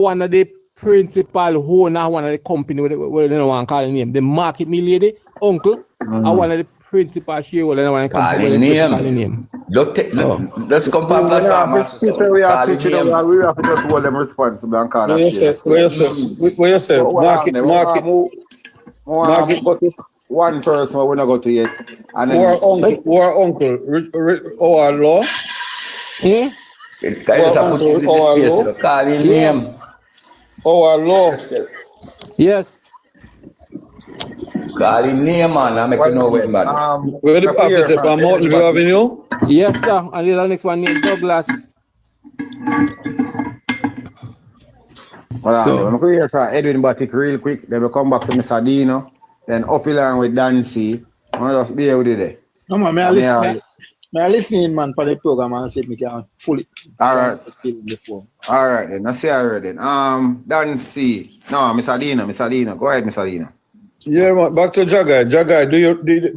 one of the principal owner, one of the company, where they don't want to call the name, the market me lady, uncle, and one of the principal shareholder, they want to call the name. Let's compare platform. We have to just hold them responsible and call us. Where you say? Market, but this one person we're not going to yet. And then our uncle, our law. Our law. Yes. Call him name, man. I make you know when, man. Where the office at Mountain View Avenue? Yes, sir. And the next one named Douglas. Well, I'm going to hear Edwin Batik real quick. Then we'll come back to Mr. Dino. Then up along with Dancy. I'm just be here with you there. No, man, I listening, man, for the program and see if we can fully. All right. All right, then. I see her then. Dancy. No, Mr. Dino. Go ahead, Mr. Dino. Yeah, back to Jacden. Jacden,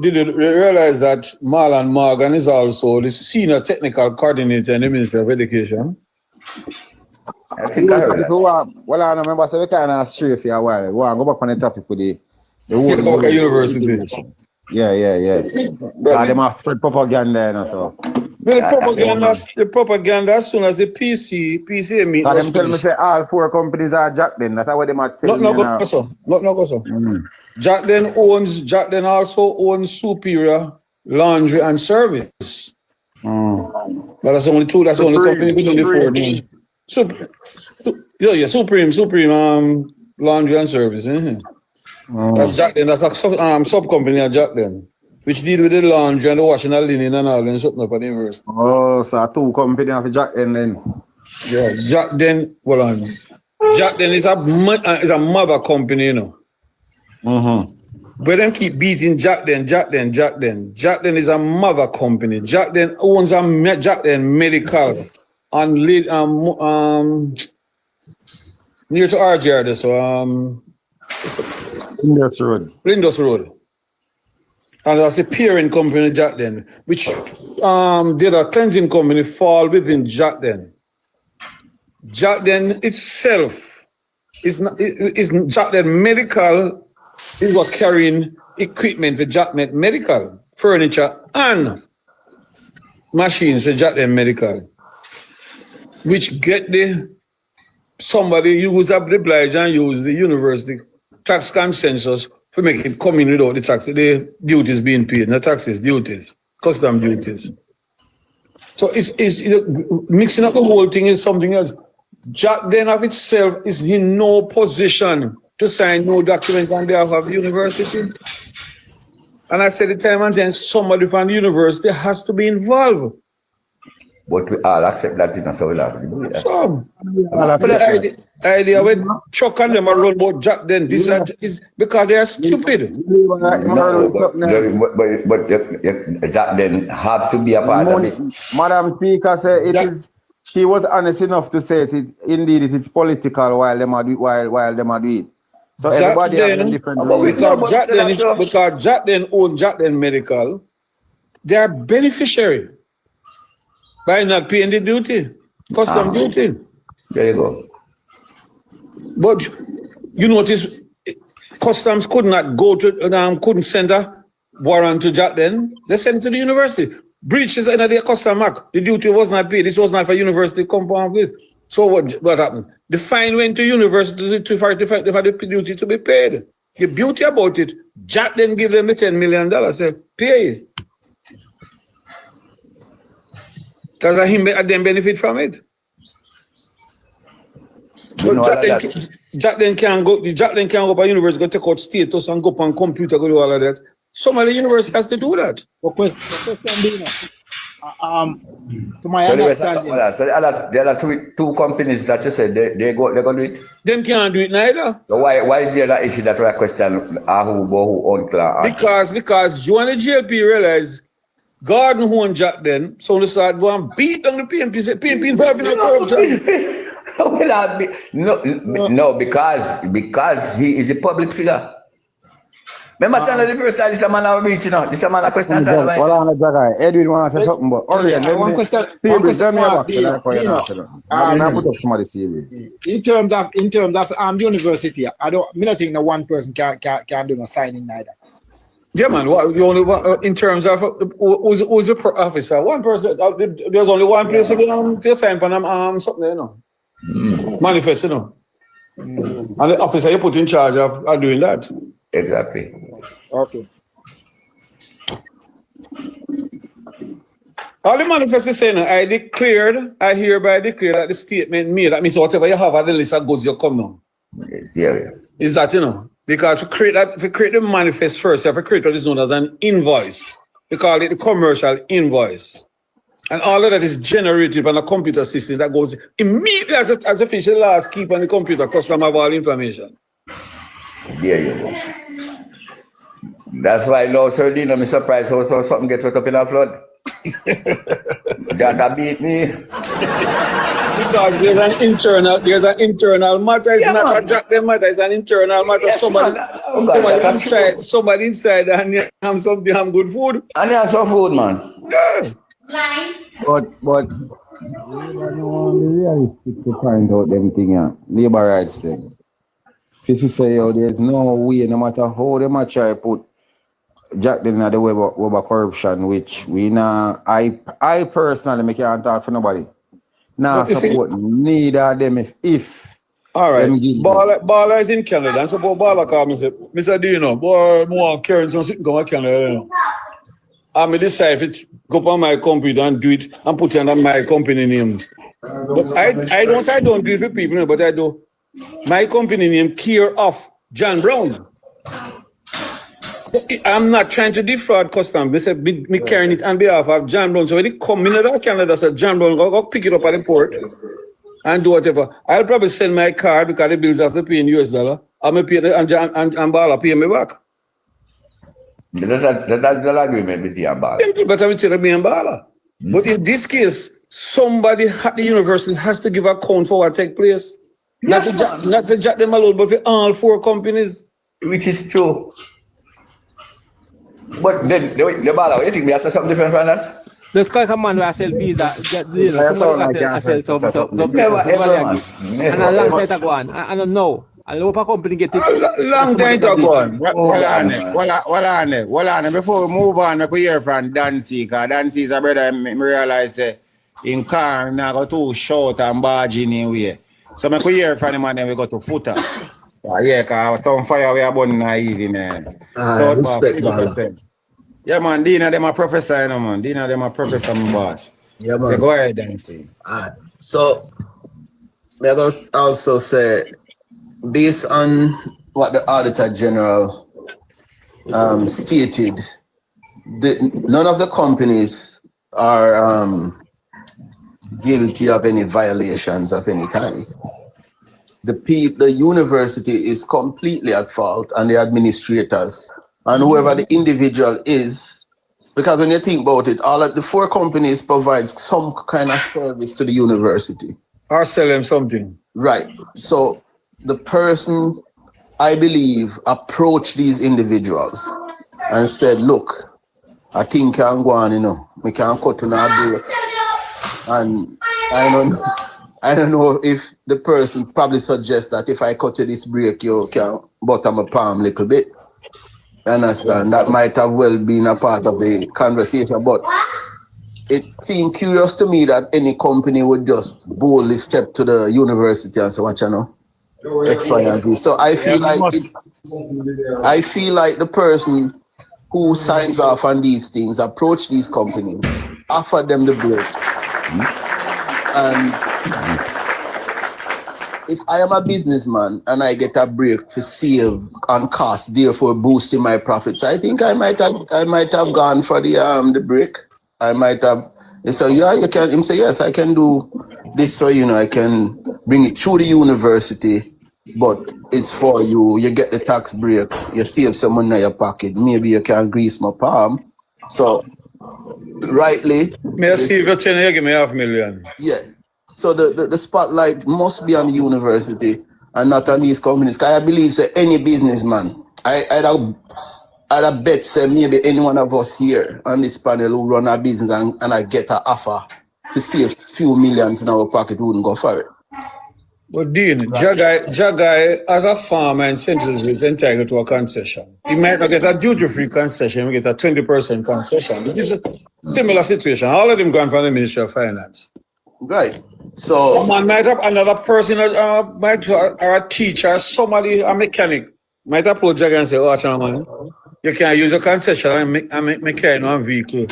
did you realize that Marlon Morgan is also the senior technical coordinator in the Ministry of Education? I think I heard that. Well, I remember, so we kind of stray for a while. We'll go back on the topic with the whole university. Yeah. They must spread propaganda and so. The propaganda as soon as the PCA meet. Them tell me say all 4 companies are Jacden. That's what they might tell me now. Not go so. Jacden also owns Superior Laundry and Service. But that's only 2. That's the only company within the 4. Supreme Laundry and Service. That's Jacden. That's a sub company of Jacden, which deal with the laundry and the washing and linen and all and something up at the university. Oh, so 2 companies of Jacden then. Yeah, Jacden. Hold on. Jacden is a mother company, you know. But them keep beating Jacden. Jacden is a mother company. Jacden owns a Jacden Medical and near to RGR, so Flinders Road. And that's a parent company, Jacden, which did a cleansing company fall within Jacden. Jacden itself is Jacden Medical is what carrying equipment for Jacden Medical, furniture and machines for Jacden Medical, which get somebody who's obliged and use the university tax consensus for make it come in without the tax, the duties being paid, not taxes, duties, custom duties. So it's mixing up the whole thing is something else. Jacden of itself is in no position to sign no document on behalf of the university. And I said the time and then somebody from the university has to be involved. But we all accept that thing, so we'll have to do that. So, but the idea when Chuck and them are run about Jacden, this is because they are stupid. But Jacden have to be a part of it. Madam Speaker said she was honest enough to say indeed it is political while them are do it. So everybody has a different because Jacden owns Jacden Medical, they are beneficiary by not paying the duty, custom duty. There you go. But you notice customs could not go to couldn't send a warrant to Jacden. They sent to the university. Breach is under the custom act. The duty was not paid. This was not for university compound with. So what happened? The fine went to university for the duty to be paid. The beauty about it, Jacden give them the $10 million. Say, pay. Does them benefit from it? Jacden can't go to university, go take out status and go up on computer, go do all of that. Some of the university has to do that. To my understanding. So there are 2 companies that you said they're going to do it? Them can't do it neither. So why is there that issue that we question who own class? Because you and the JLP realize Gordon who owned Jacden, so they start going beat on the PNP. PNP No, because he is a public figure. Remember, the person, this man have reached, this man a question. Hold on, Jagai. Edwin wants to say something, but one question. I'm put up somebody serious. In terms of university, I don't think no one person can do no signing neither. Yeah, man. You only want, in terms of who's the officer? One person. There's only one place to sign for something, you know. Manifest, you know. And the officer you put in charge of doing that. Exactly. Okay. All the manifest is saying, I hereby declare that the statement made, that means whatever you have at the list of goods you come now. Yes, yeah. Is that, you know, because to create the manifest first, you have to create what is known as an invoice. We call it the commercial invoice. And all of that is generated on a computer system that goes immediately as official laws keep on the computer, customer of all information. Yeah. That's why Lord Sardine, I'm surprised how something get wet up in a flood. That beat me. Because there's an internal matter. It's not a Jacden matter, it's an internal matter. Yes, somebody inside and you have some damn good food. And you have some food, man. Yeah. But realistic to find out them thing, labor rights thing. This is say, there's no way, no matter how they might try put Jacden in the web of corruption, which we now, I personally can't talk for nobody. Now support neither of them if all right. Bala is in Canada, and so Bala called me and said, Mr. Dino, boy, more currency on sitting going to Canada, you know. I may decide to go on my computer and do it and put it under my company name. But I don't do it for people, but I do. My company name, Care of John Brown. I'm not trying to defraud customers. Me carrying it on behalf of John Brown. So when they come in Canada, say John Brown, go pick it up at the port and do whatever. I'll probably send my card because the bills have to pay in US dollar. I'm going to pay and Bala pay me back. That's the agreement with you and Bala. But I will tell me and Bala. But in this case, somebody at the university has to give account for what take place. Yes, not for Jacden alone, but for all four companies. Which is true. But then, the Bala, you think we have something different from that? There's quite a man who has sell visa. Somebody has sell something. And a long time ago, I don't know. I hope a company get it. Long time ago. Well on. Before we move on, we hear from Dancy, because Dancy is a brother, I realize in car, now go too short and barging anyway. So I could hear from him and then we go to footer. Yeah, because some fire we are burning naive, man. Respect, man. Yeah, man, Dina, them a professor, you know, man. Dina, them a professor, my boss. Yeah, man. So go ahead, Dancy. So, I'm going to also say, based on what the Auditor General stated, none of the companies are guilty of any violations of any kind. The university is completely at fault, and the administrators and whoever the individual is, because when you think about it, all of the four companies provide some kind of service to the university. Or sell them something. Right. So the person, I believe, approached these individuals and said, look, I think I'm going, you know, we can't cut to our bill. And I don't know if the person probably suggests that if I cut you this break, you can bottom a palm a little bit. You understand? That might have well been a part of the conversation, but it seemed curious to me that any company would just boldly step to the university and say, what you know? X, Y, and Z. So I feel like the person who signs off on these things approach these companies, offer them the breaks. And if I am a businessman and I get a break to save on costs, therefore boosting my profits, I think I might have gone for the break. I might have. So yeah, you can. Him say yes, I can do this for you. I can bring it through the university, but it's for you. You get the tax break. You save some money in your pocket. Maybe you can grease my palm. So rightly. May I see if you can give me $500,000? Yeah. So the spotlight must be on the university and not on these companies. Because I believe any businessman, I'd bet say maybe any one of us here on this panel who run a business and I get an offer to save a few millions in our pocket, we wouldn't go for it. But Dean, Jagai, as a farmer in Central is entitled to a concession. He might not get a duty-free concession, he get a 20% concession. It is a similar situation. All of them gone from the Ministry of Finance. Right. So Man might have another person, or a teacher, somebody, a mechanic, might approach Jagai and say, oh, man, you can't use a concession and make carry one vehicle.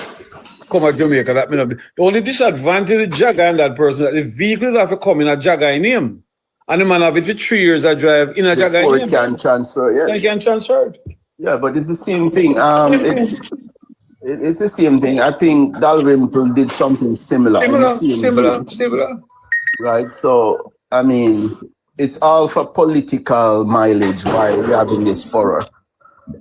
Come to Jamaica, that may not be. The only disadvantage of Jagai and that person that the vehicle have to come in a Jagai name. And the man have it for 3 years I drive in a Jagai before name. it can transfer, yes. They can transfer it. Yeah, but it's the same thing. It's the same thing. I think Dalrymple did something similar. Similar. Right? So, I mean, it's all for political mileage why we're having this furor.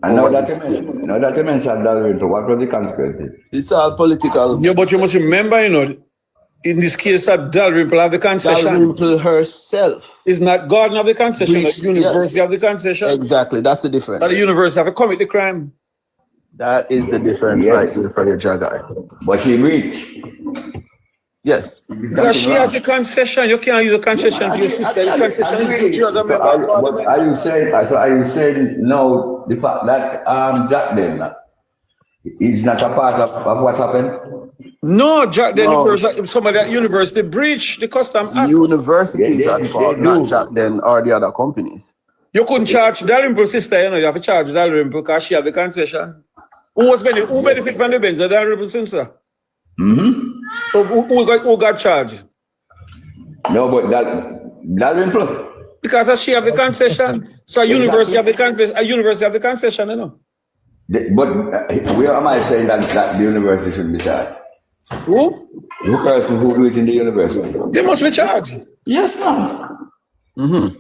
And now that you mentioned Dalrymple, what was the consequences? It's all political. Yeah, but you must remember, in this case that Dalrymple have the concession. Dalrymple herself It's not God have the concession, the university have the concession. Exactly, that's the difference. But the university have to commit the crime. That is the difference right there for your Jagai. But she breached. Yes. Because she has a concession. You can't use a concession for your sister. The concession is you as a member of Parliament. Are you saying no, the fact that Jacden is not a part of what happened? No, Jacden, somebody at university breached the custom act. Universities at fault, not Jacden or the other companies. You couldn't charge Dalrymple's sister, you have to charge Dalrymple because she has the concession. Who benefit from the bench? The Dalrymple's sister. So who got charged? No, but Dalrymple. Because she have the concession. So a university have the concession, But where am I saying that the university should be charged? Who? The person who do it in the university. They must be charged. Yes, ma'am.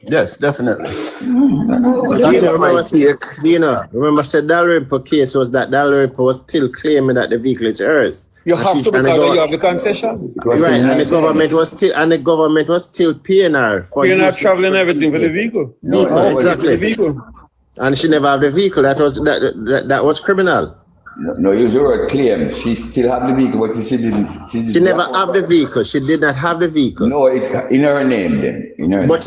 Yes, definitely. Remember said Dalrymple case was that Dalrymple was still claiming that the vehicle is hers. You have to because you have the concession. Right, and the government was still paying her for you're not traveling everything for the vehicle. No, exactly. The vehicle. And she never have the vehicle. That was criminal. No, use the word claim. She still have the vehicle, but she didn't. She never have the vehicle. She did not have the vehicle. No, it's in her name then. In her name. But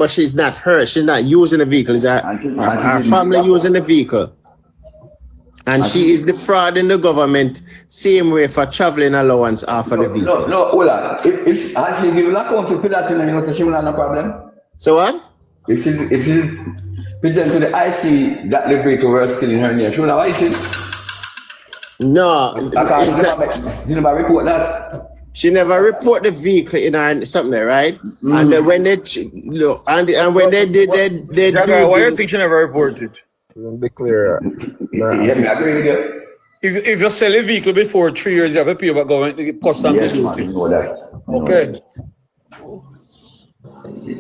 she's not her. She's not using the vehicle. It's her family using the vehicle. And she is defrauding the government same way for traveling allowance after the vehicle. No, hold on. If she give an account to that, so she will have no problem. So what? If she present to the IC that the vehicle was still in her name, she will have IC. No. Because she never report that. She never report the vehicle in her something, right? And then when they when they did why you think she never reported? Be clear. Yes, I agree with you. If you sell a vehicle before 3 years, you have to pay about government custom Yes, duty. man, you know that. Okay.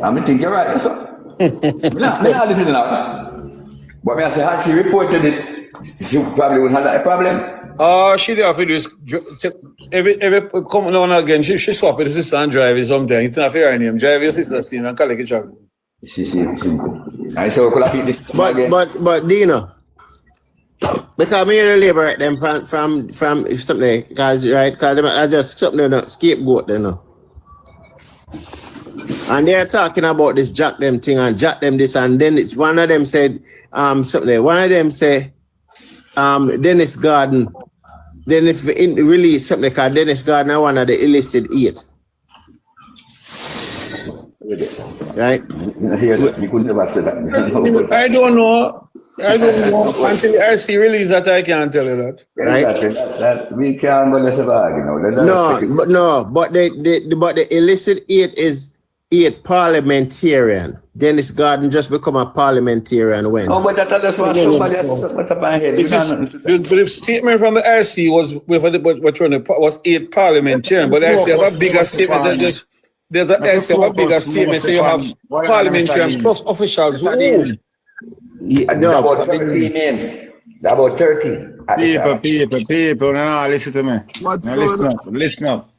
I think you're right. That's all. Not listen now. But I say, had she reported it, she probably would have a problem. She did have to do is every come now and again. She swap with the sister and drive it sometimes. It's not fair name. Drive your sister scene and collect it travel. She simple. I say we could have this again. But Dino, because I'm here to liberate them from something, because I just something scapegoat them. And they're talking about this Jacden thing and Jacden this, and then it's one of them said something. One of them say Dennis Garden. Then if release something called Dennis Garden, I one of the illicit 8. Right? You could never say that. I don't know. Until the RC release that I can't tell you that. Right? That we can't go less about, But the illicit 8 is 8 parliamentarian. Dennis Garden just become a parliamentarian when? Oh, but that's what somebody has to put up my head. The statement from the RC was 8 parliamentarian, but I say have a bigger statement than this. There's a bigger statement, so you have parliamentarian plus officials. About 30 names. About 30. People, no, listen to me. Now, listen up.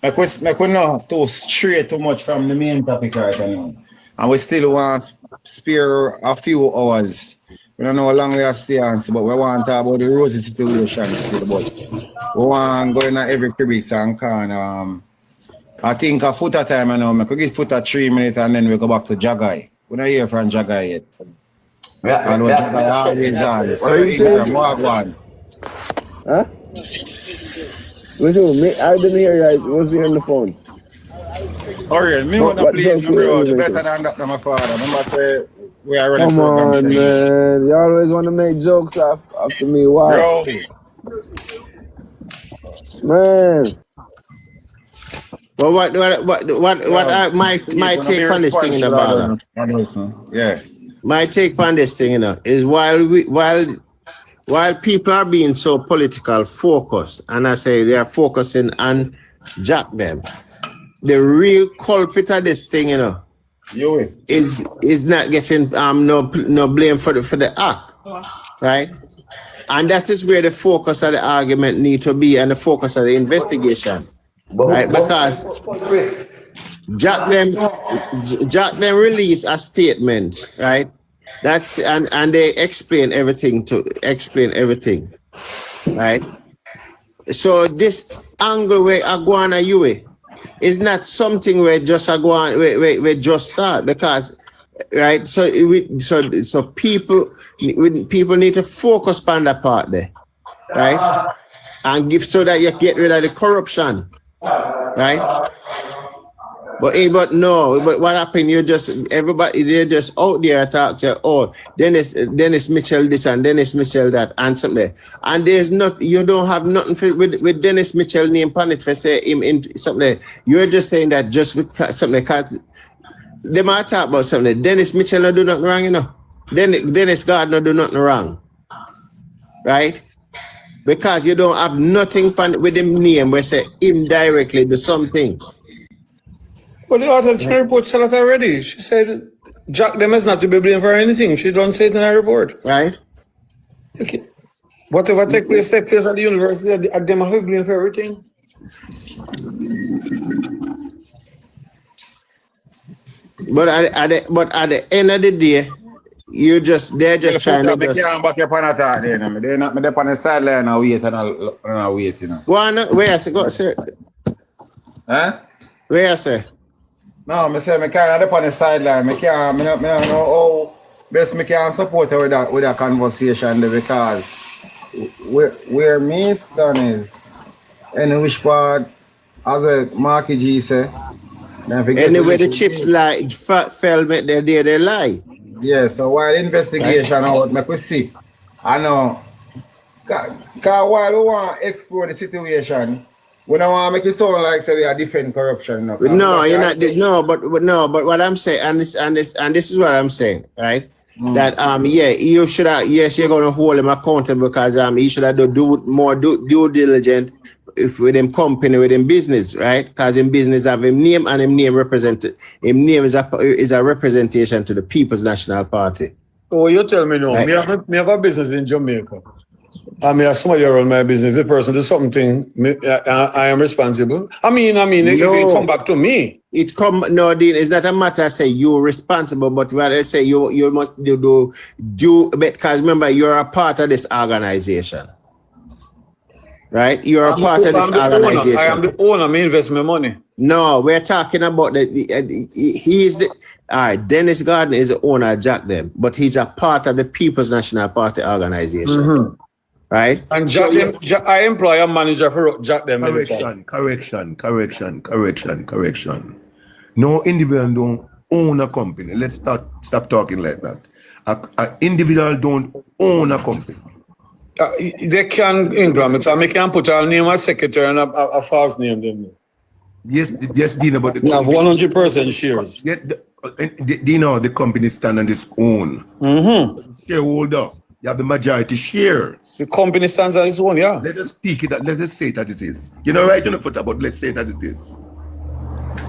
I could not stray too much from the main topic right now. And we still want to spare a few hours We don't know how long we have to stay on, but we want to talk about the rosy situation. We want to go in every 3 weeks and can. I think a foot at a time now. I could give foot at 3 minutes and then we go back to Jagai. We don't hear from Jagai yet. And what Jagai always on. So you say? more one. Huh? What you mean? I didn't hear you. I was here on the phone. Alright, me want to please you, bro. Better than that, my father. Remember, say we are running Come on, man. You always want to make jokes after me. Why? Bro. Man. Well, what my take on this thing in the matter? Yeah. My take on this thing, is while people are being so political focused, and I say they are focusing on Jacden, the real culprit of this thing, is not getting no blame for the act, right? And that is where the focus of the argument need to be and the focus of the investigation. Right, because Jacden released a statement, right? That's and they explain everything, right? So this angle where Aguana Yue is not something where just Aguana we just start, because right. So people need to focus on that part there, right? And give so that you get rid of the corruption. Right, but what happened? Everybody they're just out there talk say, oh, Dennis Mitchell this and Dennis Mitchell that and something, and you don't have nothing with Dennis Mitchell name on it for say him in something. You're just saying that just with something because they might talk about something. Dennis Mitchell no do nothing wrong, Dennis Gardner do nothing wrong, right? Because you don't have nothing with him name where say him directly do something. But the author of the report said that already. She said Jacden is not to be blamed for anything. She don't say it in her report. Right. Okay. Whatever take place at the university, them are blamed for everything. But at the end of the day, they're just trying to just... can't back up on that then. They're not on the sideline and wait and wait, Where I say, go, sir? Huh? Where I say? No, I say I can't up on the sideline. I don't know how best I can support her with that conversation there, because where me stand is in which part, as a Marky G say, anyway the chips fell they lie. Yeah, so while investigation out, make we see. I know, because while we want to explore the situation, we don't want to make it sound like say we are defending corruption. No, you're not. But what I'm saying, and this is what I'm saying, right? That you should have. Yes, you're going to hold him accountable because he should have do more due diligence with him company, with him business, right? Because in business have him name and him name represented. Him name is a representation to the People's National Party. Oh, you tell me no. Right. Me have a business in Jamaica. I mean, somebody run my business. The person does something, I am responsible. I mean, it come back to me. Dean, it's not a matter of say you're responsible, but rather say you must do because remember you're a part of this organization. Right? You're a part of this organization. I am the owner, I invest my money. No, we're talking about Dennis Gardner is the owner of Jacden, but he's a part of the People's National Party organization. Right? And Jacden, I employ a manager for Jacden. Correction. No individual don't own a company. Let's stop talking like that. An individual don't own a company. They can implement. I can put a name as secretary and a false name. Then. Yes, Dina, but you have 100% shares. The company stand on its own. Shareholder, you have the majority shares. The company stands on its own, yeah. Let us speak it. Let us say it as it is. You know, right on the foot about. Let's say it as it is.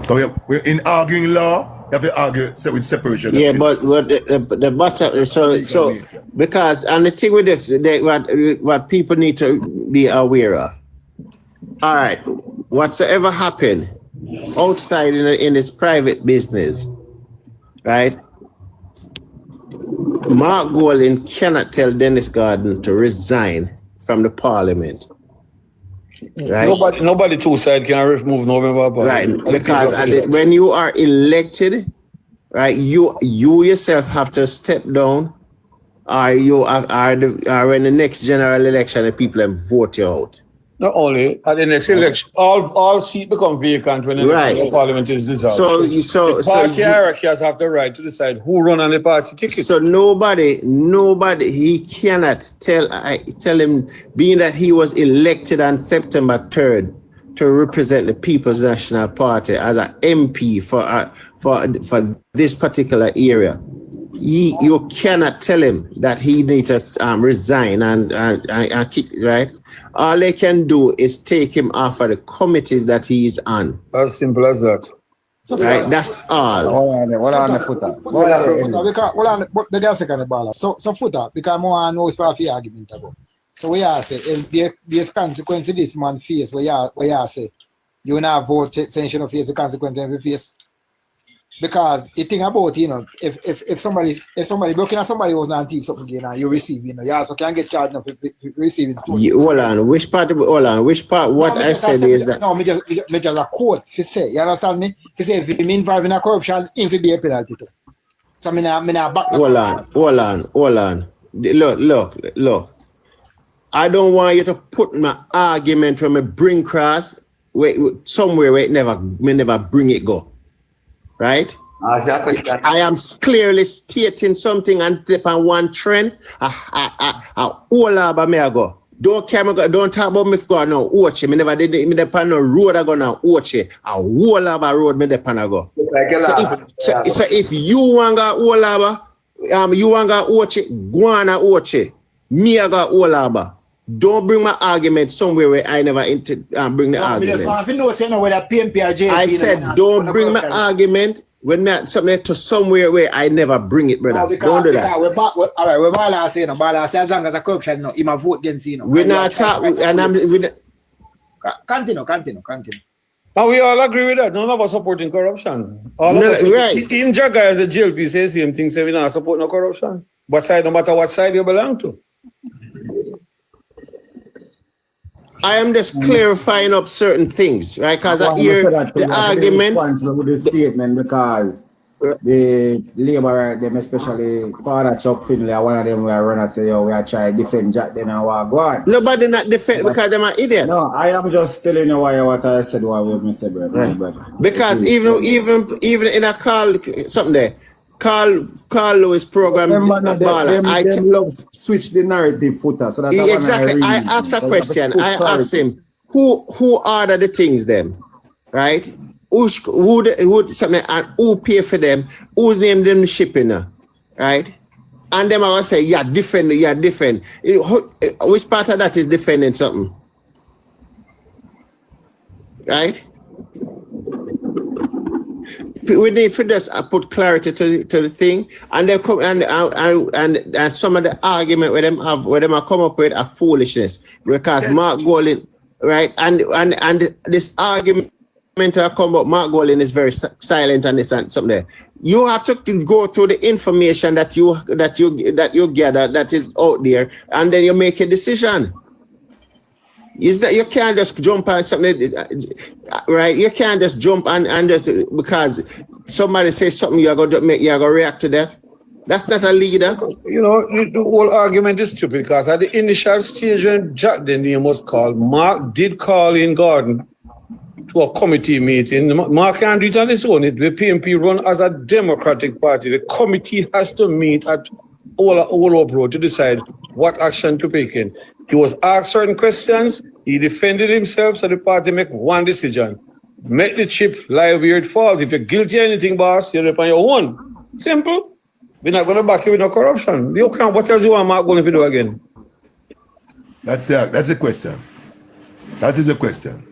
So we're in arguing law. You have to argue with separation. Yeah, but the bottom. So because and the thing with this, what people need to be aware of. All right, whatsoever happened outside in this private business, right? Mark Golding cannot tell Dennis Gordon to resign from the parliament. Right? Nobody two side can remove November. Right, because when you are elected, right, you yourself have to step down, or when the next general election, the people vote you out. Not only at the next election, all seats become vacant when the next parliament is dissolved. The party hierarchies have the right to decide who run on the party ticket. So nobody, he cannot tell him, being that he was elected on September 3rd to represent the People's National Party as an MP for this particular area. You cannot tell him that he needs to resign and kick, right? All they can do is take him off of the committees that he is on. As simple as that. So right, that's all. What on the footer? So footer, because more know part of the argument ago. So we are say if there's consequence to this man face, we are say you now vote sanction of face the consequence of the face. Because the thing about, if somebody looking at somebody who's not thief something again and you receive, you also can get charged for receiving stolen. Hold on, which part what I said is that. No, me just a quote to say, you understand me? To say if you involved in a corruption, it will be a penalty too. So me not back. Hold on. Look. I don't want you to put my argument from a bring cross somewhere where it never bring it go. Right? I am clearly stating something and flip on one trend. All about me I go. Don't talk about me for no watch. Me never did me depend no road I go now watch. A whole about road me depend I go. So if you want to all about you want to watch it, go on and watch it. Me I got all about. Don't bring my argument somewhere where I never bring the argument. I said don't bring my argument when me something to somewhere where I never bring it, brother. No, don't do that. We're Bala saying as long as a corruption, he might vote against you. We're not talking, and I'm continue. And we all agree with that. None of us supporting corruption. All of us. Right. Even Jacden as the JLP says same thing, say we not support no corruption. But side, no matter what side you belong to. I am just clarifying up certain things, right? Because I hear the argument. With the statement, because the Labour, them especially Father Chuck Finlay, one of them were running say, we are trying to defend Jacden and what go on. Nobody not defend because them are idiots. No, I am just telling you what I said, what we said, brother. Because even in a call something there. Carl Lewis program. Them love switch the narrative footer. So that's exactly. I asked a question. I asked him, who order the things them, right? Who something and who pay for them? Who's named them shipping, right? And them I will say, different. Which part of that is defending something, right? We need to just put clarity to the thing, and they come and some of the argument where them are come up with are foolishness because Mark Golding, right, and this argument to come up, Mark Golding is very silent and this and something there. You have to go through the information that you gather that is out there, and then you make a decision. Is that you can't just jump on something, right? You can't just jump and just because somebody says something, you're going to react to that. That's not a leader. The whole argument is stupid because at the initial stage when Jacden name was called, Mark did call in Gordon to a committee meeting. Mark can't do it on his own. The PMP run as a democratic party. The committee has to meet at all abroad to decide what action to take in. He was asked certain questions. He defended himself, so the party make one decision. Make the chip lie where it falls. If you're guilty of anything, boss, you're on your own. Simple. We're not going to back you with no corruption. You can't. What else you want Mark going to do again? That's a question. That is a question.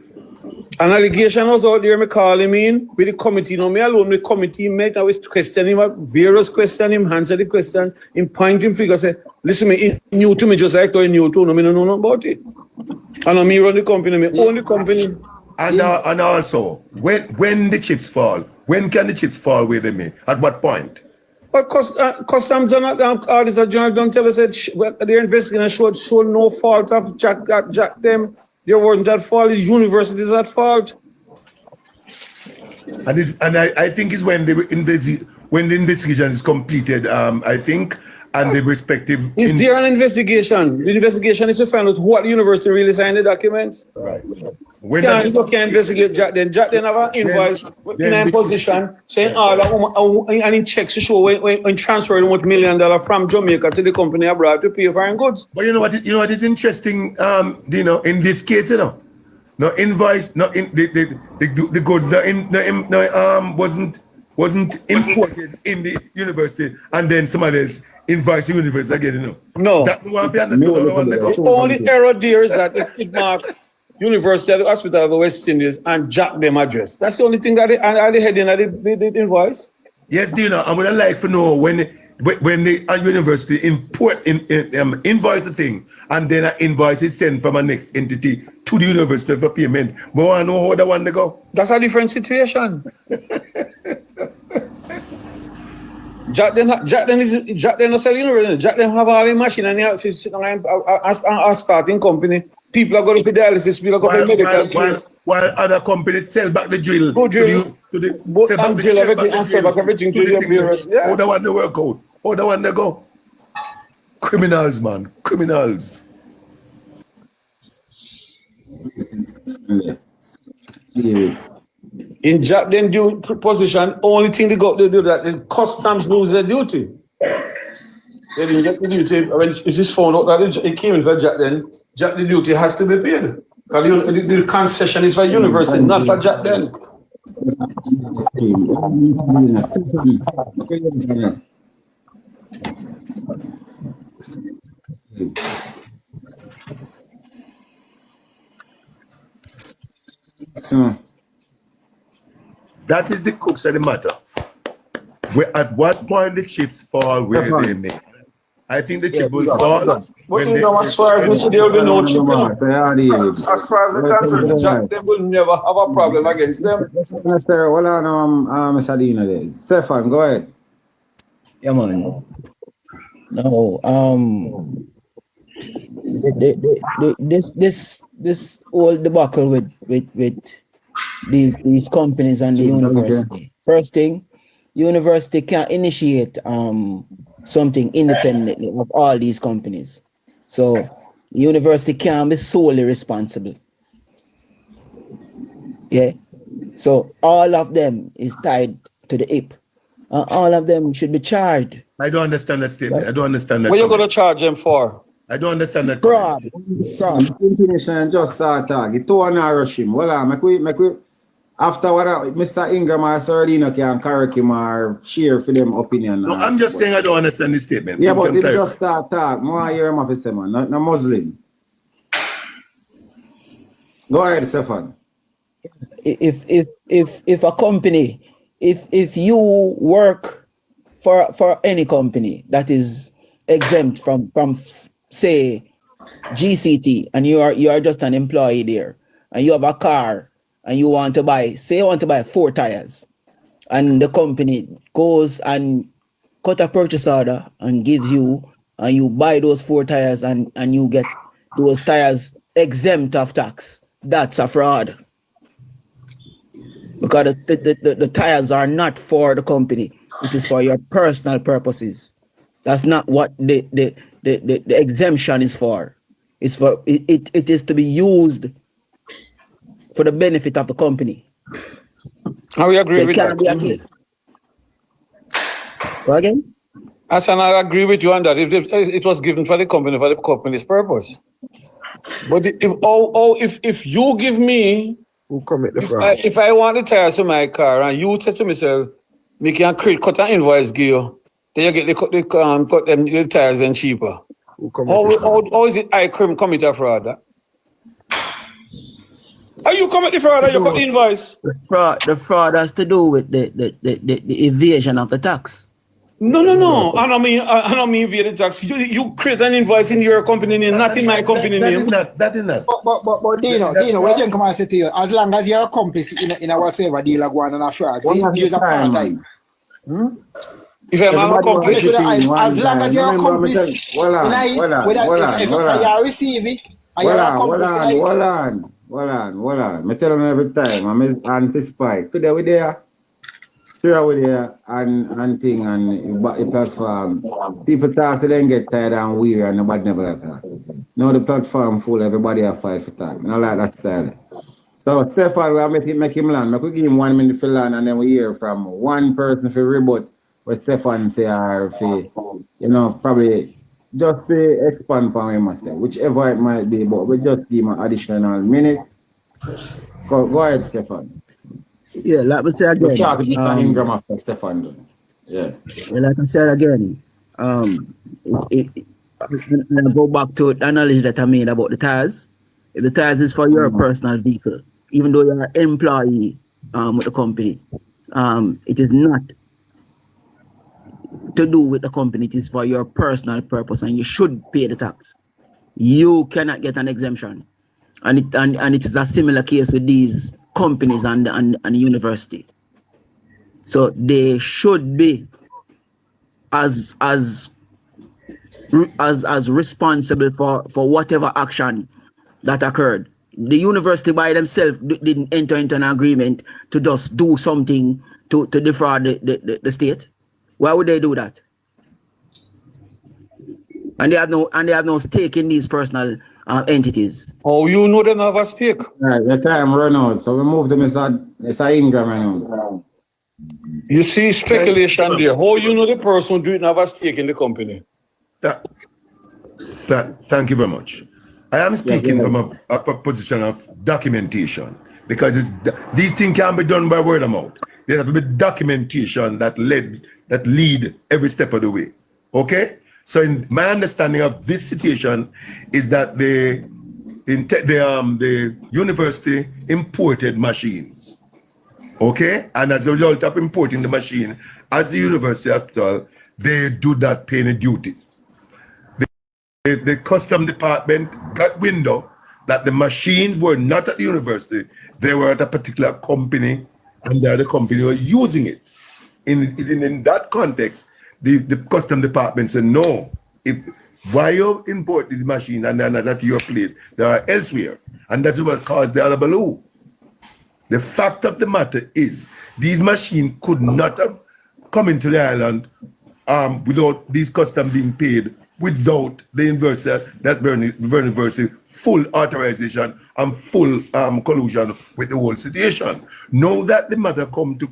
An allegation was out there, me call him in with the committee. No, me alone, the committee met, I was questioning him, various questions, him answer the questions, him point him figure, say, listen, me new to me just like you new to, no, me no know about it. And me run the company, me own the company. And also, when the chips fall, when can the chips fall with me? At what point? But Customs and Auditor General don't tell us that they're investigating and show no fault of Jacden. There weren't at fault. The universities at fault. And I think it's when the investigation is completed, I think, and the respective... Is there an investigation? The investigation is to find out what the university really signed the documents. Right. You can't investigate Jacden. Jacden have an invoice in a position saying and in checks to show when transferring $1 million from Jamaica to the company abroad to pay foreign goods. But you know what is interesting, Dino, in this case, no invoice, no the goods wasn't imported in the university, and then somebody else invoiced the university again, No. That one we understand. The only error there is that it marked University of the Hospital of the West Indies and Jacden address. That's the only thing that the heading of the invoice. Yes, Dino, I would like to know when the university invoice the thing, and then an invoice is sent from a next entity to the university for payment. But I know how that one to go. That's a different situation. Jacden is a university. Jacden have all the machine and they sit down and starting company. People are going to dialysis, people are going to medical care. While other companies sell back the drill. Drill everything and sell back everything to the bureaus. Yeah. How that one to work out? How that one to go? Criminals, man. Criminals. In Jacden due position, only thing they got to do that is customs lose their duty. They didn't get the duty. When it is found out that it came in for Jacden, the duty has to be paid. Because the concession is for university, not for Jacden. That is the crux of the matter. At what point the chips fall where they make. I think the chip will fall. But you know, as far as we see, there will be no chip. As far as we're concerned, Jacden will never have a problem against them. Mr. Hold on, Mr. Dino there. Stefan, go ahead. Yeah, man. No, this whole debacle with these companies and the university. First thing, university can initiate something independently of all these companies. So the university can be solely responsible. Yeah. So all of them is tied to the hip. All of them should be charged. I don't understand that statement. I don't understand that. What are you going to charge them for? I don't understand that. Fraud. Continuation just start talking. Two and a rush him. Well, after what Mr. Ingram or Sardino can correct him or share for them opinion. No, I'm just saying I don't understand this statement. Yeah, but it just start talk. More hear him of say, man. Not Muslim. Go ahead, Stefan. If a company, if you work for any company that is exempt from say GCT, and you are just an employee there, and you have a car and you want to buy, say you want to buy 4 tires, and the company goes and cut a purchase order and gives you, and you buy those 4 tires and you get those tires exempt of tax, that's a fraud. Because the tires are not for the company. It is for your personal purposes. That's not what the exemption is for. It's for it is to be used for the benefit of the company. How we agree So with it that? can't be a case. Go again? I said I agree with you on that. If it was given for the company's purpose. But if you give me, Who commit the fraud? if I want the tires for my car and you say to me, sir, me can cut an invoice give you, then you get the tires and cheaper. Who commit the fraud? How is it I commit a fraud? Are you commit the fraud or you cut the invoice? The fraud has to do with the evasion of the tax. No. I don't mean via the tax. You create an invoice in your company name, not in my company name. That is not. But Dino, what you come and say to you, as long as you're a complice in a whatsoever deal going on a fraud, there's a part of it. If I'm an Everybody want accomplice, chip in one as long as time. you're Remember, me tell, accomplice, hold on, you know, hold on, whether hold on, if hold on. you receive it, and you're accomplice, you know, Hold on. Me tell them every time. I'm anti-spy. Today we there. Today we there and thing and the platform. People talk to them get tired and weary and nobody never like that. Now the platform full, everybody have fight for time. I don't like that style. So Stefan, we make him land. We give him 1 minute for land and then we hear from one person for rebut what Stefan say or for, probably just to expand on him myself, whichever it might be, but we just give him an additional minute. Go ahead, Stefan. Yeah, like we say We again. start with Mr. Ingram after Stefan done. Yeah. Like I said again, I go back to the analogy that I made about the tires. If the tires is for your personal vehicle, even though you're an employee with the company, it is not to do with the company. It is for your personal purpose, and you should pay the tax. You cannot get an exemption, and it is a similar case with these companies and the university. So they should be as responsible for whatever action that occurred. The university by themselves didn't enter into an agreement to just do something to defraud the state. Why would they do that? And they have no stake in these personal entities. oh, you know they have a stake. All right, the time run out, so we move to Mr. Ingram now. You see speculation there. How you know the person who didn't have a stake in the company? Thank you very much. I am speaking from a position of documentation because these things can be done by word of mouth. There have to be documentation that lead every step of the way. Okay? So in my understanding of this situation is that the university imported machines. Okay? And as a result of importing the machine, as the university hospital, they do not pay any duty. The custom department got window that the machines were not at the university, they were at a particular company, and the company were using it. In that context, the custom department said, no, why you import this machine and they're not at your place, they are elsewhere. And that's what caused the other balloon. The fact of the matter is, these machines could not have come into the island without these customs being paid, without the university, that university, full authorization and full collusion with the whole situation. Now that the matter come to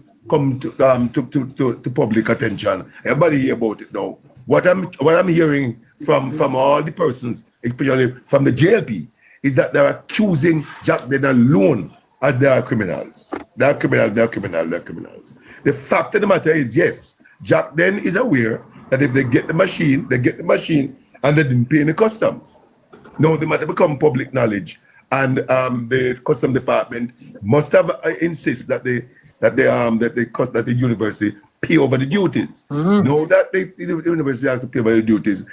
public attention, everybody hear about it now. What I'm hearing from all the persons, especially from the JLP, is that they're accusing Jacden alone as they are criminals. They're criminals. The fact of the matter is, yes, Jacden is aware that if they get the machine, and they didn't pay any customs. Now the matter become public knowledge, and the custom department must have insist that the university pay over the duties. Now that the university has to pay over the duties,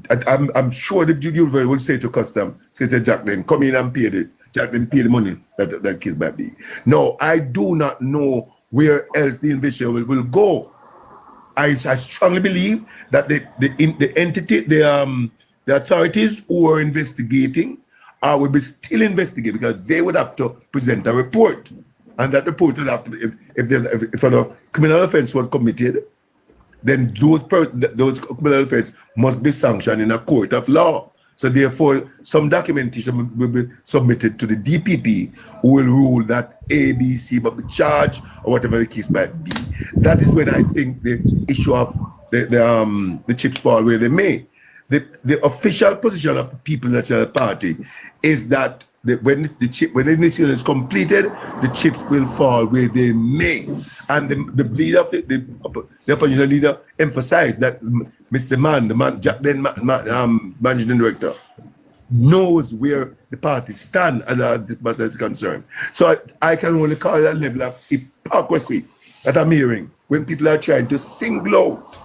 I'm sure the university will say to Jacden, come in and pay Jacden pay the money that case might be. No, I do not know where else the investigation will go. I strongly believe that the entity, the authorities who are investigating will be still investigating, because they would have to present a report, and that report would have to be, if a criminal offense was committed, then those criminal offense must be sanctioned in a court of law. So therefore, some documentation will be submitted to the DPP, who will rule that A, B, C, but be charged, or whatever the case might be. That is when I think the issue of the chips fall where they may. The official position of the People's National Party is that when the initiative is completed, the chips will fall where they may. And the leader of the opposition leader emphasized that Jacden, managing director, knows where the party stand as this matter is concerned. So I can only call that level of hypocrisy that I'm hearing when people are trying to single out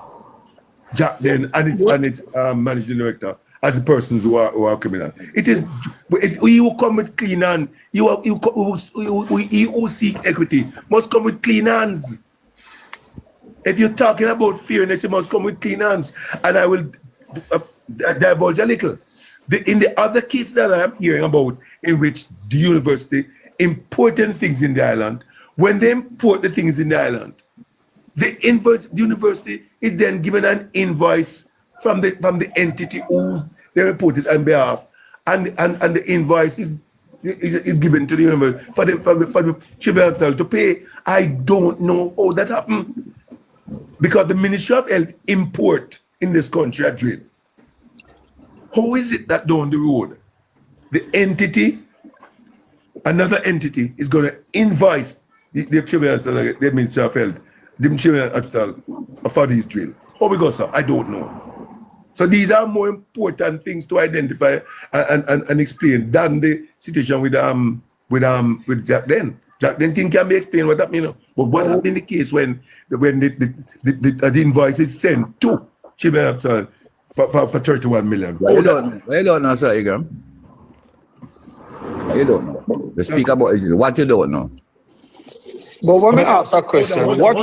Jacden and its managing director as the persons who are criminal. It is, if you come with clean hands, you who seek equity must come with clean hands. If you're talking about fairness, you must come with clean hands. And I will divulge a little. In the other case that I am hearing about, in which the university importing things in the island, when they import the things in the island, the university is then given an invoice from the entity who's they reported on behalf, and the invoice is given to the university for the tribunal to pay. I don't know how that happened, because the Ministry of Health import in this country a drill. How is it that down the road, the entity, another entity, is going to invoice the tribunal, the Ministry of Health, the tribunal for these drill? How we go, sir? I don't know. So these are more important things to identify and explain than the situation with Jacden. Jacden thing can be explained what that means. But what happened in the case when the invoice is sent to tribunal for 31 million? Well, you don't know, sir, Igram. You don't know. We speak about it. What you don't know. But when we ask a question, what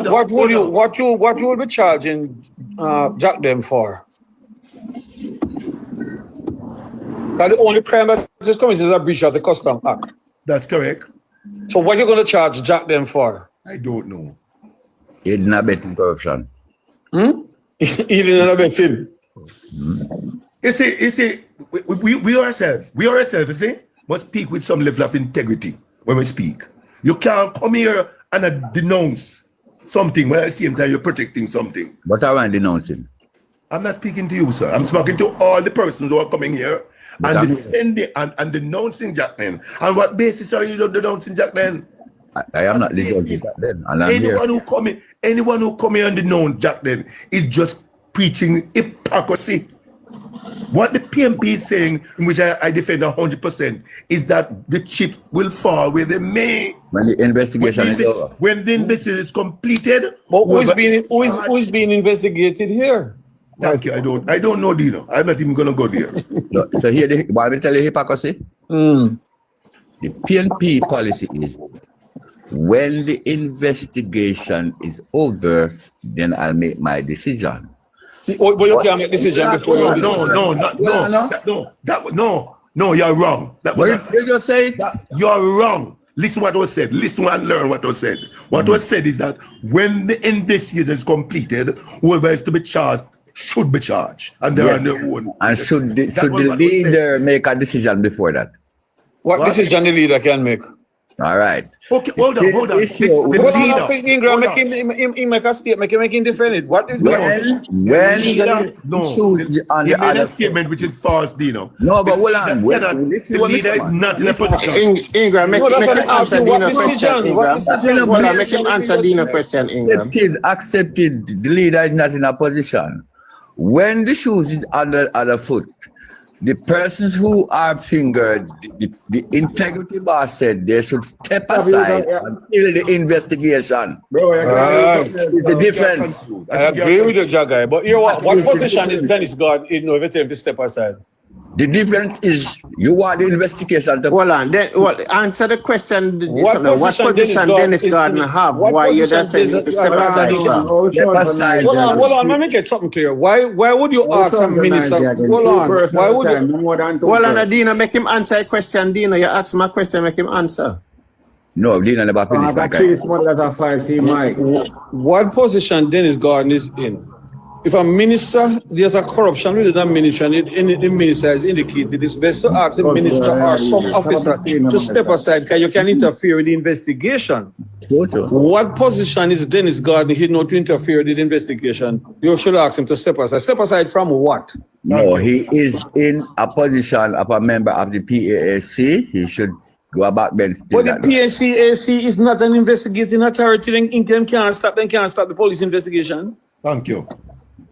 you will be charging Jacden for? That the only crime that is coming is a breach of the Custom Act. That's correct. So what are you going to charge Jacden for? I don't know. Aiding and abetting corruption. Aiding and abetting. You see, we ourselves, you see, must speak with some level of integrity when we speak. You can't come here and denounce something when at the same time you're protecting something. What are I denouncing? I'm not speaking to you, sir. I'm speaking to all the persons who are coming here and defending and denouncing Jacden. And what basis are you denouncing Jacden? I am not denouncing Jacden. And I'm anyone who come here and denounce Jacden is just preaching hypocrisy. What the PMP is saying, in which I defend 100%, is that the chip will fall where they may. When the investigation is over. When the investigation is completed. But who is being investigated here? Thank you. I don't know, Dino. I'm not even gonna go there. No, so here, why I tell you hypocrisy? The PNP policy is when the investigation is over, then I'll make my decision. But you can't make decision before you. No, you're wrong. What did you say? You're wrong. Listen what was said. Listen and learn what was said. What was said is that when the investigation is completed, whoever is to be charged should be charged, and they're on their own. And should the leader make a decision before that? What decision the leader can make? All right. Okay, hold on. The leader, make a statement, make him defend it. What is on the other statement which is false, Dino. No, but hold on. The leader is not in a position. Ingram, make him answer Dino's question. Make him answer Dino's question, Ingram. Accepted. The leader is not in a position. When the shoes is under other foot, the persons who are fingered, the integrity boss said they should step aside until the investigation. Bro, it's the difference. I agree with you, Jagai. But you know what position is Dennis God in every time to step aside? The difference is you want the investigation to... Hold on, answer the question. What position Dennis Gardner have? Why you don't say to step aside? Hold on, let me get something clear. Why would you ask some minister? Hold on, why would you... Hold on, Dina, make him answer a question. Dina, you ask my question, make him answer. No, Dina never finished my question. What position Dennis Gardner is in? If a minister, there's a corruption within that ministry, and the minister has indicated it's best to ask the minister or some officers to step aside because you can interfere with the investigation. What position is Dennis Gardner he not to interfere with the investigation? You should ask him to step aside. Step aside from what? No, he is in a position of a member of the PAAC. He should go back bench. But the PAAC is not an investigating authority. Them can't stop the police investigation. Thank you.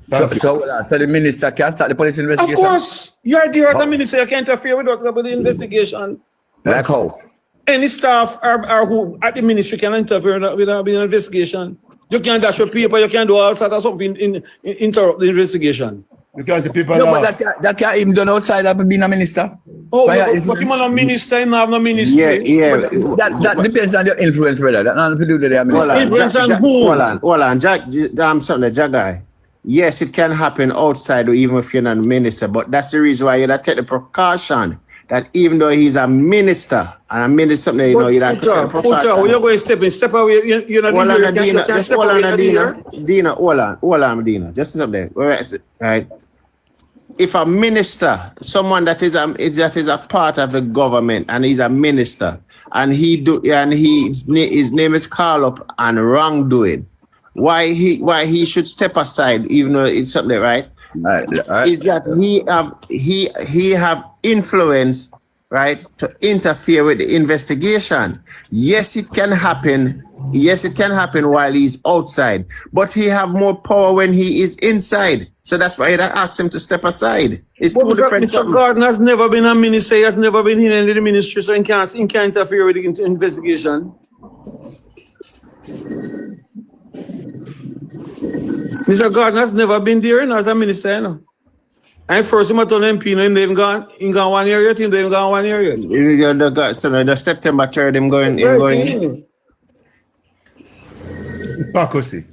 So the minister can start the police investigation? Of course. You're there as a minister, you can't interfere with the investigation. Like how? Any staff or who at the ministry can interfere with an investigation. You can't dash your paper, you can't do all sorts of something interrupt the investigation. Because the people but that can't even done outside of being a minister. Oh, So, yeah, but him a minister, him have no ministry. That depends on your influence, brother. That nothing to do with the Hold minister. on, Influence on who? hold on, something, Jack guy. Yes, it can happen outside or even if you're not a minister, but that's the reason why you gotta take the precaution that even though he's a minister and a minister, something you know, you have to take the precaution. When you go step away, you're not Hold on, here. Dina. Just hold on, Dina. Dina, hold on, Dina. Just something. Right. If a minister, someone that is a part of the government and he's a minister, and his name is called up on wrongdoing, why he should step aside, even though it's something, right? Right. Is that he have influence, right, to interfere with the investigation. Yes, it can happen. Yes, it can happen while he's outside, but he have more power when he is inside. So that's why I asked him to step aside. It's two different. Mr. Gordon has never been a minister. He has never been in any ministry, so he can't interfere with the investigation. Mr. Gordon has never been there, as a minister, you know. And first, him at on MP, you know, him even gone 1 year yet. Him even gone 1 year yet. The September 3rd, him going.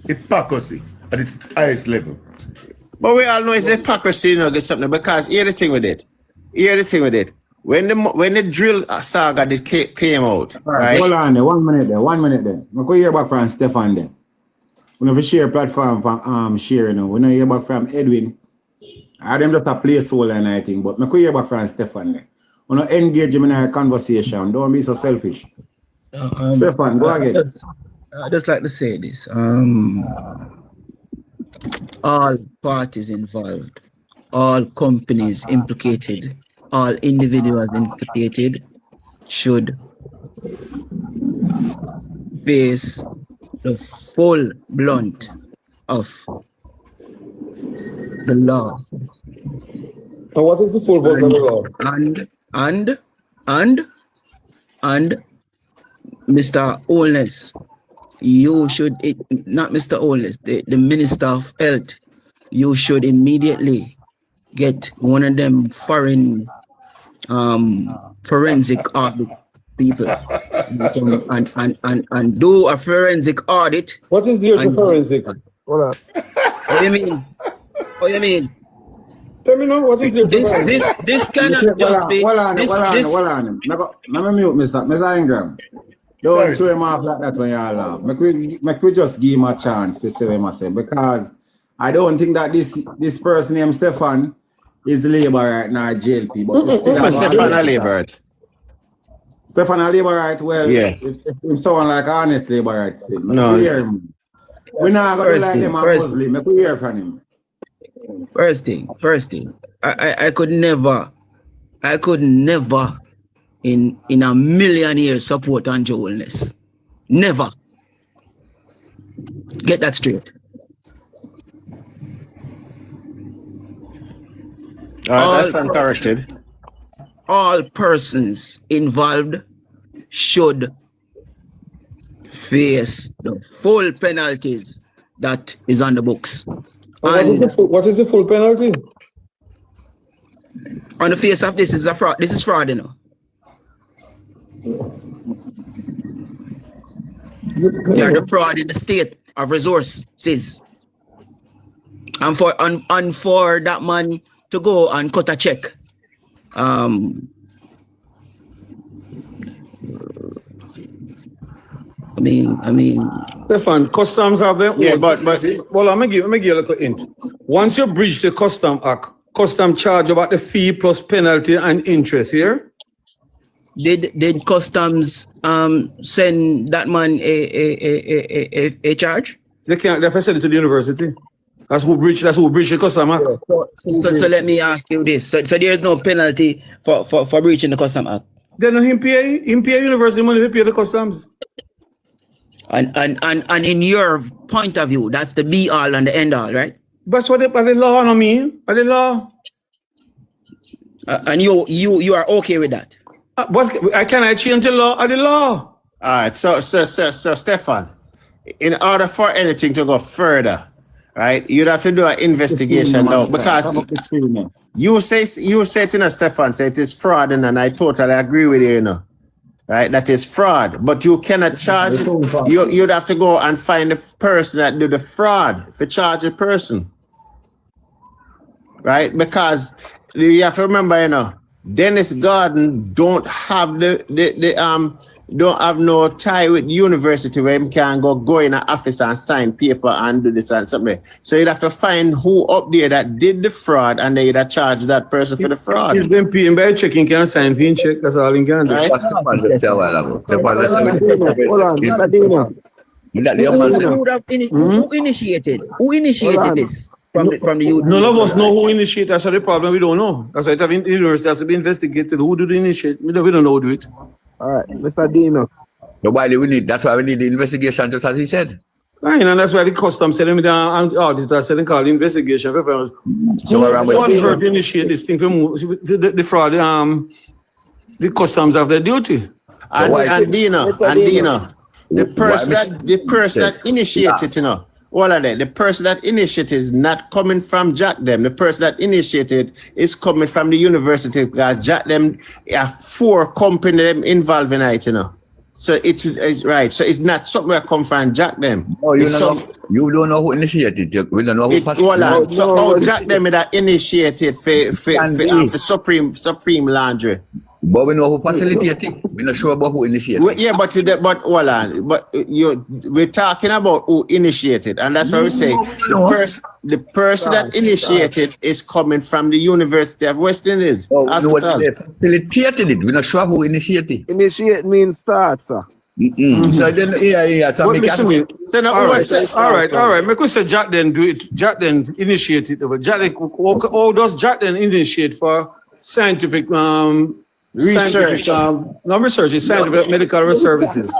Hypocrisy at its highest level. But we all know it's hypocrisy, you know, get something, because here's the thing with it. When the drill saga came out, right? Hold on there, 1 minute there. I go hear back from Stefan there. We have a share platform from share, you know. We don't hear back from Edwin. I them just a placeholder and I think, but I could hear back from Stefan there. We don't engage him in a conversation. Don't be so selfish. Stefan, go again. I just like to say this. All parties involved, all companies implicated, all individuals implicated should face the full blunt of the law. And what is the full blunt of the law? And Mr. Holness, you should, not Mr. Holness, the Minister of Health, you should immediately get one of them foreign forensic audit people and do a forensic audit. What is the forensic? Hold on. What do you mean? What do you mean? Tell me now, what is the forensic? This cannot just be. Hold on. Let me mute Mr. Ingram. Don't throw him off like that when you laugh. Make we just give him a chance to say what I say, because I don't think that this person named Stefan is Labour right now, JLP. But Stefan a Labour. Stefan a Labour right? Well, yeah. If someone like honest Labour right still. No. We're not going to like him a Muslim. Make we hear from him. First thing. I could never in a million years support Andrew Holness. Never. Get that straight. That's uncorrected. All persons involved should face the full penalties that is on the books. What is the full penalty? On the face of this is a fraud. This is fraud, you know. You are the fraud in the state of resources. And for that man to go and cut a check. I mean. Stefan, customs have them. Yeah, but well, I'm gonna give you a little hint. Once you breach the Custom Act, custom charge about the fee plus penalty and interest here. Did customs send that man a charge? They can't. They have to send it to the university. That's who breach the Custom Act. So let me ask you this. So there is no penalty for breaching the Custom Act. Then him pay university money to pay the customs. And in your point of view, that's the be all and the end all, right? That's what the law no mean. By the law. And you are okay with that? But can I change the law or the law? All right, so Stefan, in order for anything to go further, right? You'd have to do an investigation now because you say it, Stefan, say it is fraud, and I totally agree with you, right? That is fraud, but you cannot charge it. You'd have to go and find the person that do the fraud to charge the person, right? Because you have to remember, Dennis Garden don't have don't have no tie with university where he can go in an office and sign paper and do this and something. So you'd have to find who up there that did the fraud and then you'd have charge that person for the fraud. He's been paying by checking, can sign fee check, that's all he can do. Right? Hold on, who initiated this from the youth? None of us know who initiated. That's the problem. We don't know. That's why the university has to be investigated. Who do the initiate? We don't know who do it. All right, Mr. Dino. That's why we need the investigation, just as he said. Right, and that's why the customs said the auditor said they call the investigation. So one person initiate this thing for the fraud. The customs have their duty. And Dino, the person that initiated, all of that. The person that initiated is not coming from Jacden. The person that initiated is coming from the university because Jacden have 4 companies involved in it, So it's right. So it's not something that come from Jacden. Oh, you don't know who initiated. We don't know who facilitated. So Jacden that initiated for Supreme Laundry. But we know who facilitated. We're not sure about who initiated. Hold on. But we're talking about who initiated, and that's why we say the person that initiated is coming from the University of West Indies. They facilitated it. We're not sure who initiated. Initiate means start, sir. So then, So all right. Make us say Jacden do it. Jacden initiated it. How does Jacden initiate for scientific research? Not research, it's scientific medical services.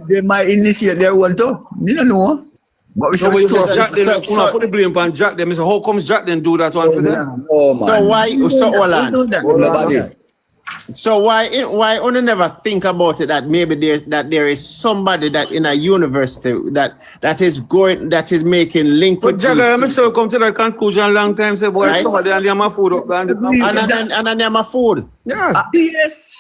They might initiate their own too. You don't know. But we should put the blame on Jacden. How comes Jacden do that one for them? Oh man. So why? Nobody. So why only never think about it that maybe there is somebody that in a university that is making link with. But Jacden, I myself come to that conclusion long time. Say, boy, somebody and they have food up and they have food. Yeah. Yes.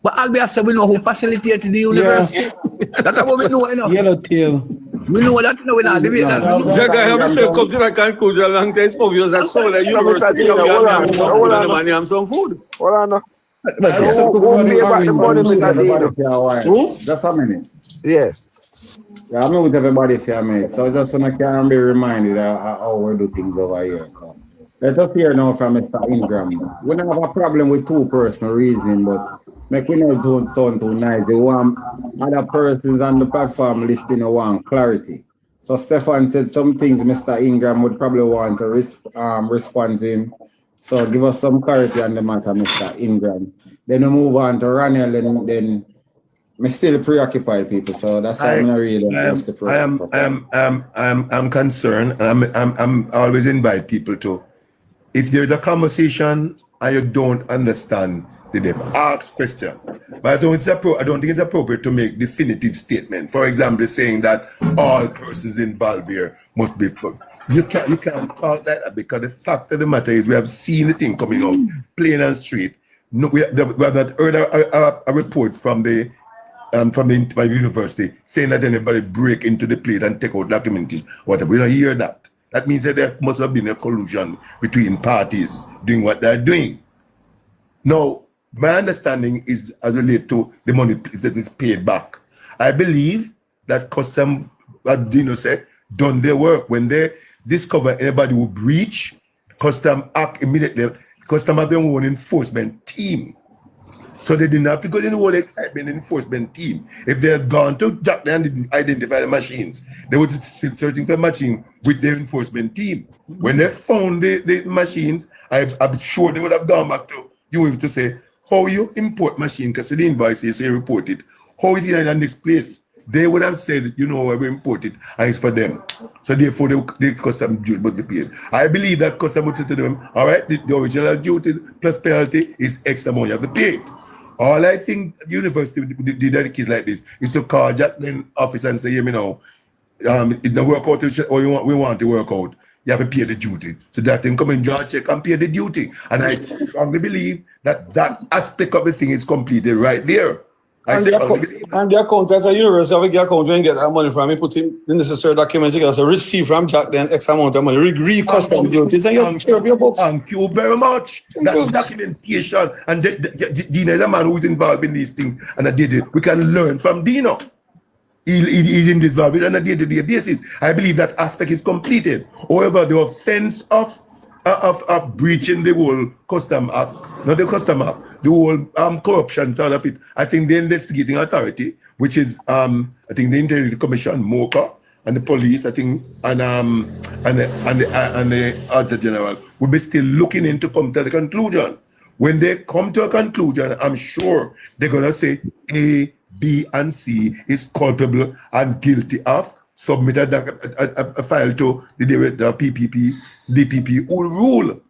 But Albert said we know who facilitated the university. That's what we know. Yellowtail. We know that. We're not debating that. Jacden, I myself come to that conclusion long time. It's obvious that some of the university have some food. Hold on. Who pay back the money, Mr. Dino? Just a minute. Yes. Yeah, I'm not with everybody for a minute, so just so I can be reminded of how we do things over here. So let us hear now from Mr. Ingram. We don't have a problem with 2 personal reasons, but make we not sound too nice. They want other persons on the platform listing want clarity. So Stefan said some things Mr. Ingram would probably want to respond to him. So give us some clarity on the matter, Mr. Ingram. Then we move on to Raniel, and then I'm still preoccupied, people. So that's how I'm really I'm concerned. I'm always invite people to, if there's a conversation and you don't understand the ask question. But I don't think it's appropriate to make definitive statement. For example, saying that all persons involved here must be. You can't talk like that because the fact of the matter is we have seen the thing coming out plain and straight. No, we have not heard a report from the university saying that anybody break into the plate and take out documentation. Whatever. We don't hear that. That means that there must have been a collusion between parties doing what they're doing. Now, my understanding is related to the money that is paid back. I believe that custom, what Dino said, done their work. When they discover anybody who breach, custom act immediately. Custom have their own enforcement team. So they didn't have to go in the whole excitement enforcement team. If they had gone to Jacden and didn't identify the machines, they would still searching for a machine with their enforcement team. When they found the machines, I'm sure they would have gone back to you to say, how you import machine, because the invoice says you report it. How is it in the next place? They would have said, we import it, and it's for them. So therefore, the custom duty must be paid. I believe that custom would say to them, all right, the original duty plus penalty is extra money you have to pay it. All I think the university did in a case like this is to call Jacden office and say, it don't work out or we want to work out. you have to pay the duty. So that then come and draw a check and pay the duty. And I strongly believe that that aspect of the thing is completed right there. And the accountant at the university have a account when get that money from me, put in the necessary documents, you can receive from Jacden X amount of money, re-custom duties, and you share your books. Thank you very much. That's documentation. And Dino is a man who is involved in these things, and I did it. We can learn from Dino. He's involved on a day-to-day basis. I believe that aspect is completed. However, the offense of breaching the whole custom act, not the custom act, the whole corruption side of it, I think the investigating authority, which is I think the Integrity Commission, MOCA, and the police, I think, and the Auditor General will be still looking into come to the conclusion. When they come to a conclusion, I'm sure they're gonna say A, B, and C is culpable and guilty of, submitted a file to the PPP, DPP, who rule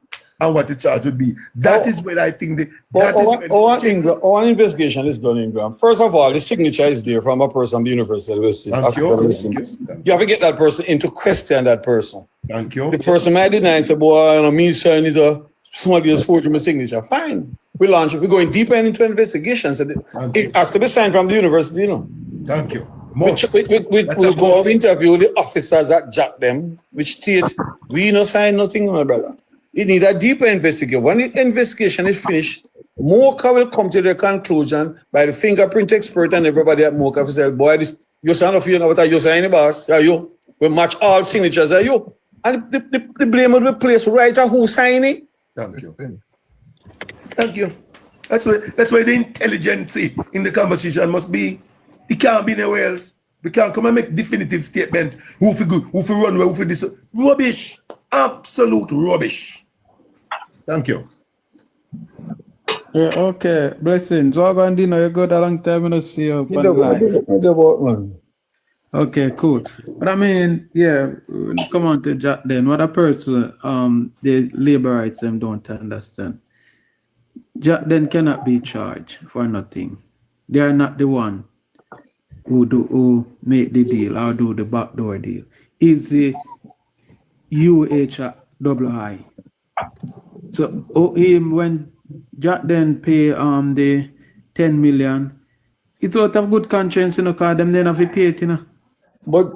and what the charge would be. That is where I think our investigation is done in Graham. First of all, the signature is there from a person from the university. You have to get that person into question that person. Thank you. The person might deny and say, boy, me sign is a somebody else forged my signature. Fine. We launch it. We're going deeper into investigations. So it has to be signed from the university, you know. Thank you. We'll go and interview the officers at Jacden, which state we no sign nothing, my brother. It needs a deeper investigation. When the investigation is finished, MOCA will come to the conclusion by the fingerprint expert and everybody at MOCA will say, boy, this you sign off, you know what you sign, boss. Are you? We match all signatures, are you? And the blame will be placed right at who signed it. Thank you. Thank you. That's why the intelligence in the conversation must be. It can't be nowhere else. We can't come and make definitive statement. Who for good, who for run, who for this. Rubbish. Absolute rubbish. Thank you. Yeah, okay. Blessings. So I'm Dino, you got a long time to see you. Okay, cool. But I mean, yeah, come on to Jacden. What a person the labor rights them don't understand. Jacden cannot be charged for nothing. They are not the one who make the deal or do the backdoor deal. It's the UHII. So when Jacden pay the 10 million, it's out of good conscience, you know, because them then have to pay it, you know. But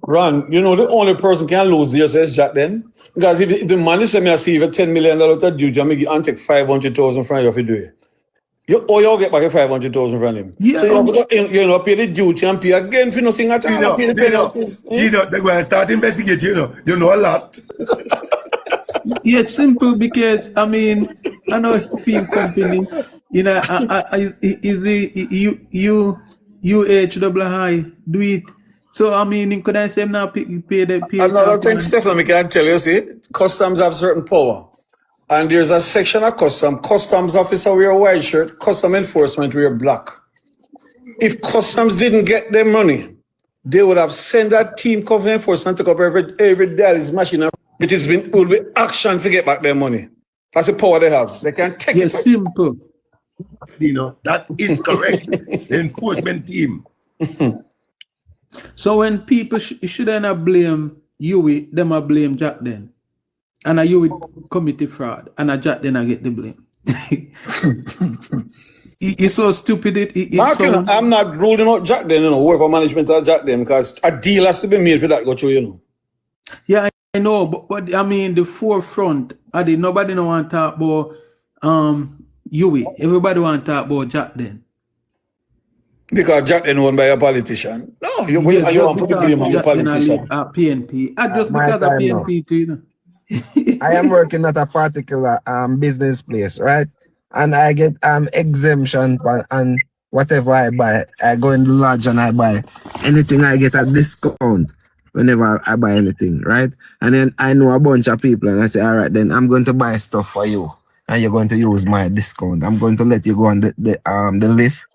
Ron, you know, the only person can lose this is Jacden. Because if the money say me receive a $10 million to duty, and take 500,000 from you if you do it. You get back 500,000 from him. Yeah. So you know, pay the duty and pay again for nothing at all. Pay the penalties. You know, they're going to start investigating, you know a lot. Yeah, it's simple because, I mean, I know film company, you know, is the UHII do it. So, I mean, could I say now pay the pay? Another thing, Stephen, I can tell you, see, customs have certain power. And there's a section of customs officer wear a white shirt, custom enforcement wear black. If customs didn't get their money, they would have sent that team covering enforcement to cover every dialysis machine. It will be action to get back their money. That's the power they have. They can take it. Simple. You know, that is correct. The enforcement team. So when people shouldn't blame you, them are blame Jacden. And you would commit fraud, and Jacden I get the blame. It's so stupid. I'm not ruling out Jacden, you know, whoever management of Jacden, because a deal has to be made for that go through, you know. Yeah, I know, but I mean the forefront. Nobody don't want to talk about Yui. Everybody want to talk about Jacden. Because Jacden owned by a politician. No, you want to put the blame on the politician. PNP. Just because of PNP too, you know. I am working at a particular business place, right? And I get exemption for and whatever I buy. I go in the lodge and I buy anything. I get a discount whenever I buy anything, right? And then I know a bunch of people and I say, all right, then I'm going to buy stuff for you and you're going to use my discount. I'm going to let you go on the lift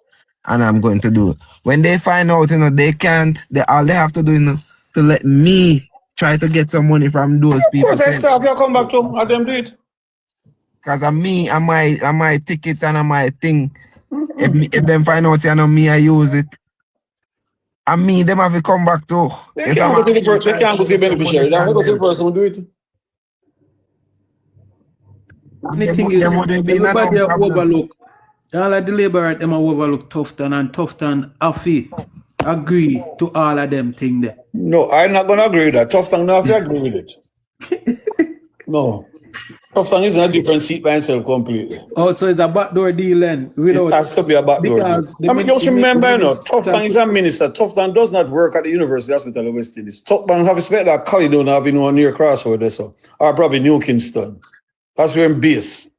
and I'm going to do it. When they find out, you know, they can't, all they have to do, you know, to let me try to get some money from those people. Of course, I staff you come back to and them do it. Because I'm me, I'm my ticket and I'm my thing. If them find out, you know, me, I use it. I mean, them have to come back to. They can't go to the person, they can't go to the beneficiary. They have to go to the person who do it. Anything is, everybody overlook. All of the labor right, them overlook Tufton, and Tufton Afi agree to all of them things there. No, I'm not going to agree with that. Tufton not agree with it. No. Tufton is in a different seat by himself completely. Oh, so it's a backdoor deal then? It has to be a backdoor deal. I mean, just remember, you know, Tufton is a minister. Tufton does not work at the University Hospital of West Indies. Tufton have spent that college down have no near Crossroad there, so. Or probably New Kingston. That's where I'm based.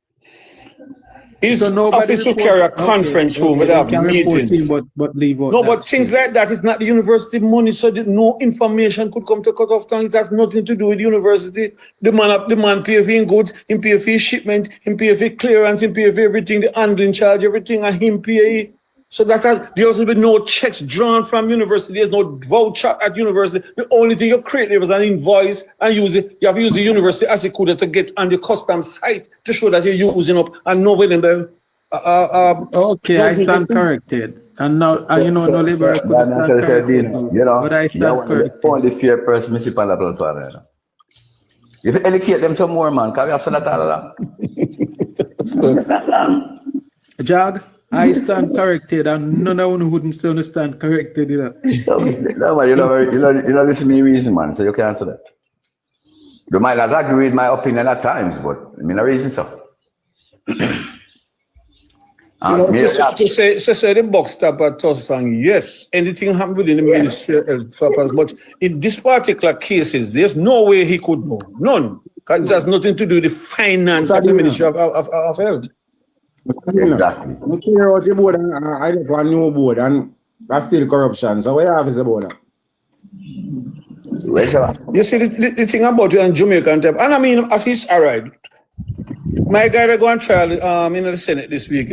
His office will carry a conference room where they have meetings. But leave out no, but things like that is not the university money, so that no information could come to cut off tongue. It has nothing to do with the university. The man pay for his goods, him pay for his shipment, him pay for clearance, him pay for everything, the handling charge, everything, and him pay. So that there will be no checks drawn from university. There's no voucher at university. The only thing you create there was an invoice and use it. You have to use the university as a could to get on the custom site to show that you're using up and nobody in there. Okay, I stand corrected. And now, you know, no labor could stand corrected. But I stand corrected. Only fair person, municipal platform. If you educate them some more, man, can we have said that all Jag, I stand corrected, and none of you wouldn't still stand corrected, you know. No, man, you know, listen to me reason, man, so you can't answer that. You might not agree with my opinion at times, but I mean, a reason so. To say the box stop at Tufton, yes, anything happened within the ministry of but in this particular cases, there's no way he could know. None. Because it has nothing to do with the finance of the Ministry of Health. Exactly. I care about the board and I look for a new board and that's still corruption. So what you have is about that? You see the thing about you and Jamaican type, and I mean, as he's all right. My guy that go on trial in the Senate this week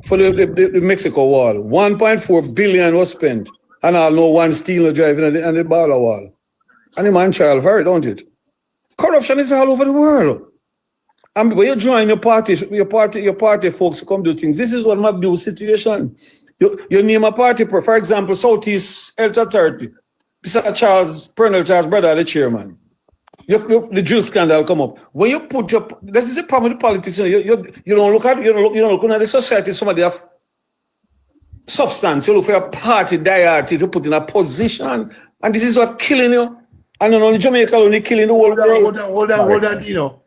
for the Mexico wall. 1.4 billion was spent, and I'll know one steel driving on the border wall. And the man trial for it, don't it? Corruption is all over the world. And when you join your party folks come do things. This is what might do situation. You name a party, for example, Southeast Health Authority. Mr. Colonel Charles Brother, the chairman. The Jew scandal come up. When you put your, this is the problem with politics. You don't look at the society. Somebody have substance. You look for a party diarity to put in a position, and this is what killing you. And not only Jamaica, only killing the whole world. Hold on, Dino.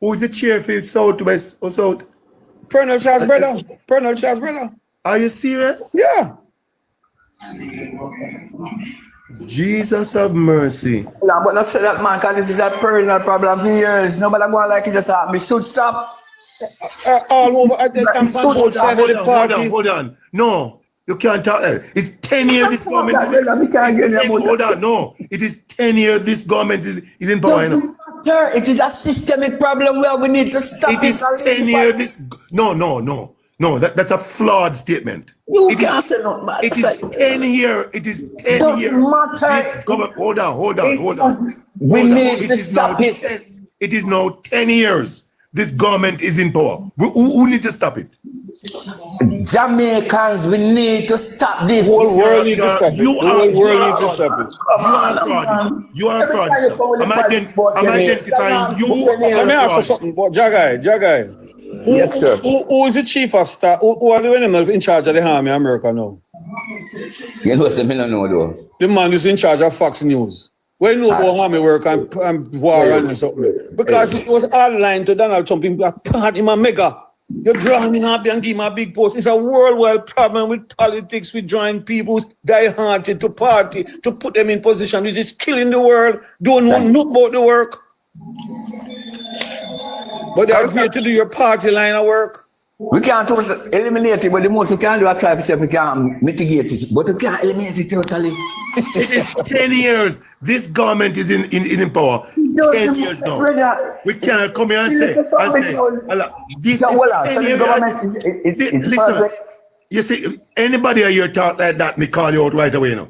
Who is the chair for Southwest or South? Colonel Charles Brother. Are you serious? Yeah. Jesus have mercy. No, but not say that, man, because this is a personal problem for years. Nobody going like it just me should stop. All over at the campaign. Hold on. No, you can't talk there. It's 10 years this government hold on, no. It is 10 years this government is in power. It is a systemic problem where we need to stop it. It is 10 years this... No, that's a flawed statement. You can't say no, man. It is 10 years. It is 10 years. Hold on. We need to stop it. It is now 10 years. This government is in power. Who need to stop it? Jamaicans, we need to stop this. The whole world needs to stop it. The whole world needs to stop it. You are fraud. I'm identifying you. Let me ask you something, Jaggai. Yes, sir. Who is the chief of staff? Who are the animals in charge of the army in America now? You know what I don't know though. The man is in charge of Fox News. Where you know about army work and war and something. Because it was all lying to Donald Trump in a mega. You're drawing him happy and give him a big post. It's a worldwide problem with politics, with drawing people die-hearted to party, to put them in position which is killing the world, don't know nothing about the work. But they're here to do your party line of work. We can't eliminate it, but the most we can do is try to say we can mitigate it, but we can't eliminate it totally. It is 10 years. This government is in power. 10 years now. We cannot come here and say, this is 10 years. Listen, you see, anybody here talk like that, me call you out right away now.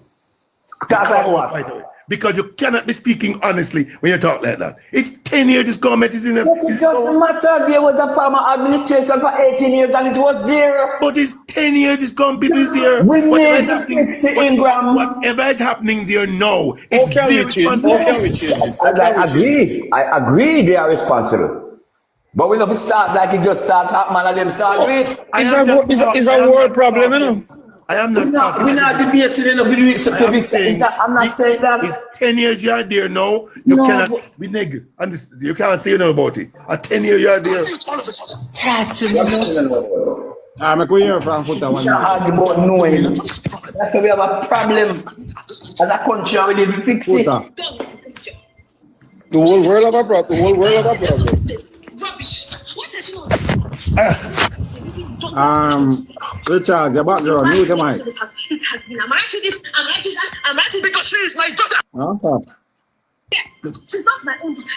Talk like what? Right away. Because you cannot be speaking honestly when you talk like that. It's 10 years this government is in a... It doesn't matter. There was a former administration for 18 years and it was there. But it's 10 years this company is there. We Whatever need is to happening, fix it, Ingram. whatever is happening there now, How it's can their we change? How can we change it? How And can we I change it? agree. I agree they are responsible. But we don't start like it just start happening and them start with it. It's a world problem, you know. I am not talking. We're not debating enough to fix it. I'm not saying that. It's 10 years you are there now. You cannot be negative. You can't say nothing about it. At 10 years you are there. I'm a queer from Foota one. Argue about knowing. That's why we have a problem as a country and we need to fix it. The whole world have a problem. The whole world have a problem. Richard, the background, mute the mic. It has been. I'm writing this. I'm writing that. I'm writing because she is my daughter. Okay. Yeah, she's not my own daughter.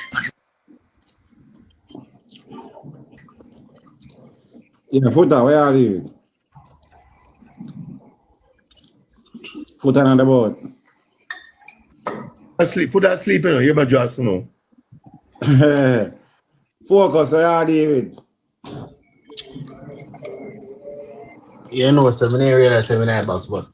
Yeah, Foota, where are you? Foota on the board. Put that sleep, you know. You're my just, you know. Focus, where are David? You know, seminary and seminary box, but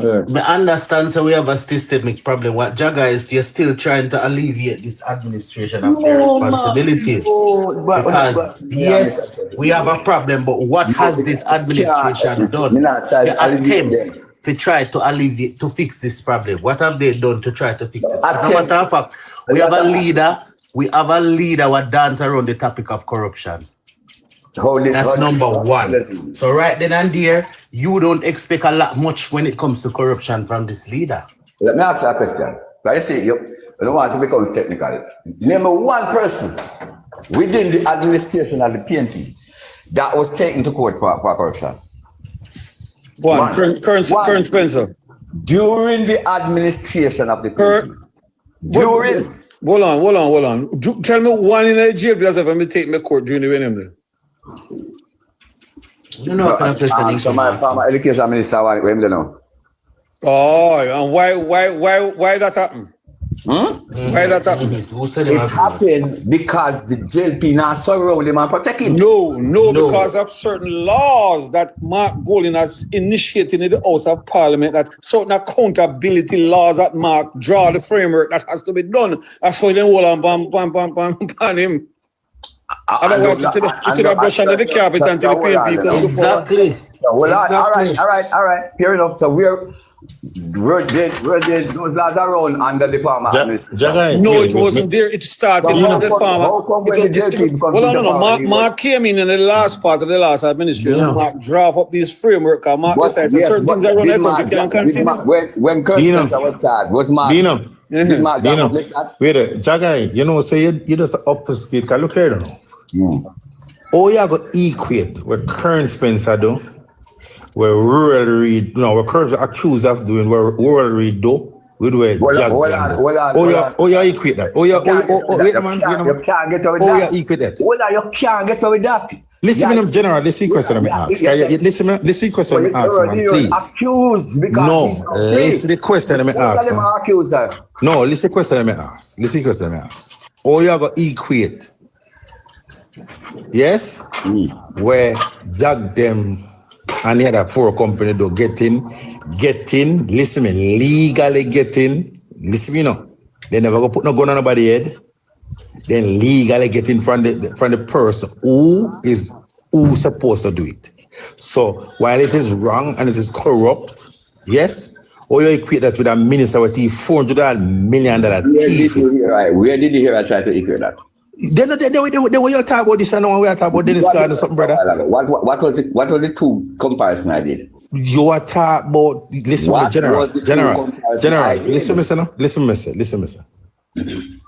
I understand. So we have a systemic problem. What Jaga is, you're still trying to alleviate this administration of their responsibilities. Because yes, we have a problem, but what has this administration done? They attempt to try to alleviate, to fix this problem. What have they done to try to fix this? As a matter of fact, we have a leader. We have a leader who dance around the topic of corruption. That's number one. So right then and there, you don't expect a lot much when it comes to corruption from this leader. Let me ask you a question. Like I say, you don't want to become technical. Name one person within the administration of the PNP that was taken to court for corruption. Current Spencer. During the administration of the PNP. Hold on. Tell me one in the jail because if I'm taking me court during the venom. You know, so my former education minister want him to know. Oh, and why that happened? Why that happened? It happened because the JLP now surround him and protect him. No, because of certain laws that Mark Golding has initiated in the House of Parliament, that certain accountability laws that Mark draw the framework that has to be done. That's why they hold on ban him. Otherwise, you could have brushed under the carpet until the PNP comes to power. Exactly. All right. Fair enough. So where did those laws around under the farmer administration? No, it wasn't there. It started under the farmer. Mark came in the last part of the last administration. Mark draft up these framework. Mark decided certain things around the country can continue. When Kirk Spencer was charged, was Mark? Wait, Jagai, you know, say you just up to speed. Look here now. Oh, you have to equate what Kern Spencer do, where rural read, no, what Kern accused of doing, where rural read do, with where Jacden. Oh, you equate that. Wait, man. You can't get away with that. Oh, you equate that. You can't get away with that. Listen to them general. Listen question me ask. Listen question me ask, man, please. Accused because no, listen the question me ask. No, listen question me ask. Listen question me ask. Oh, you have to equate. Yes? Where Jacden and the other four companies do getting, listen me, legally getting, listen me now. They never go put no gun on nobody's head. Then legally getting from the person who's supposed to do it. So while it is wrong and it is corrupt, yes, or you equate that with a minister with $400 million thief. Where did you hear us try to equate that? Then when you talk about this, I know we are talking about Dennis Card or something, brother. What was the two comparison I did? You are talking about, listen to general. Listen.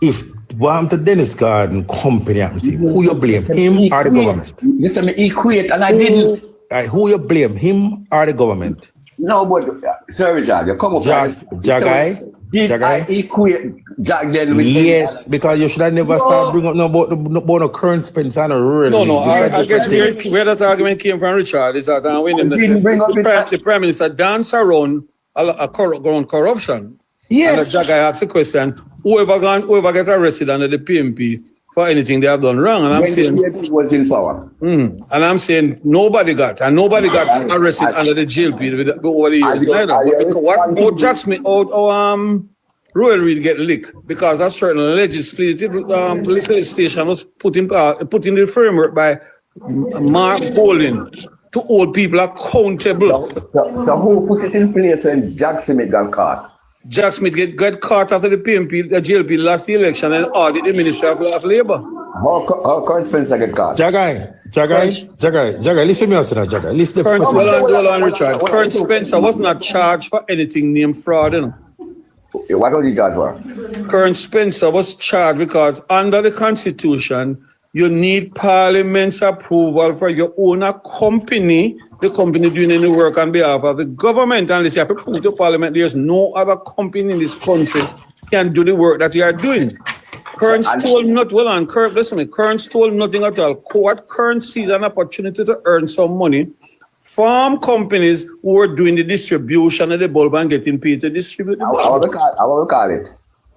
If one to Dennis Garden company happened to you, who you blame, him or the government? Listen, me equate and I didn't. Who you blame, him or the government? No, but Sir Richard, you come up Jagai. I equate Jacden with yes, because you should have never start bringing up about no current Spencer and rural. No, I guess where that argument came from, Richard, is that when the Prime Minister dance around corruption. Yes. And the Jagai asks the question, whoever get arrested under the PMP for anything they have done wrong. And I'm When saying the JLP was in power. and I'm saying nobody got arrested under the JLP over the years. But Jack Smith, Royal Reed get licked because a certain legislative legislation was put in the framework by Mark Bolin to hold people accountable. So who put it in place when Jack Smith got caught? Jack Smith got caught after the PMP, the JLP lost the election and audit the Ministry of Labour. How Current Spencer get caught? Jagai, listen to me, Jagai. Listen to Hold on, Richard. Current Spencer was not charged for anything named fraud, you know. What was he charged for? Current Spencer was charged because under the Constitution, you need Parliament's approval for your own company, the company doing any work on behalf of the government. And you have to prove to Parliament there's no other company in this country can do the work that you are doing. Current stole not well on Current. Listen to me. Current stole nothing at all. What Current sees an opportunity to earn some money from companies who are doing the distribution of the bulb and getting paid to distribute the bulb. How will we call it?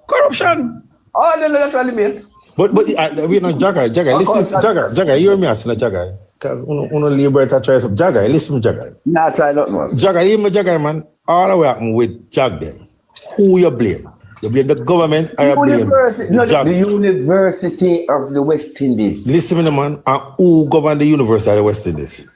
Corruption. Oh, no, that's what I mean. But we know Jagai, listen, Jagai, you hear me asking Jagai. Because uno liberator tries up Jagai, listen to Jagai. Nah, try not man. Jagai, man, all the way happen with Jacden. Who you blame? You blame the government or you blame the University of the West Indies. Listen to me, man, and who govern the University of the West Indies?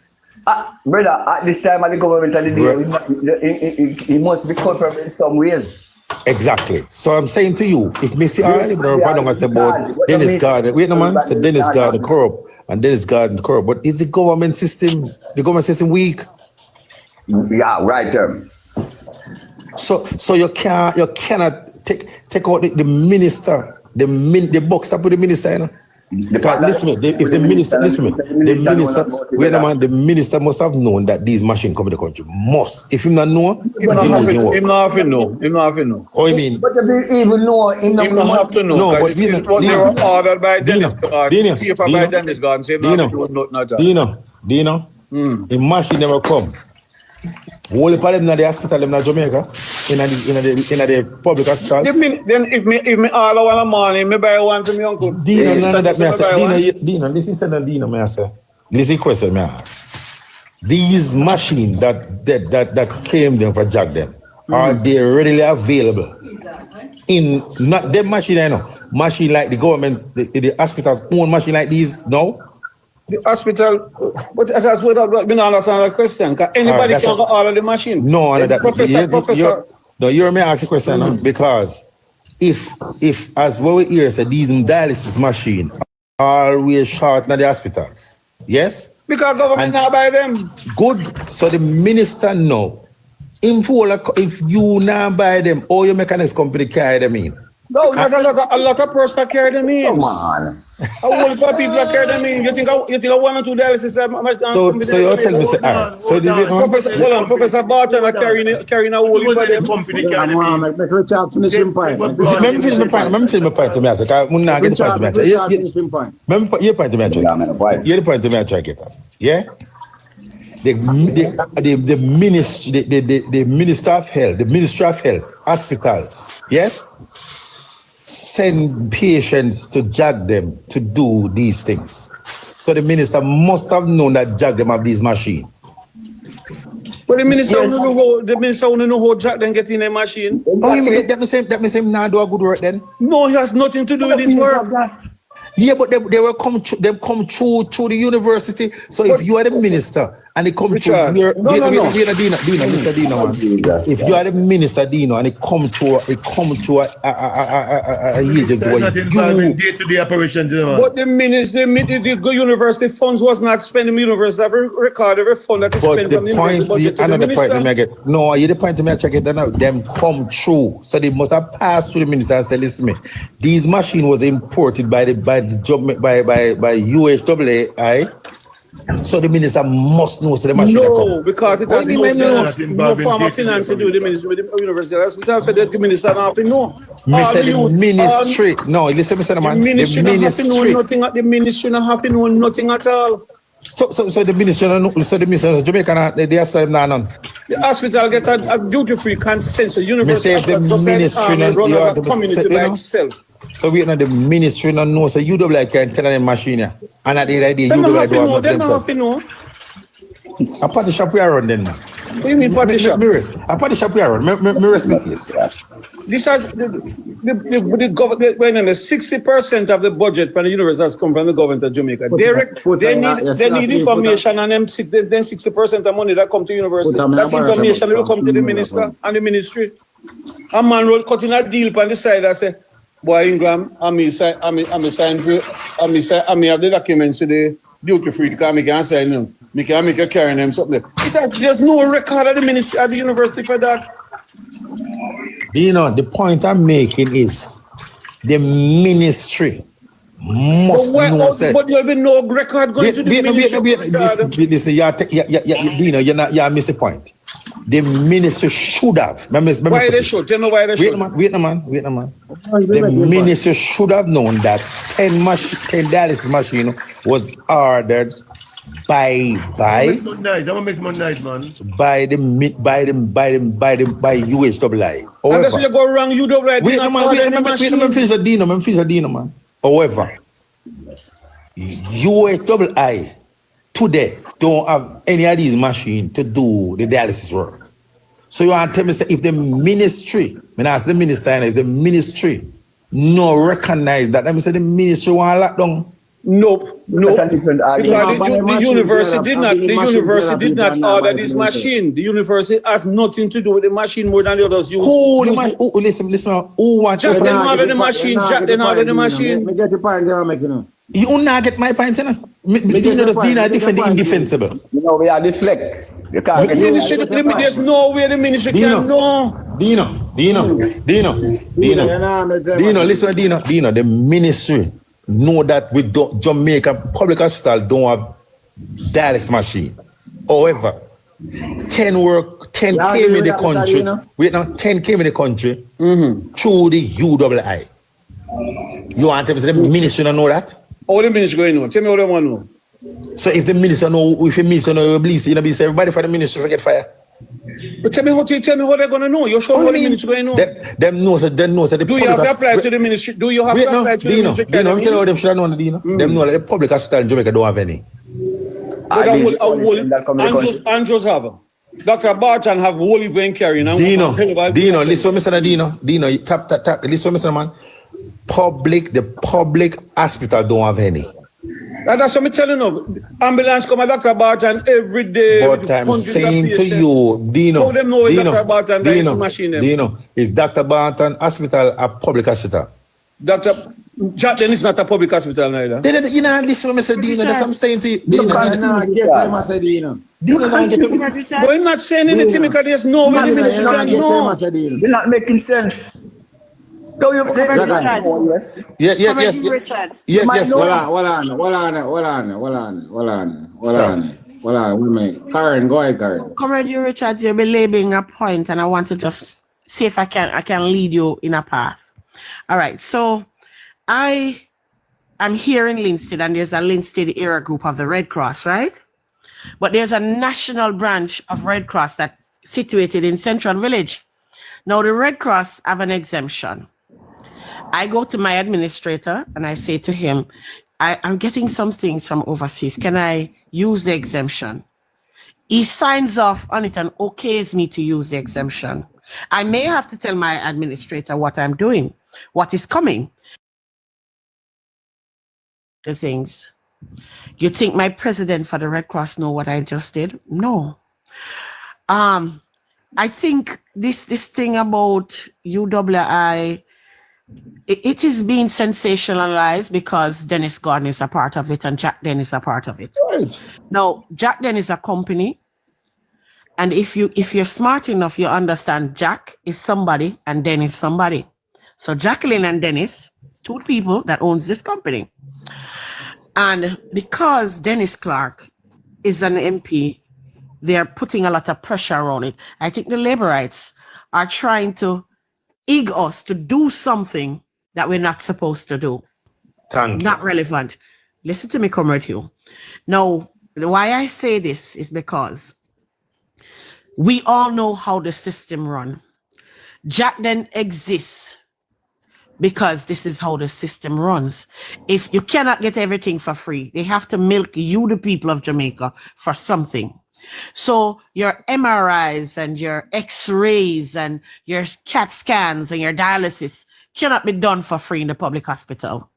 Brother, at this time of the government of the day, he must be culpable in some ways. Exactly. So I'm saying to you, if me see all the brother say about Dennis Garden, wait no man, say Dennis Garden corrupt and Dennis Garden corrupt, but is the government system weak? Yeah, right. So you cannot take out the minister, the box up with the minister, you know. Listen to me, if the minister, wait a minute, the minister must have known that these machines come to the country. Must. If him not know, him not have to know. Oh, you mean? But if you even know, him not have to know. No, but they were ordered by Dennis Garden. Paper by Dennis Garden. So Do you know? The machine never come. Whole part them in the hospital in Jamaica, in the public hospital. Then if me all I want money, me buy one to me uncle. Dino, none of that me say. Dino, listen to Dino, me say. Listen question me ask. These machines that came there for Jacden, are they readily available? In not them machine, I know. Machine like the government, the hospitals own machine like these, no? The hospital, but that's what I don't understand the question. Because anybody can order the machine. No, that Professor. No, you may ask a question because if as what we hear say these dialysis machine always short in the hospitals, yes? Because government not buy them. Good. So the minister know. If you not buy them, all your mechanics company carry them in. No, there's a lot of persons that carry them in. Come on. A whole lot of people that carry them in. You think one or two dialysis? So you're telling me, so do you know? Professor Barton carrying a whole lot of them. Company Make Richard finish him point. Let me finish my point to me. I say, I'm not getting the point to me. Your point to me, you're the point to me. I try to get that. Yeah. The Minister of Health, hospitals, yes, send patients to Jacden to do these things. So the minister must have known that Jacden have these machines. But the minister only know how Jacden get in a machine. Oh, you mean that me say now do a good work then? No, he has nothing to do with this work. Yeah, but they will come through the university. So if you are the minister and they come Richard, through, Mr. Dino, man. If you are the minister, Dino, and they come through a agency, day-to-day operations, but the university funds was not spending. University every record, every fund that is spent on the university budget. Another point to me, I get no. You the point to me, I check it. Them come through, so they must have passed through the minister and say, "Listen, me, these machines was imported by UHAI." So the minister must know so the machine. No, because it has no form of finance to do with the ministry with the university. That's what I said that the minister don't have to know. Ministry. No, listen, Mr. Man. The ministry don't have to know nothing. The ministry don't have to know nothing at all. So the minister of Jamaica, they have to now none. The hospital get a duty-free consent. So university the ministry run as a community by itself. So we know the ministry not know. So UWI can tell them machine here. And at the end of the day, Them not UWI have to do have know. not Them not have themselves. to know. A party shop we are run then. What do you mean party shop? A party shop we are run. Me rest my face. This has the government. When 60% of the budget from the university has come from the government of Jamaica. They need information, and then 60% of money that come to university. That's information that will come to the minister and the ministry. A man will cut in a deal on the side and say, "Boy, Ingram, I me sign for, I me have the documents to the duty free because I can sign them. I can make a carry them something." There's no record of the ministry at the university for that. You know, the point I'm making is the ministry must know said. But you have no record going to the ministry. Listen, you're missing the point. The ministry should have. Why they should? Tell me why they should. Wait a man. The ministry should have known that 10 dialysis machine was ordered by UHWI. And that's where you go wrong. UWI. Wait a man. However, UHWI today don't have any of these machines to do the dialysis work. So you want to tell me say if the ministry, when I ask the minister, if the ministry no recognize that, let me say the ministry want lock down. Nope. Because the university did not order this machine. The university has nothing to do with the machine more than the others use. Listen. Who wants to order the machine? Jacden order the machine. Me get the point you're making. You not get my point, you know? Dino defend the indefensible. You know, we are deflect. There's no way the ministry can know. Dino, listen to Dino, the ministry know that we don't, Jamaica public hospital don't have dialysis machine. However, 10 came in the country. Wait now, 10 came in the country through the UWI. You want to say the ministry don't know that? All the ministry going on. Tell me what they want to know. So if the minister know, you believe, you know, say everybody for the ministry forget fire. But tell me how they're gonna know. You're sure what the ministry going on. Them knows that the do you have to apply to the ministry? Do you have to apply to the ministry? Dino, I'm telling you them should know, Dino. Them know that the public hospital in Jamaica don't have any. Andrews have. Dr. Barton have wholly brain carrying. Dino, listen to me, Dino, tap, listen to me, man. The public hospital don't have any. And that's what I'm telling you. Ambulance come at Dr. Barton every day. But I'm saying to you, Dino, is Dr. Barton Hospital a public hospital? Dr. Jacden is not a public hospital neither. You know, listen to me, say Dino, that's what I'm saying to you. Dino. But you're not saying anything because there's no way the ministry can know. You're not making sense. No, you yes. Hold on. Karen, go ahead, Karen. Comrade Richards, you're belaboring a point, and I want to just see if I can lead you in a path. All right, so I'm here in Linstead, and there's a Linstead era group of the Red Cross, right? But there's a national branch of Red Cross that's situated in Central Village. Now, the Red Cross have an exemption. I go to my administrator and I say to him, I'm getting some things from overseas. Can I use the exemption? He signs off on it and okays me to use the exemption. I may have to tell my administrator what I'm doing, what is coming. The things. You think my president for the Red Cross know what I just did? No. I think this thing about UWI, it is being sensationalized because Dennis Gordon is a part of it and Jacden is a part of it. Right. Now, Jacden is a company, and if you're smart enough, you understand Jack is somebody and Dennis is somebody. So Jacqueline and Dennis, two people that owns this company. And because Dennis Clark is an MP, they're putting a lot of pressure on it. I think the labor rights are trying to egg us to do something that we're not supposed to do. Not relevant. Listen to me, Comrade Hugh. Now, why I say this is because we all know how the system runs. Jacden exists because this is how the system runs. If you cannot get everything for free, they have to milk you, the people of Jamaica, for something. So your MRIs and your X-rays and your CAT scans and your dialysis cannot be done for free in the public hospital.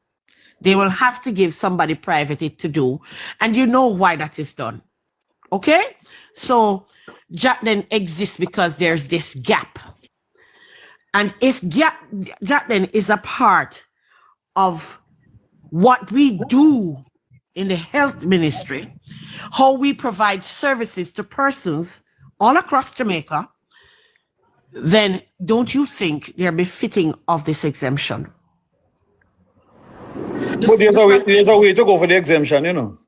They will have to give somebody private it to do. And you know why that is done. Okay? So Jacden exists because there's this gap. And if Jacden is a part of what we do in the health ministry, how we provide services to persons all across Jamaica, then don't you think they're befitting of this exemption? But there's a way to go for the exemption, you know.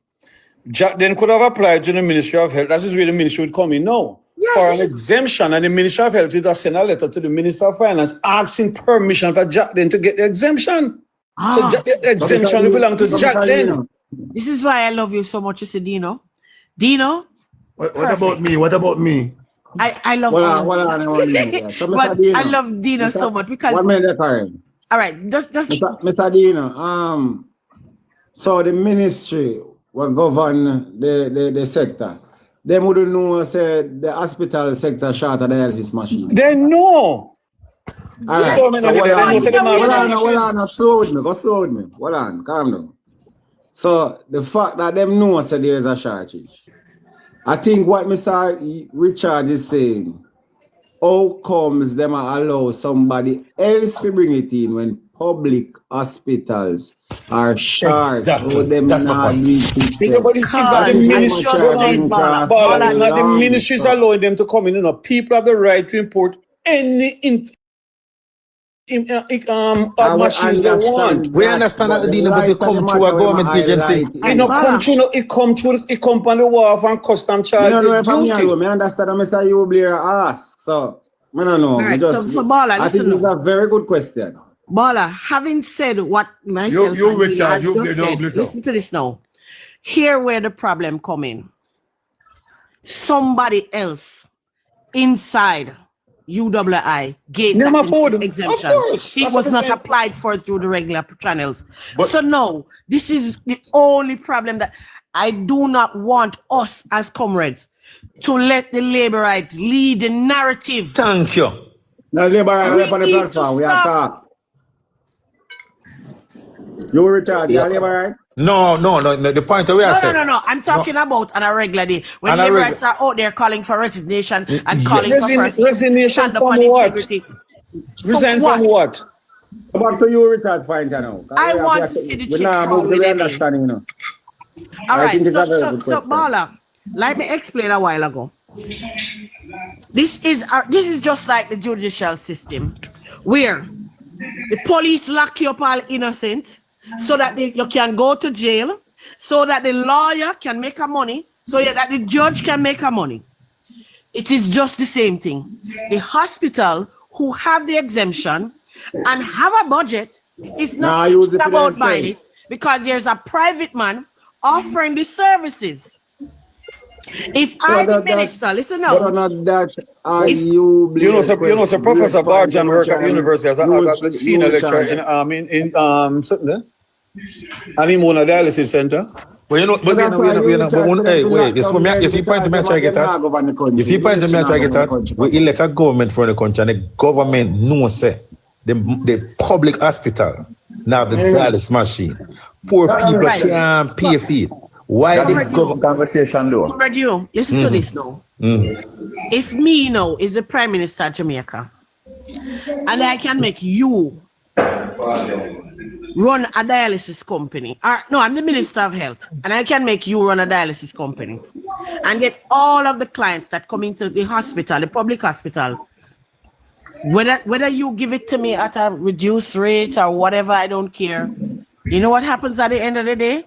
Jacden could have applied to the Ministry of Health. That is where the ministry would come in now. Yes. For an exemption, and the Ministry of Health would send a letter to the Minister of Finance asking permission for Jacden to get the exemption. So the exemption will belong to Jacden. This is why I love you so much, you see, Dino. Dino? What about me? What about me? I love Dino. I love Dino so much because... 1 minute time. All right, just Mr. Dino, so the ministry will govern the sector. They wouldn't know, say, the hospital sector short of the dialysis machine. They know. All right, so hold on, slow with me, hold on, calm down. So the fact that them know say there is a shortage, I think what Mr. Richard is saying, how comes them allow somebody else to bring it in when public hospitals are short? Exactly. So them that's not the ministry is allowing them to come in. You know, people have the right to import any machines they want. We understand that the but it come through a government agency. It come on the wharf and custom charge. I understand Mr. Blair ask. So I don't know. Right, so Bala, I think it's a very good question. Bala, having said what myself Richard, listen to this now. Here where the problem come in. Somebody else inside UWI gave that exemption. It was not applied for through the regular channels. So no, this is the only problem that I do not want us as comrades to let the labor right lead the narrative. Thank you. Now labor right on the platform. We are talking. You Richard, you labor right? No. The point we are saying. No. I'm talking about on a regular day when labor rights are out there calling for resignation and calling for resignation from what? Resign from what? About to you, Richard, point now. I want to see the chicks from understanding, you know. All right, so Bala, let me explain a while ago. This is just like the judicial system, where the police lock you up all innocent, so that you can go to jail, so that the lawyer can make a money, so that the judge can make a money. It is just the same thing. The hospital who have the exemption and have a budget is not about buying it because there's a private man offering the services. If I'm the minister, listen now. You know, so Professor Barjan work at the university as a senior lecturer in something there. And in one dialysis center. Well, you know, wait, you see point to me try to get that. You see point to me try to get that. We elect a government for the country and the government knows say the public hospital now the dialysis machine. Poor people can't pay for it. Why this conversation though? Listen to this now. If me now is the Prime Minister of Jamaica and I can make you run a dialysis company, or no, I'm the Minister of Health and I can make you run a dialysis company and get all of the clients that come into the hospital, the public hospital, whether you give it to me at a reduced rate or whatever, I don't care. You know what happens at the end of the day?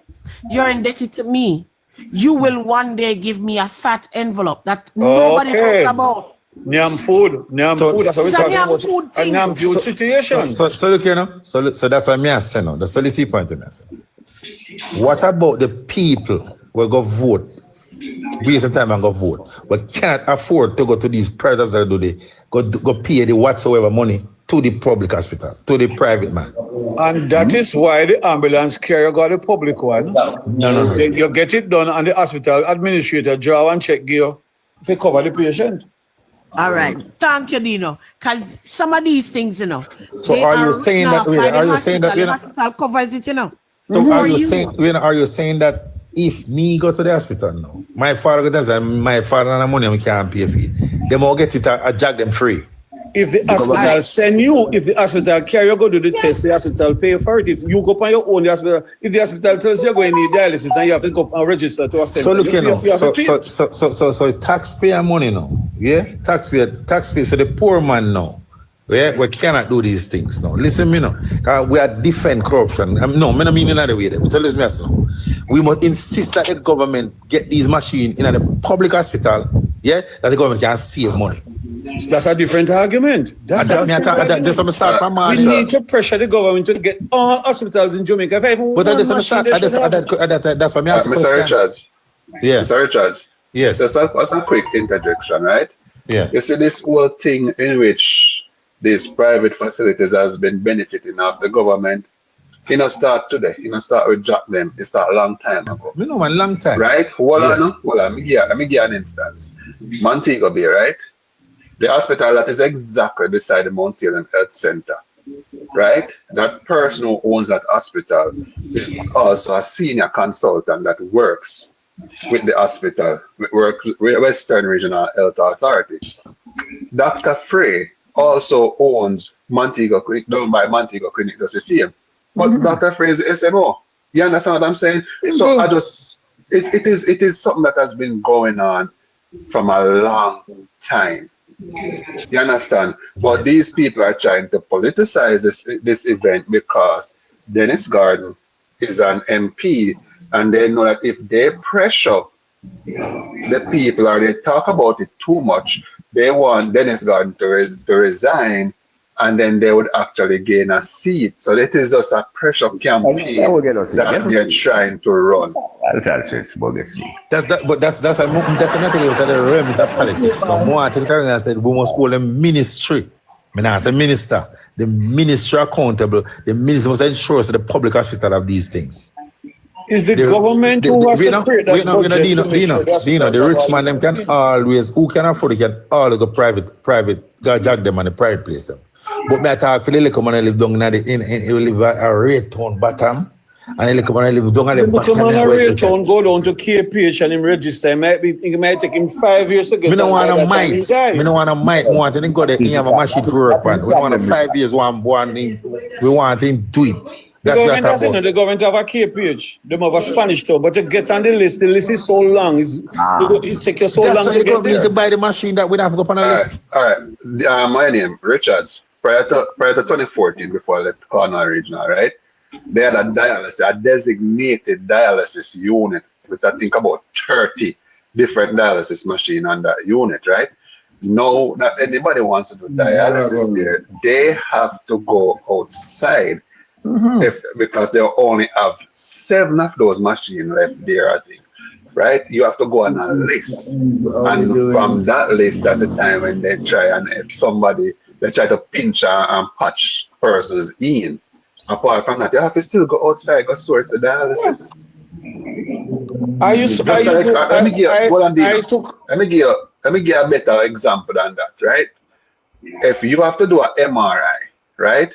You're indebted to me. You will one day give me a fat envelope that nobody knows about. Nyam food. That's what we're talking about. A nyam food situation. So look here now. So that's what I'm saying now. That's the policy point to me. What about the people who go vote? Waste of time and go vote. But cannot afford to go to these private that do go pay the whatsoever money to the public hospital, to the private man. And that is why the ambulance carrier got a public one. No. You get it done, and the hospital administrator draw and check gear to cover the patient. All right. Thank you, Dino. Because some of these things, you know. So are you saying that? The hospital covers it, you know. So are you saying that if me go to the hospital now, my father does, and my father and the money I can't pay for it, they will get it a jack them free. If the hospital send you, if the hospital carry you go do the test, the hospital pay for it. If you go on your own, the hospital, if the hospital tells you you're going to need dialysis and you have to go and register to a center. So look, you know, so taxpayer money now, yeah, taxpayer. So the poor man now, yeah, we cannot do these things now. Listen, me now, because we are defend corruption. No, I don't mean in another way. So listen, me now. We must insist that the government get these machines in the public hospital, yeah, that the government can save money. That's a different argument. We need to pressure the government to get all hospitals in Jamaica. That's what I'm asking. Mr. Richards. Yeah. Mr. Richards. Yes. Just a quick interjection, right? Yeah. You see this whole thing in which these private facilities has been benefiting of the government. It not start today. It not start with Jacden. It start a long time ago. We know a long time. Right? Let me give you an instance. Montego Bay, right? The hospital that is exactly beside the Mount Salem Health Center, right? That person who owns that hospital is also a senior consultant that works with the hospital, works with Western Regional Health Authority. Dr. Frey also owns Montego Clinic, done by Montego Clinic, does the same. But Dr. Frey is the SMO. You understand what I'm saying? So it is something that has been going on from a long time. You understand? But these people are trying to politicize this event because Dennis Garden is an MP, and they know that if they pressure the people or they talk about it too much, they want Dennis Garden to resign, and then they would actually gain a seat. So it is just a pressure campaign that they're trying to run. That's bogus. That's another way that the realms of politics. No more. I said we must call them ministry. I mean, as a minister, the ministry accountable. The minister must ensure that the public hospital have these things. Is the government who has to create that budget? The rich man them can always, who can afford it, can always go private, go jack them and the private place them. But me talk for the little man live down in live a rate town bottom, and the little man live down at the bottom. But man a rate town go down to KPH and him register. It might take him 5 years to get. Me no want to might. Me no want to might. We want him to go there. He have a machine to work on. We want 5 years. We want him do it. The government have a KPH. They have a Spanish town, but to get on the list is so long. It take you so long to get there. To buy the machine that we have to go on the list. All right. My name Richards. Prior to 2014, before I left Cornwall Regional, right? They had a designated dialysis unit, which I think about 30 different dialysis machines on that unit, right? No, not anybody wants to do dialysis there. They have to go outside. Because they only have 7 of those machines left there, I think, right? You have to go on a list, and from that list, that's the time when they try and they try to pinch and patch persons in. Apart from that, you have to still go outside, go source the dialysis. Let me give you a better example than that, right? If you have to do an MRI, right?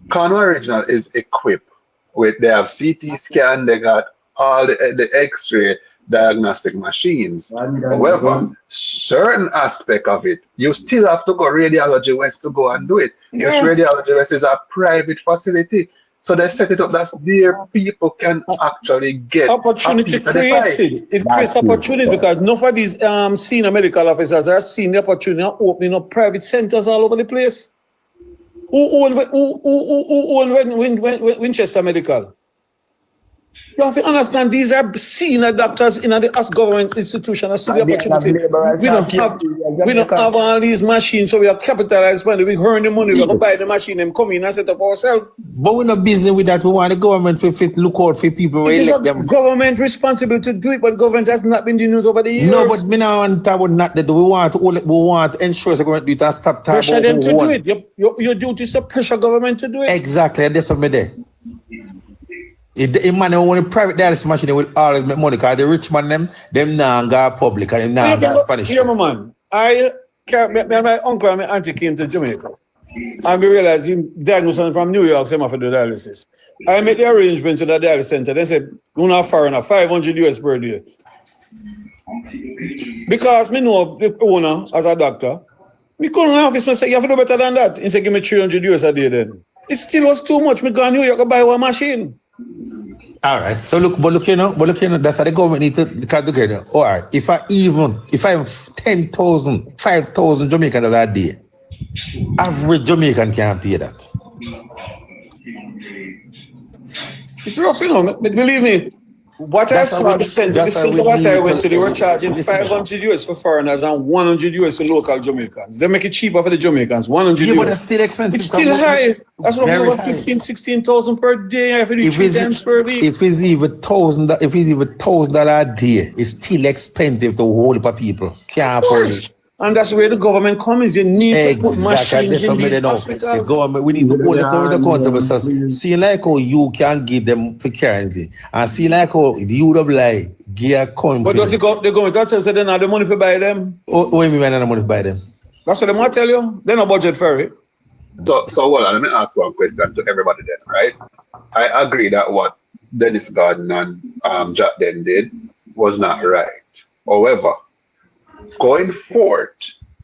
Cornwall Regional is equipped with, they have CT scan, they got all the X-ray diagnostic machines. However, certain aspect of it, you still have to go Radiology West to go and do it. Because Radiology West is a private facility. So they set it up that their people can actually get opportunity creates it. It creates opportunity because none of these senior medical officers are seeing the opportunity of opening up private centers all over the place. Who own Winchester Medical? You have to understand these are senior doctors in the us government institution. We don't have all these machines, so we are capitalized money. We earn the money, we go buy the machine and come in and set up ourselves. But we're not busy with that. We want the government to look out for people. It is a government responsible to do it, but government has not been doing it over the years. No, but me now want to not that. We want to ensure the government do it and stop time. Pressure them to do it. Your duty is to pressure government to do it. Exactly, and that's what me there. If the man who want a private dialysis machine, they will always make money because the rich man them now go public and them now go Spanish. Yeah, my man. My uncle and my auntie came to Jamaica. And we realized he diagnosed from New York, same for the dialysis. I made the arrangement to the dialysis center. They said, "You're not foreigner, $500 per day." Because me know the owner as a doctor. Me couldn't office me say, "You have to do better than that." He said, "Give me $300 a day then." It still was too much. Me go to New York and buy one machine. All right. So look, you know, that's how the government need to calculate. All right. If I have 10,000, 5,000 Jamaican dollars a day, average Jamaican can't pay that. It's rough, you know. But believe me, what I saw the center what I went to, they were charging $500 for foreigners and $100 for local Jamaicans. They make it cheaper for the Jamaicans. $100. Yeah, but that's still expensive. It's still high. That's roughly about 15,000, 16,000 per day. I have to do 3 times per week. If it's even $1,000 a day, it's still expensive to a whole heap of people. Can't afford it. And that's where the government comes. You need to put machines in these hospitals. The government, we need to hold the government accountable. So see like how you can give them for currency. And see like how the UWI give a coin. But does the government tell us they don't have the money to buy them? What do you mean they don't have the money to buy them? That's what they might tell you. They no budget for it. So well, let me ask one question to everybody then, right? I agree that what Dennis Gordon and Jacden did was not right. However, going forward,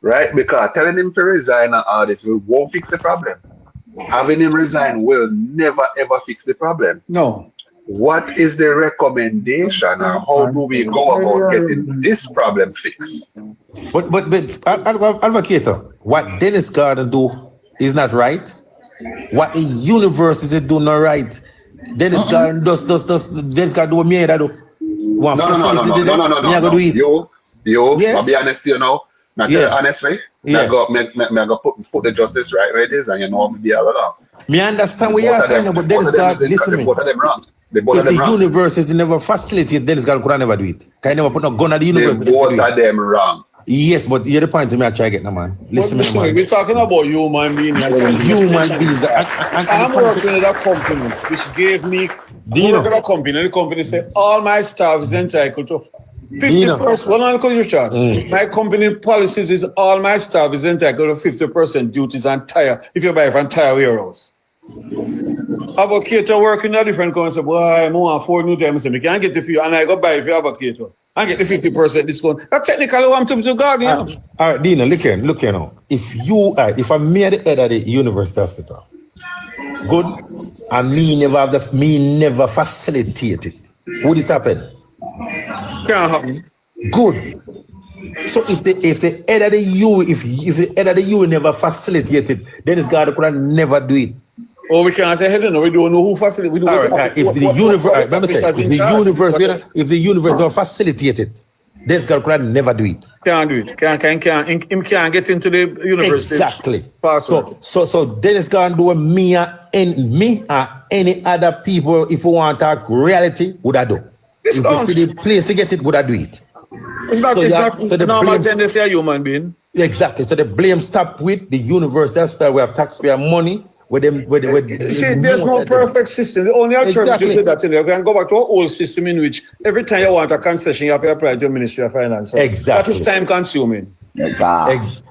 right? Because telling him to resign and all this won't fix the problem. Having him resign will never ever fix the problem. No. What is the recommendation or how do we go about getting this problem fixed? But advocate, what Dennis Gordon do is not right. What the university do not right. Dennis Gordon does Dennis Gordon do me that do. No. I'll be honest to you now. Honestly, I go put the justice right where it is, and you know me be all along. Me understand what you're saying, but Dennis Gordon, listen me. Both of them wrong. If the university never facilitate, Dennis Gordon could never do it. Can you never put no gun at the university? Both of them wrong. Yes, but you're the point to me. I try to get no man. Listen, man. We're talking about human beings. Human beings. I'm working at a company which gave me. The company said all my staff is entitled to 50%. Well, I'll call you, Richard. My company policies is all my staff is entitled to 50% duties on tire. If you buy from tire warehouse. Advocator working in a different company say, "Boy, I want 4 new times. I can't get the few, and I go buy it for advocator. I get the 50% discount." That technically what I'm to God, you know. All right, Dina, look here now. If I'm near the head of the university hospital, good, and me never facilitate it, would it happen? Can't happen. Good. So if the head of the U never facilitated, then it's God could never do it. Oh, we can't say head, no, we don't know who facilitated. We don't if the universe don't facilitate it, then God could never do it. Can't do it. Can't get into the university. Exactly. So Dennis can't do me or any other people if we want to talk reality, would I do? If we see the place to get it, would I do it? It's not normal tendency of human being. Exactly. So the blame stop with the university. We have taxpayer money. There's no perfect system. The only alternative to that, you can go back to our old system in which every time you want a concession, you have to apply to the Ministry of Finance. Right? Exactly. That is time consuming. Exactly.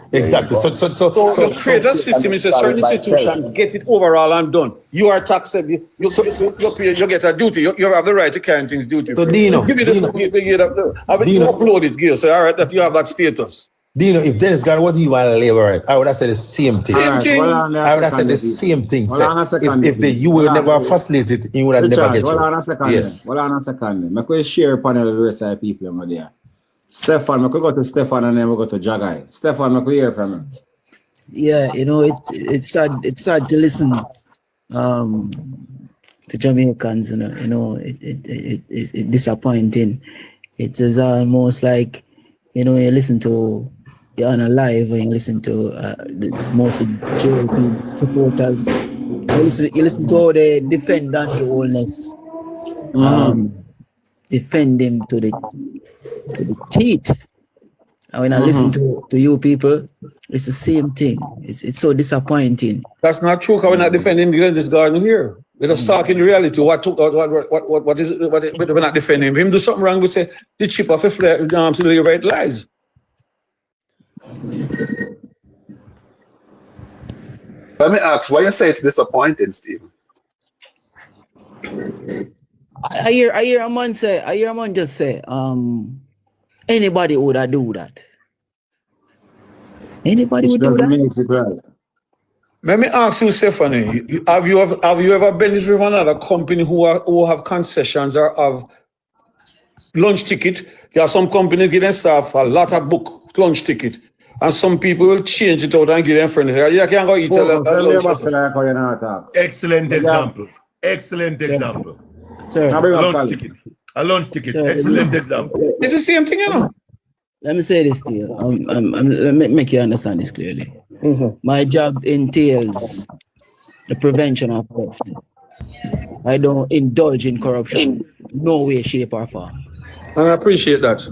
So create a system in a certain institution, get it overall and done. You are taxed. You get a duty. You have the right to carry things duty. So Dino, upload it, Gil. So all right, that you have that status. Dino, if Dennis Gordon was even a labor, I would have said the same thing. I would have said the same thing. If you will never facilitate it, you would have never get it. Hold on a second. I could share panel with the rest of the people over there. Stefan, I could go to Stefan and then we go to Jagai. Stefan, I could hear from him. Yeah, you know, it's sad to listen to Jamaicans, it's disappointing. It is almost like, you listen to, you're on a live and you listen to most of the JLP supporters. You listen to how they defend Dante Holness, defend him to the teeth. And when I listen to you people, it's the same thing. It's so disappointing. That's not true, because we're not defending this garden here. We're just talking reality. What is it? We're not defending him. Him do something wrong, we say the chip of a flare to the right lies. Let me ask, why you say it's disappointing, Stephen? I hear a man just say, anybody would have do that. Anybody would do that. Let me ask you, Stephanie, have you ever benefited from another company who have concessions or have lunch ticket? There are some companies give their staff a lot of book lunch ticket, and some people will change it out and give them friends. You can't go eat Excellent example. Excellent example. A lunch ticket. Excellent example. It's the same thing, Let me say this to you. Let me make you understand this clearly. My job entails the prevention of theft. I don't indulge in corruption, no way, shape, or form. And I appreciate that.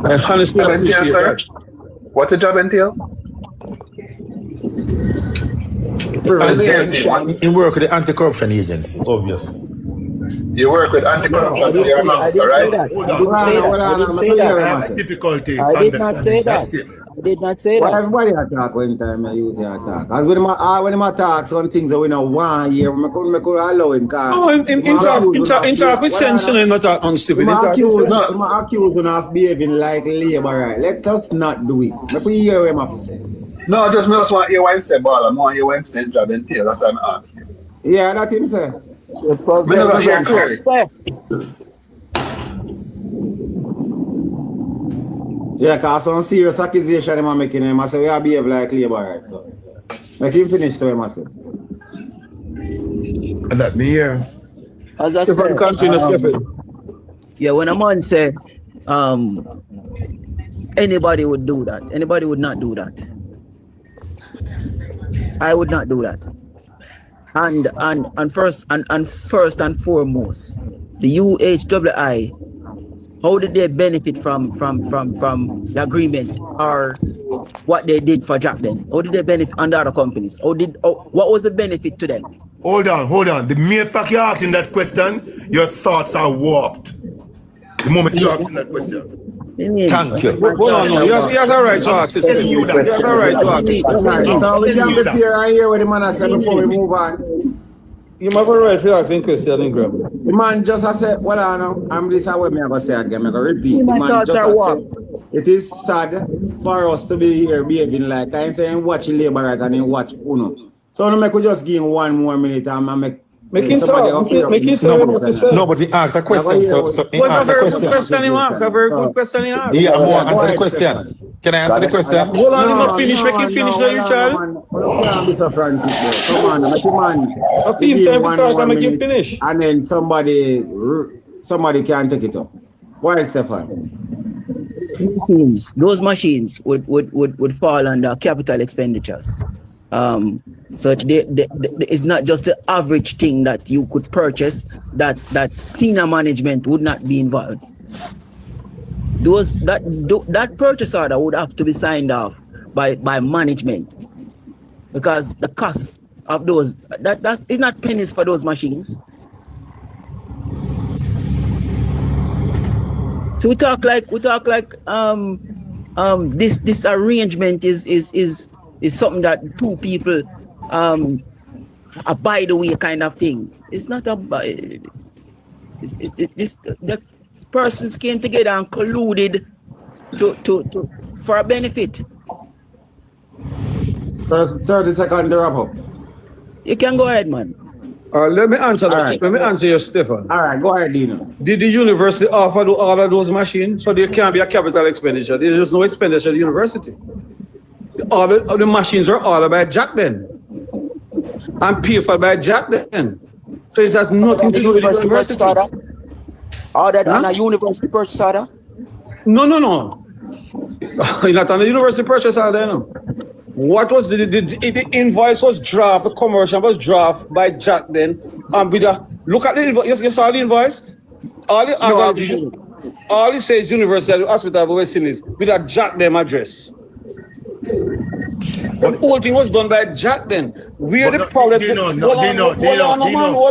I honestly appreciate that. What's the job entail? You work with the anti-corruption agency, obviously. You work with anti-corruption, so you're an officer, right? I did not say that. I did not say that. Well, everybody attack when time you attack. As when him attack some things that we know 1 year, we could allow him. In talk with sense, I'm not talking stupid. I'm accusing of behaving like labor, right? Let us not do it. Let me hear him have to say. No, just want your Wednesday ball. I want your Wednesday job entail. That's what I'm asking. Yeah, that's him, sir. Me never hear clearly. Yeah, because some serious accusation I'm making him. I say, we are behave like labor, right? So, make him finish, so him, I say. Let me hear. As I said, yeah, when a man say, anybody would do that, anybody would not do that. I would not do that. And first and foremost, the UHWI, how did they benefit from the agreement or what they did for Jacden? How did they benefit under other companies? What was the benefit to them? Hold on. The mere fact you're asking that question, your thoughts are warped. The moment you're asking that question. Thank you. Hold on, no. He has a right to ask this question. He has a right to ask this question. So we jump it here and hear what the man said before we move on. You have a right to ask question, Grab. The man just said, well, I know, I'm this way, I'm going to say again, I'm going to repeat. The man just said, it is sad for us to be here behaving like I'm saying, watch labor right and then watch Uno. So I could just give him 1 more minute and make him talk. Make him say what he said. No, but he asked a question. So he asked a question. A very good question he asked. Yeah, I want to answer the question. Can I answer the question? Hold on, let him finish. Make him finish now, you child. Can't be so frantic, come on, make him man. Make him finish. And then somebody can take it up. Why, Stefan? Those machines would fall under capital expenditures. So it's not just the average thing that you could purchase that senior management would not be involved. That purchase order would have to be signed off by management, because the cost of those that is not pennies for those machines. So we talk like this arrangement is something that two people a by the way kind of thing. It's not it's the persons came together and colluded to for a benefit. 30 seconds to wrap up. You can go ahead, man. Let me answer that. Right. Let me answer you, Stefan. All right, go ahead, Dino. Did the university offer to all of those machines? So there can't be a capital expenditure. There is no expenditure at the university. All the machines are ordered by Jacden. and paid for by Jacden. So it has nothing to do with the university. Or that on a university purchase order? No. Not on the university purchase order, no. What was the invoice was draft, the commercial was draft by Jacden. Look at the invoice. You saw the invoice? All it says University Hospital of West Indies with a Jacden address. The whole thing was done by Jacden. Where the problem is. Hold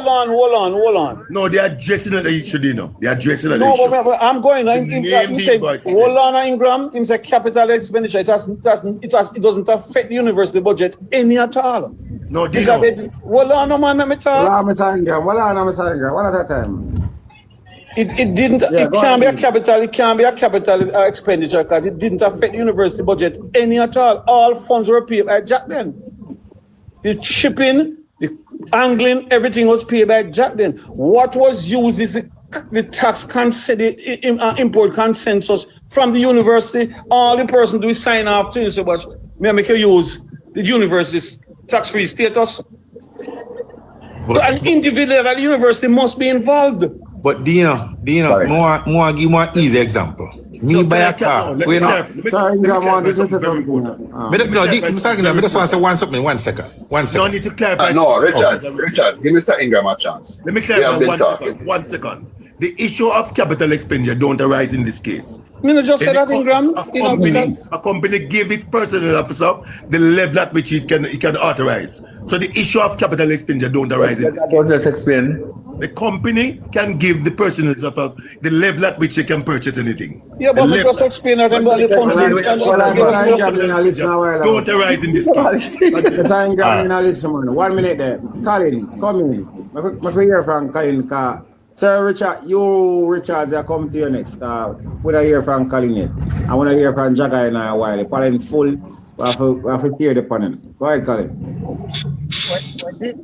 on. No, they are addressing the issue, They are addressing the issue. No, but I'm going. He said, hold on, Ingram. He said capital expenditure. It doesn't affect the university budget any at all. No, Dino. Hold on, man, let me talk. One at a time. It didn't. Yeah, it can't be a capital. It can't be a capital expenditure because it didn't affect the university budget any at all. All funds were paid by Jacden. The shipping, the angling, everything was paid by Jacden. What was used is the tax import consensus from the university. All the person do is sign off to you. So, but may I make you use the university's tax-free status? So an individual at the university must be involved. But Dino, more give more easy example. Me buy a car. Let me just want to say one second. No need to clarify. No, Richard, give Mr. Ingram a chance. Let me clarify 1 second. The issue of capital expenditure don't arise in this case. Me just said that, Ingram. A company gave its personnel officer the level at which it can authorize. So the issue of capital expenditure don't arise in this case. Let's explain. The company can give the personnel officer the level at which they can purchase anything. Yeah, but we just explain that about the funds. Don't arise in this case. 1 minute there. Colin, come in. I hear from Colin. Sir Richard, Richard, I come to you next. We don't hear from Colin yet. I want to hear from Jacden in a while. The panel full. We have to hear the panel. Go ahead, Colin.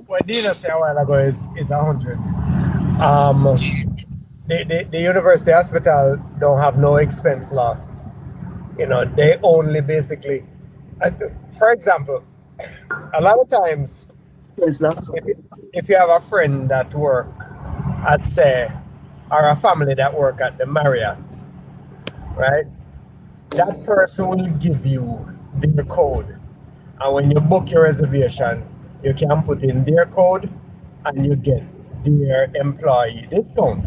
What Dina said a while ago is 100. The university hospital don't have no expense loss. They only basically, for example, a lot of times, if you have a friend that work at say, or a family that work at the Marriott, right? That person will give you their code. And when you book your reservation, you can put in their code and you get their employee discount,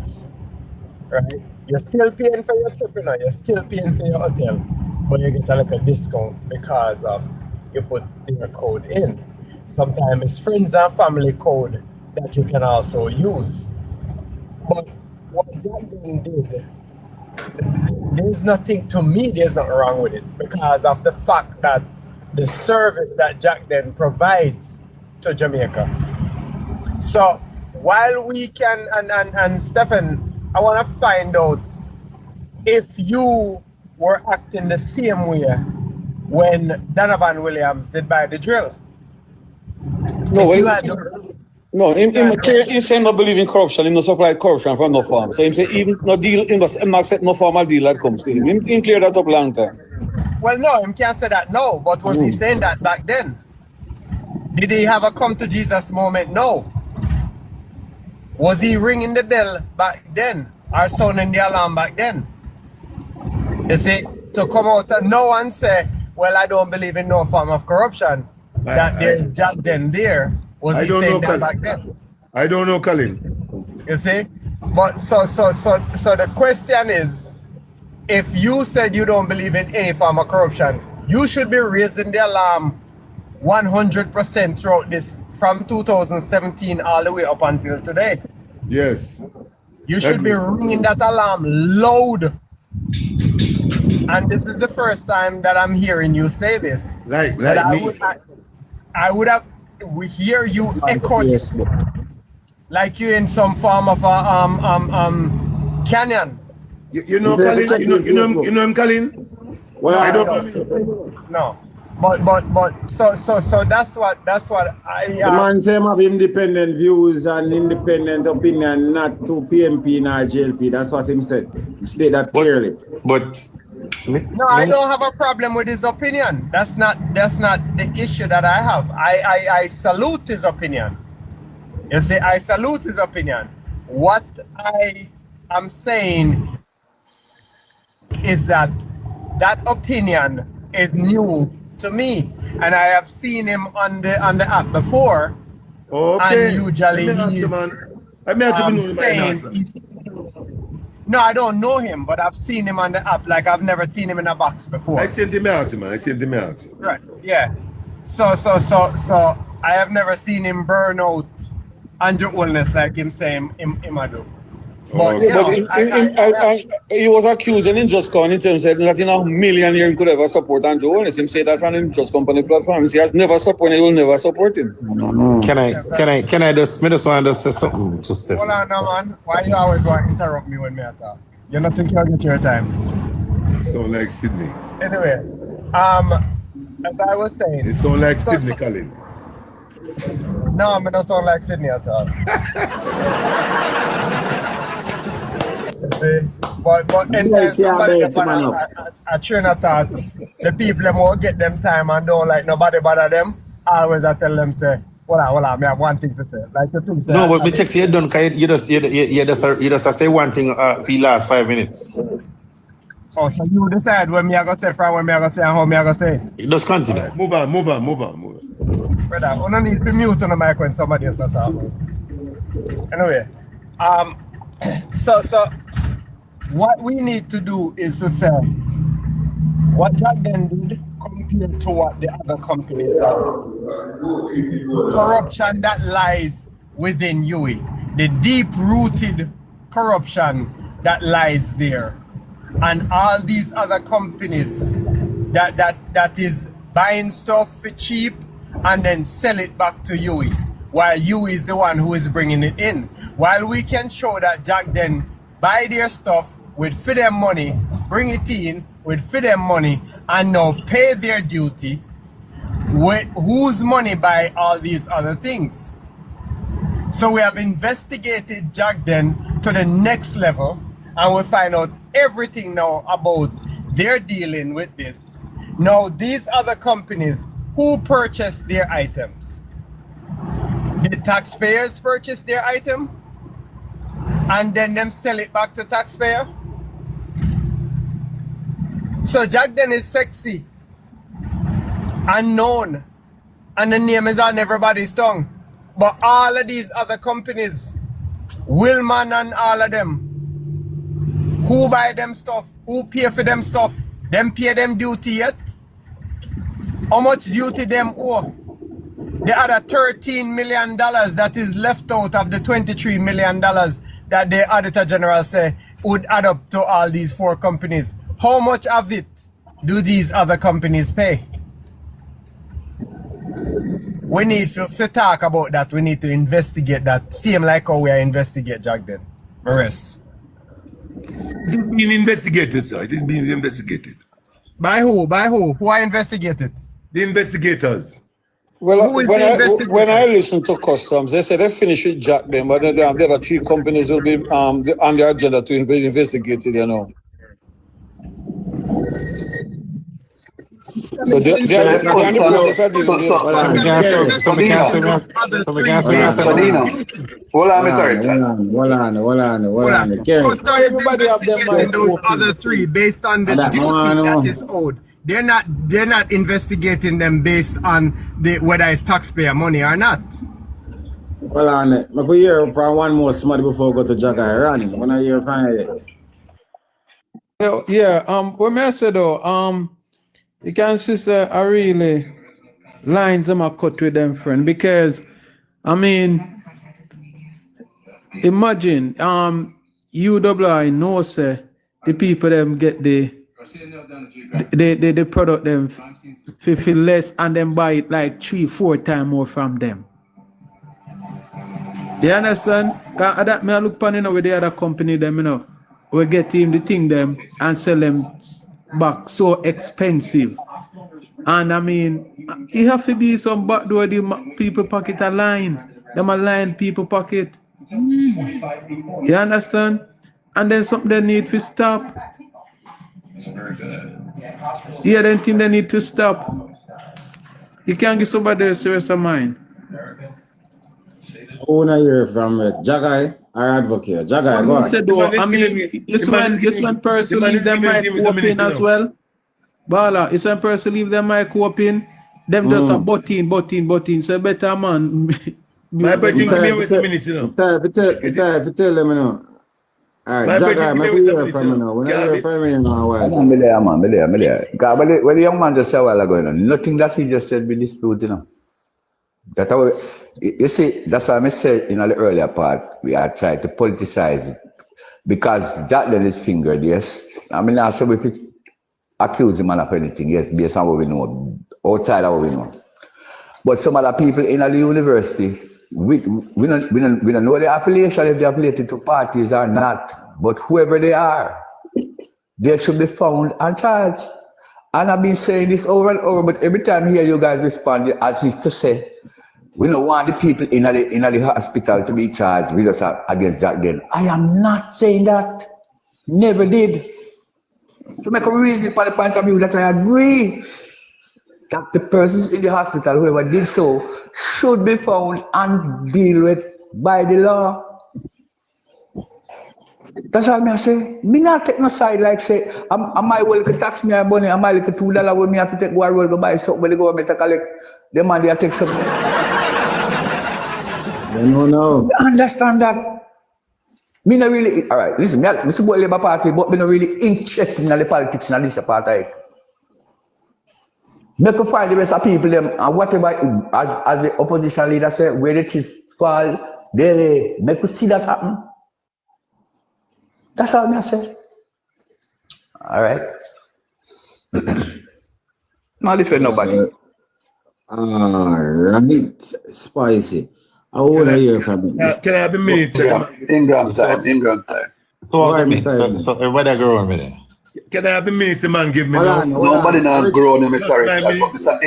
right? You're still paying for your trip, you're still paying for your hotel, but you get a discount because of you put their code in. Sometimes it's friends and family code that you can also use. But what Jacden did, there's nothing wrong with it because of the fact that the service that Jacden provides to Jamaica. So while we can, and Stephen, I want to find out if you were acting the same way when Donovan Williams did by the drill. No, he said not believe in corruption. He not supply corruption from no farm. So he say even no deal, he must accept no formal deal that comes to him. He clear that up long time. Well, no, he can't say that now. But was he saying that back then? Did he have a come to Jesus moment? No. Was he ringing the bell back then, or sounding the alarm back then? You see, to come out and no one say, "Well, I don't believe in no form of corruption." That there's Jacden there. Was he saying that back then? I don't know, Colin. You see? But so the question is, if you said you don't believe in any form of corruption, you should be raising the alarm 100% throughout this, from 2017 all the way up until today. Yes. You should be ringing that alarm loud. And this is the first time that I'm hearing you say this. Like me. I would have we hear you echoing like you in some form of a canyon. You know Colin? You know him, Colin? Well, I don't know. But so that's what I the man say have independent views and independent opinion, not to PMP nor JLP. That's what him said. He state that clearly. But No, I don't have a problem with his opinion. That's not the issue that I have. I salute his opinion. You see, I salute his opinion. What I am saying is that opinion is new to me, and I have seen him on the app before. Okay. And usually he's saying, no, I don't know him, but I've seen him on the app. Like I've never seen him in a box before. I sent him out, man. Right. Yeah. So I have never seen him burn out Andrew Oldness like him saying him I do. But, you know, he was accused and in just going in terms of that in a million years he could ever support Andrew Oldness. Him say that from the Just Company platform. He has never supported, he will never support him. Can I just want to say something to Steph? Hold on, no, man. Why you always want to interrupt me when I talk? You're not thinking of your time. Sound like Sydney. Anyway, as I was saying, It sound like Sydney, Colin. No, I don't sound like Sydney at all. But anytime somebody gets on a train of thought, the people them will get them time and don't like nobody bother them. Always I tell them say, hold on, I have one thing to say. Like the things No, but me check you done. You just say one thing for the last 5 minutes. Oh, so you decide when me I go say from when me I go say and how me I go say. Just continue. Right, move on. Brother, I don't need to mute on the mic when somebody else talk. Anyway, so what we need to do is to say what Jacden did compared to what the other companies are. Corruption that lies within UE, the deep-rooted corruption that lies there, and all these other companies that is buying stuff for cheap and then sell it back to UE, while UE is the one who is bringing it in. While we can show that Jacden buy their stuff with for them money, bring it in with for them money, and now pay their duty with whose money buy all these other things. So we have investigated Jacden to the next level, and we find out everything now about their dealing with this. Now these other companies, who purchased their items? The taxpayers purchase their item and then them sell it back to taxpayer. So Jacden is sexy, unknown, and the name is on everybody's tongue. But all of these other companies, Willman and all of them, who buy them stuff, who pay for them stuff, them pay them duty yet? How much duty them owe? The other $13 million that is left out of the $23 million that the Auditor General say would add up to all these four companies. How much of it do these other companies pay? We need to talk about that. We need to investigate that. Same like how we are investigate Jacden. Maurice. It is being investigated, sir. It is being investigated. By who? By who? Who are investigated? The investigators. Well, when I listen to customs, they say they finish with Jacden, but the other three companies will be on the agenda to be investigated, you know. So they are in the process of Hold on. Everybody have them those other three based on the duty that is owed. They're not investigating them based on whether it's taxpayer money or not. Well, I could hear from one more somebody before I go to Jacden. When I hear from it. Yeah, what may I say though, you can see I really lines them are cut with them, friend, because I mean, imagine UWI knows the people them get the product them for less and then buy it like 3-4 times more from them. You understand? Cause that me I look upon with the other company them, we get him the thing them and sell them back so expensive. And I mean, it have to be some back door the people pocket a line. Them a line people pocket. You understand? And then something they need to stop. Yeah, then think they need to stop. You can't give somebody a serious of mind. Who wanna hear from Jagai or advocate? Jagai, go Said, on. though, I mean, this one person leave their mic open as well. Bala, it's one person leave their mic open. Them just a button. So better man. My brother, give me with a minute, you know. Tell them, you know. All right, Jagai, make we hear from you now. When I hear from you now, why? Me there. God, what the young man just said a while ago, you know, nothing that he just said be dispute, you know. That you see, that's why I said in the earlier part, we are trying to politicize it. Because Jacden is fingered, yes. I mean, I said we could accuse him of anything, yes, based on what we know, outside of what we know. But some other people in the university, we don't know the affiliation, if they're affiliated to parties or not. But whoever they are, they should be found and charged. And I've been saying this over and over, but every time I hear you guys respond, as if to say, we don't want the people in the hospital to be charged with us against Jacden. I am not saying that. Never did. To make a reason for the point of view that I agree that the persons in the hospital, whoever did so, should be found and dealt with by the law. That's all I say. Me not take no side like say, am I well to tax me a money, am I like $2 when me have to take one roll to buy something when the government to collect, the man they take something. No. I understand that. Me not really, all right, listen, I support Labour Party, but me not really interested in the politics in this party. Make you find the rest of people them and whatever as the opposition leader say, where the chips fall, they make you see that happen. That's all I say. All right. Not defend nobody. All right, spicy. I want to hear from you. Can I have a minute? Ingram time. So everybody go on with it. Can I have a minute, the man give me Nobody now grown him, sorry. But Mr.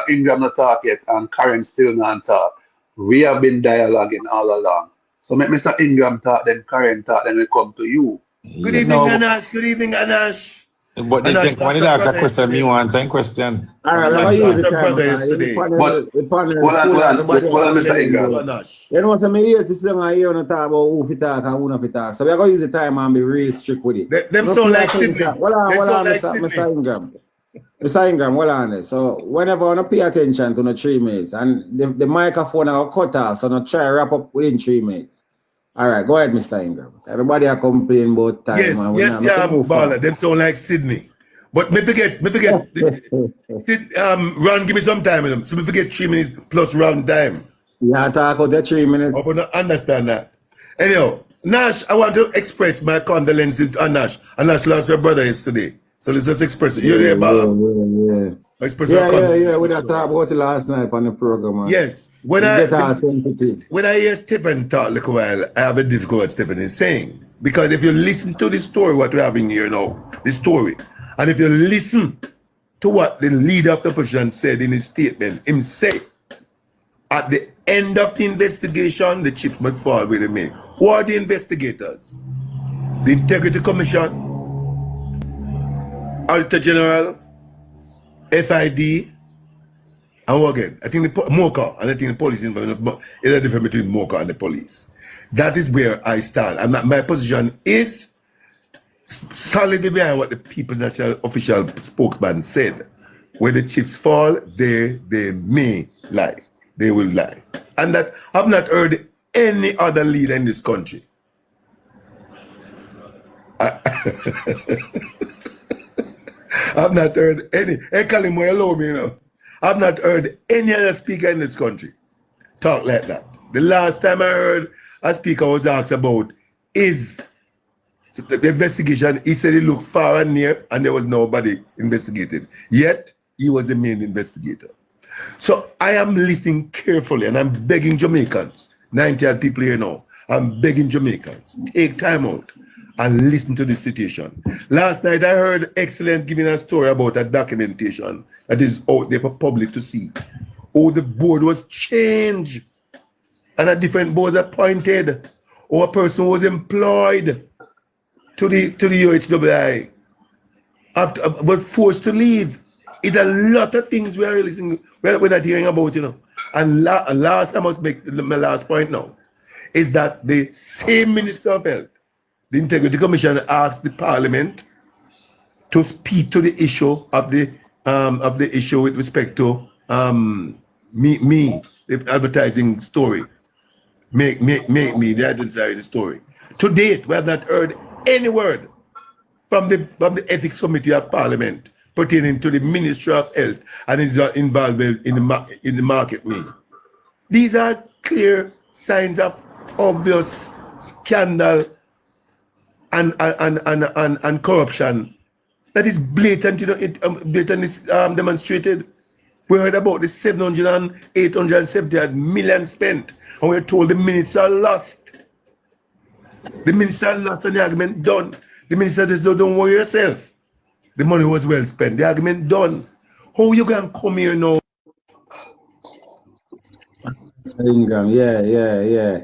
Ingram not talk yet, and Karen still not talk. We have been dialoguing all along. So make Mr. Ingram talk, then Karen talk, then we come to you. Good evening, Anash. Good evening, Anash. But they think when you ask a question, me want a question. All right, let me use the time. Hold on, Mr. Ingram. You know what I mean? Here, this is why you talk about who fit talk and who not fit talk. So we're going to use the time and be really strict with it. Them sound like Sydney. Hold on, Mr. Ingram. Mr. Ingram, hold on. So whenever I pay attention to the 3 minutes and the microphone are cut off, so I try to wrap up within 3 minutes. All right, go ahead, Mr. Ingram. Everybody are complaining about time. Yes, Baller. Them sound like Sydney. But me forget. Ron, give me some time with them. So me forget 3 minutes plus round time. Yeah, talk about the 3 minutes. I don't understand that. Anyhow, Nash, I want to express my condolences to Nash. Nash lost her brother yesterday. So let's just express it. You're there, Baller? Yeah. We talked about it last night on the program. Yes. When I hear Stephen talk a little while, I have a difficult what Stephen is saying. Because if you listen to the story, what we're having here now, the story, and if you listen to what the leader of the opposition said in his statement, him say, at the end of the investigation, the chips must fall with the men. Who are the investigators? The Integrity Commission, Auditor General, FID, and again, I think the MOCA and I think the police involved, but it's a difference between MOCA and the police. That is where I stand. And my position is solidly behind what the People's National Official Spokesman said. When the chips fall, they may lie. They will lie. And that I've not heard any other leader in this country. I've not heard any. Hey, Kalimwe, allow me, you know. I've not heard any other speaker in this country talk like that. The last time I heard a speaker was asked about is the investigation. He said he looked far and near and there was nobody investigated. Yet, he was the main investigator. So I am listening carefully and I'm begging Jamaicans, 90 people here now, I'm begging Jamaicans, take time out and listen to the situation. Last night I heard Excellent giving a story about a documentation that is out there for public to see. Oh, the board was changed and a different board appointed, or a person was employed to the UHWI. was forced to leave. It's a lot of things we are listening, we're not hearing about, you know. And last, I must make my last point now, is that the same Minister of Health, the Integrity Commission, asked the Parliament to speak to the issue of the issue with respect to me, the advertising story. Make me the advertising story. To date, we have not heard any word from the Ethics Committee of Parliament pertaining to the Ministry of Health and its involvement in the market me. These are clear signs of obvious scandal and corruption that is blatant, you know, blatant is demonstrated. We heard about the 700 and 870 million spent, and we're told the minister lost. The minister lost and the argument done. The minister says, don't worry yourself. The money was well spent. The argument done. How you can come here now? Yeah.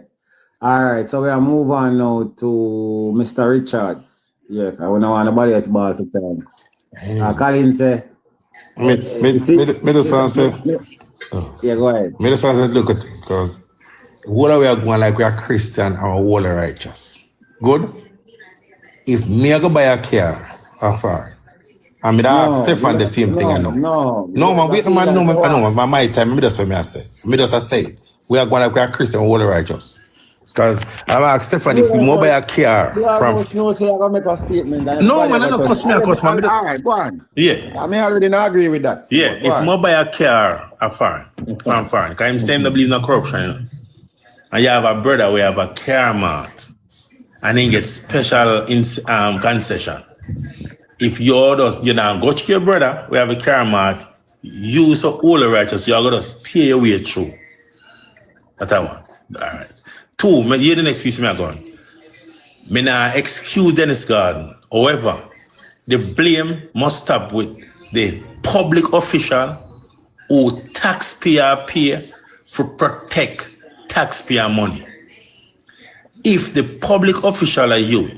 All right, so we'll move on now to Mr. Richards. Yeah, I don't want nobody else ball for time. Colin say. Me just say. Yeah, go ahead. Me just say look at it, because what we are going like we are Christian and all are righteous. Good? If me I go buy a car, I mean, ask Stefan the same thing I know. No, man, wait, man, no, man, my time, me just say, we are going like we are Christian and all are righteous. Because I'm asked Stefan if we move by a car from. No, say I'm gonna make a statement. No, man, I don't cost me. All right, go on. Yeah. I mean, I already not agree with that. Yeah, if more buy a car, from foreign, because I'm saying they believe in corruption, you know? And you have a brother, we have a car mart, and then get special concession. If you now go to your brother, we have a car mart, you so all the righteous, you're going to pay your way through. That's what I want. All right. Two, here's the next piece of me going. Me now excuse Dennis Garden. However, the blame must stop with the public official who taxpayer pay for protect taxpayer money. If the public official like you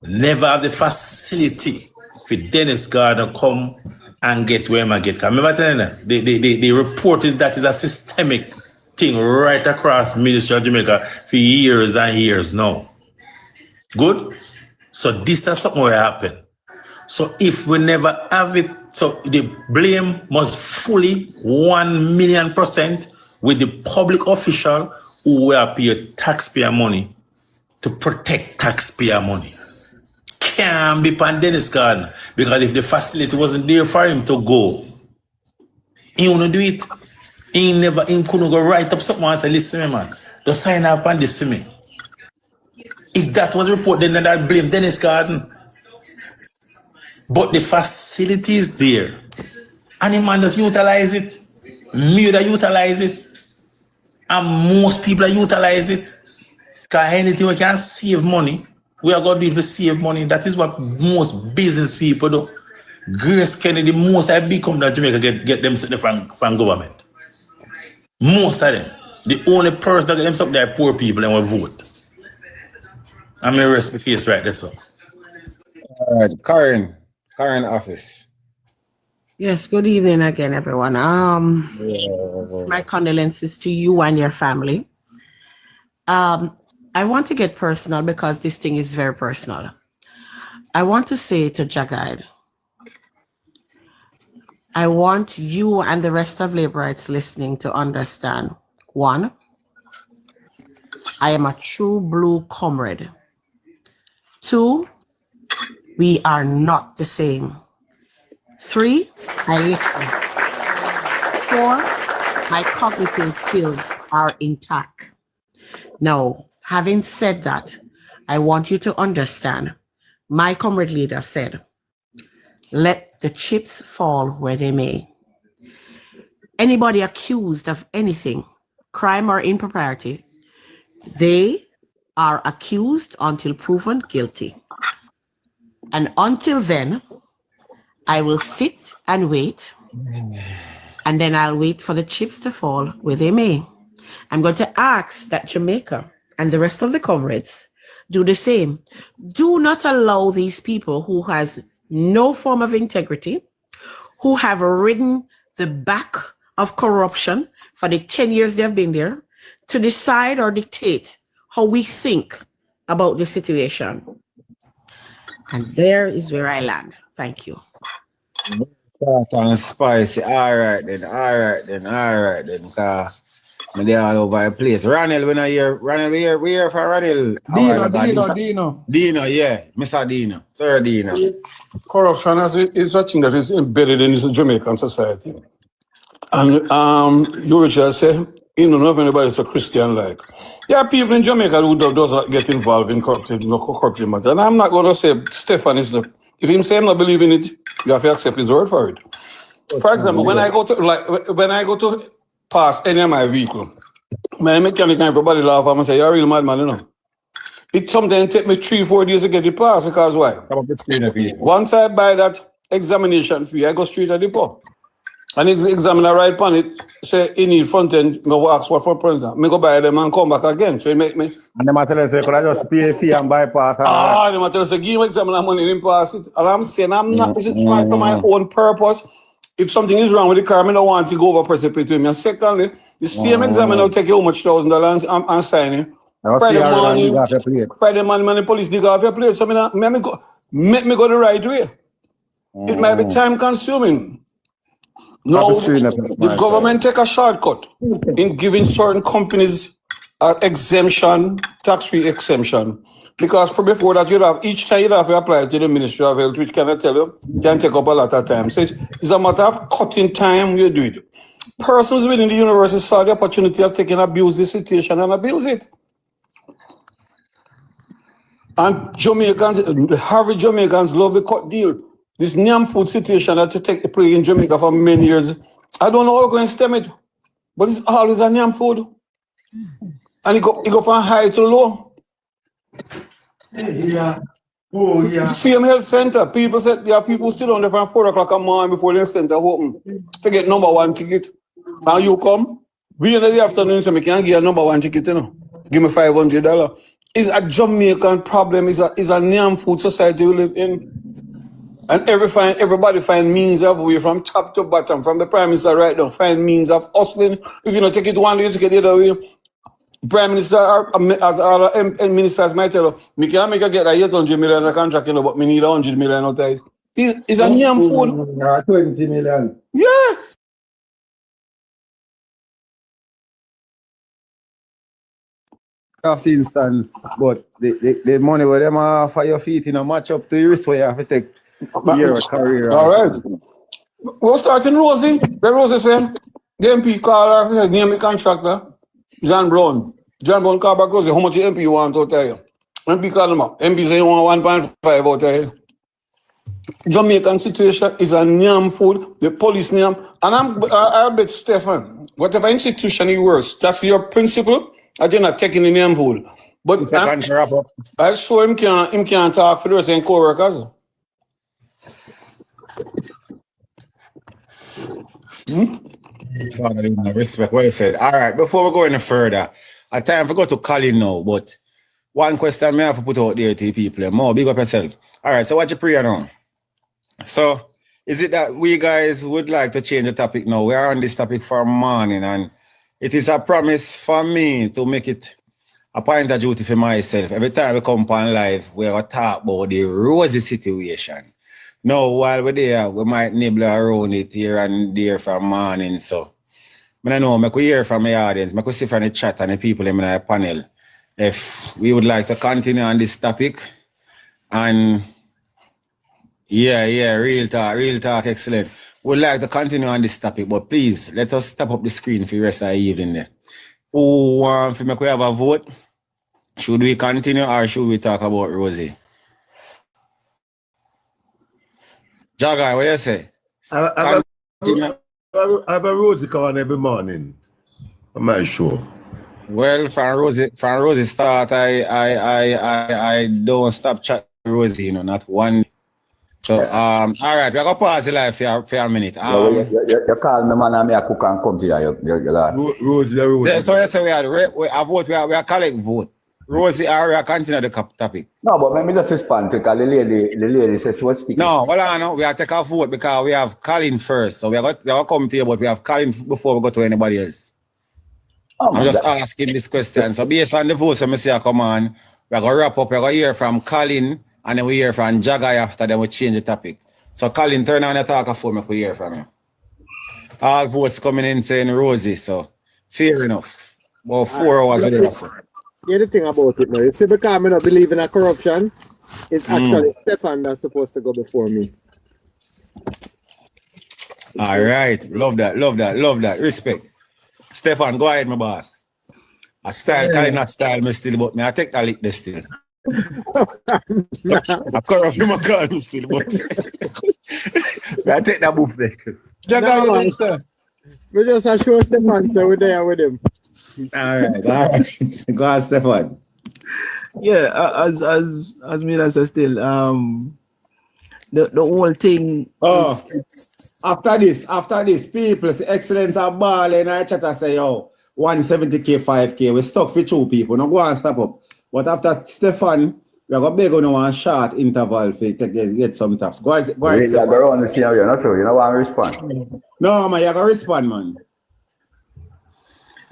never have the facility for Dennis Garden come and get where I get. Remember telling them, the report is that is a systemic thing right across Ministry of Jamaica for years and years now. Good? So this is something will happen. So if we never have it, so the blame must fully 1,000,000% with the public official who will pay taxpayer money to protect taxpayer money. Can't be pan Dennis Garden, because if the facility wasn't there for him to go, he wouldn't do it. He couldn't go write up something and say, listen, man, just sign up on this to me. If that was reported, then I'd blame Dennis Garden. But the facility is there. And the man just utilize it. Me that utilize it. And most people utilize it. Because anything we can save money, we are going to do it to save money. That is what most business people do. Grace Kennedy, most of the big companies in Jamaica get them from government. Most of them. The only person that get them something are poor people and will vote. I'm going to rest my face right there, so. All right, Karen office. Yes, good evening again, everyone. My condolences to you and your family. I want to get personal because this thing is very personal. I want to say to Jacden, I want you and the rest of laborites listening to understand, one, I am a true blue comrade. Two, we are not the same. Three, I listen. Four, my cognitive skills are intact. Now, having said that, I want you to understand, my comrade leader said, let the chips fall where they may. Anybody accused of anything, crime or impropriety, they are accused until proven guilty. And until then, I will sit and wait, and then I'll wait for the chips to fall where they may. I'm going to ask that Jamaica and the rest of the comrades do the same. Do not allow these people who has no form of integrity, who have ridden the back of corruption for the 10 years they've been there to decide or dictate how we think about the situation. And there is where I land. Thank you. Hot and spicy. All right then. They all over the place. Ronald, when I hear Ronald, we hear for Ronald. Dino, yeah. Mr. Dino. Sir Dino. Corruption is a thing that is embedded in this Jamaican society. And you would just say, you don't know if anybody's a Christian like. There are people in Jamaica who doesn't get involved in corrupted matters. And I'm not going to say Stefan is the, if him say I'm not believing it, you have to accept his word for it. For example, when I go to pass any of my vehicle, my mechanic and everybody laugh and say, you're a real madman, you know. It sometimes take me 3-4 days to get it passed because why? Once I buy that examination fee, I go straight to the depot. And examiner right on it, say he need front end, I ask what for front end. I go buy them and come back again. So it make me. And the matter say, could I just pay a fee and bypass? The matter say, give me examiner money and pass it. And I'm saying, I'm not, this is trying for my own purpose. If something is wrong with the car, I don't want to go over precipitate with me. And secondly, the same examiner will take you how much $1,000 and sign it. Friday morning, when the police dig off your plate, so make me go the right way. It might be time consuming. No, the government take a shortcut in giving certain companies exemption, tax-free exemption. Because for before that, each time you have to apply to the Ministry of Health, which can I tell you, can take up a lot of time. So it's a matter of cutting time you do it. Persons within the university saw the opportunity of taking abuse the situation and abuse it. And Jamaicans, the Harvard Jamaicans love the cut deal. This Nyam food situation that to take the play in Jamaica for many years. I don't know how we're going to stem it, but it's always a Nyam food. And it go from high to low. Same health center. People said there are people still on there from 4 o'clock a morning before the center open to get number 1 ticket. Now you come, we in the afternoon, so we can't give a number 1 ticket, you know. Give me $500. It's a Jamaican problem. It's a Nyam food society we live in. And everybody find means of way from top to bottom, from the Prime Minister right now, find means of hustling. If you don't take it one way, you take it the other way. Prime Minister as other ministers might tell you, me can't make a get a $800 million contract, you know, but me need $100 million out of it. It's a Nyam food. 20 million. Yeah. For instance, but the money where them offer your feet in a match up to your wrist where you have to take your career. All right. We'll start in Rosie. The Rosie said, the MP called her, said, name the contractor, John Brown. John Brown called back Rosie, how much the MP you want out there? MP called him up. MP said, you want 1.5 out there. Jamaican situation is a Nyam food, the police Nyam. And I bet Stefan, whatever institution he works, that's your principle. I did not taking the Nyam food. But I saw him can't talk for the rest of his co-workers. I respect what you said. All right, before we go any further, I time to go to Colin now, but one question I have to put out there to people. More, big up yourself. All right, so what you pray now? So, is it that we guys would like to change the topic now? We are on this topic for morning, and it is a promise for me to make it a point of duty for myself. Every time we come on live, we're going to talk about the Rosie situation. Now, while we're there, we might nibble around it here and there from morning. So, I know, I could hear from my audience, I could see from the chat and the people in my panel if we would like to continue on this topic. And yeah, real talk, excellent. We'd like to continue on this topic, but please let us stop up the screen for the rest of the evening there. Who want to make we have a vote? Should we continue or should we talk about Rosie? Jagai, what you say? I have a Rosie call on every morning. I'm not sure. Well, from Rosie start, I don't stop chatting Rosie, you know, not one. So all right, we're gonna pause the live for a minute. You call me man and me I cook and come to you. Rosie. So you say we are collect vote. Rosie, I continue the topic. No, but let me just respond to because the lady says she was speaking. No, well, I know we have to take a vote because we have Colin first. So we have to come to you, but we have Colin before we go to anybody else. I'm just asking this question. So based on the votes, I say, come on, we're going to wrap up. We're going to hear from Colin, and then we hear from Jagai after, then we change the topic. So Colin, turn on the talker phone, we hear from you. All votes coming in saying Rosie, so fair enough. About 4 hours later. So. Here's the thing about it now. You see, because I don't believe in a corruption, it's actually Stefan that's supposed to go before me. All right. Love that. Respect. Stefan, go ahead, my boss. A style, kind of not style me still, but me I take that lick this still. I corrupt him, I call me still, but I take that move there. We just a show Stefan, so we're there with him. All right. Go on, Stefan. Yeah, as Mila says still, the whole thing. After this, people say excellence are balling. I chat and say, yo, 170k, 5k. We stuck for 2 people. Now go and step up. But after Stefan, we're going to beg on one short interval to get some taps. Go ahead, Stefan. You're going to see how you're not true. You know what I respond? No, man, you're going to respond, man.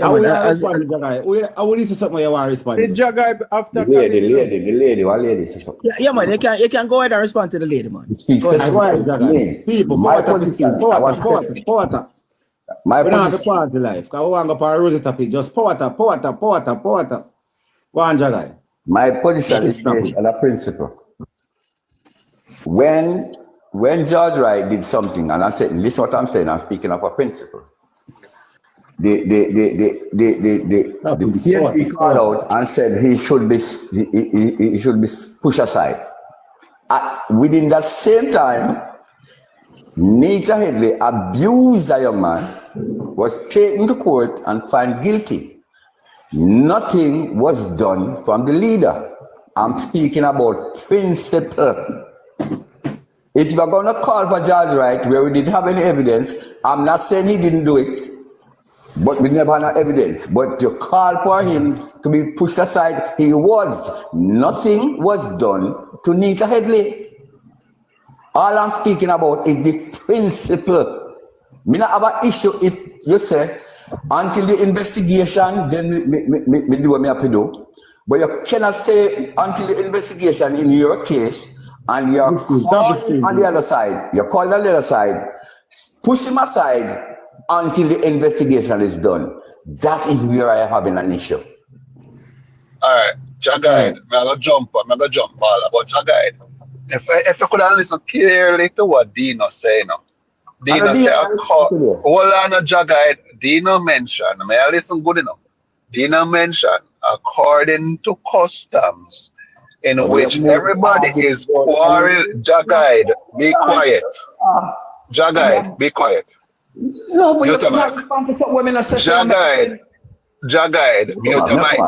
I will respond, Jagai. I will listen to something you want to respond. The Jagai after the lady, what lady says something? Yeah, man, you can go ahead and respond to the lady, man. People, my position. My we don't have to position. pause the life. Because we want to go for a rosy topic. Just power up. Go on, Jagai. My position is based on a principle. When George Wright did something, and I said, listen what I'm saying, I'm speaking of a principle. The PhD called out and said he should be pushed aside. Within that same time, Nita Headley, abused a young man, was taken to court and found guilty. Nothing was done from the leader. I'm speaking about principle. If you're going to call for George Wright where we didn't have any evidence, I'm not saying he didn't do it. But we never had evidence. But you call for him to be pushed aside. He was. Nothing was done to Nita Headley. All I'm speaking about is the principle. Me not have an issue if you say, until the investigation, then me do what me have to do. But you cannot say until the investigation in your case, and you're on the other side. You call on the other side, push him aside, until the investigation is done. That is where I am having an issue. All right, Jacden, I'm going to jump all about Jacden. If you could have listened clearly to what Dino said, Dino said, hold on, Jacden, Dino mentioned, may I listen good enough? Dino mentioned, according to customs, in which everybody is quarrel. Jacden, be quiet. Jacden, be quiet. No, but you can't respond to some women that say Jacden, mute your mic.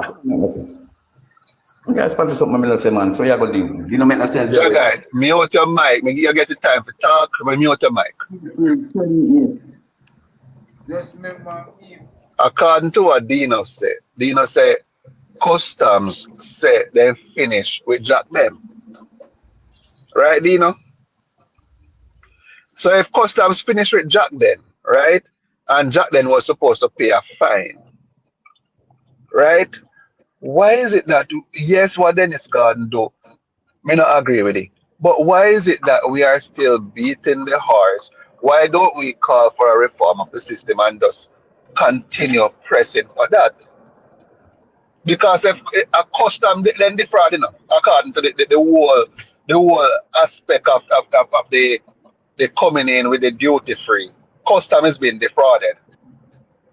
You can't respond to some women that say, man, so you're going to do. You know, make no sense. Jacden, mute your mic. Maybe you get the time to talk, but mute your mic. Just remember. According to what Dino said, customs say they finish with Jacden. Right, Dino? So if customs finish with Jacden, right, and Jacden was supposed to pay a fine, right? Why is it that, yes, what Dennis Garden do, may not agree with it, but why is it that we are still beating the horse? Why don't we call for a reform of the system and just continue pressing for that? Because if a custom then defraud enough, according to the whole aspect of the coming in with the duty free, custom is being defrauded,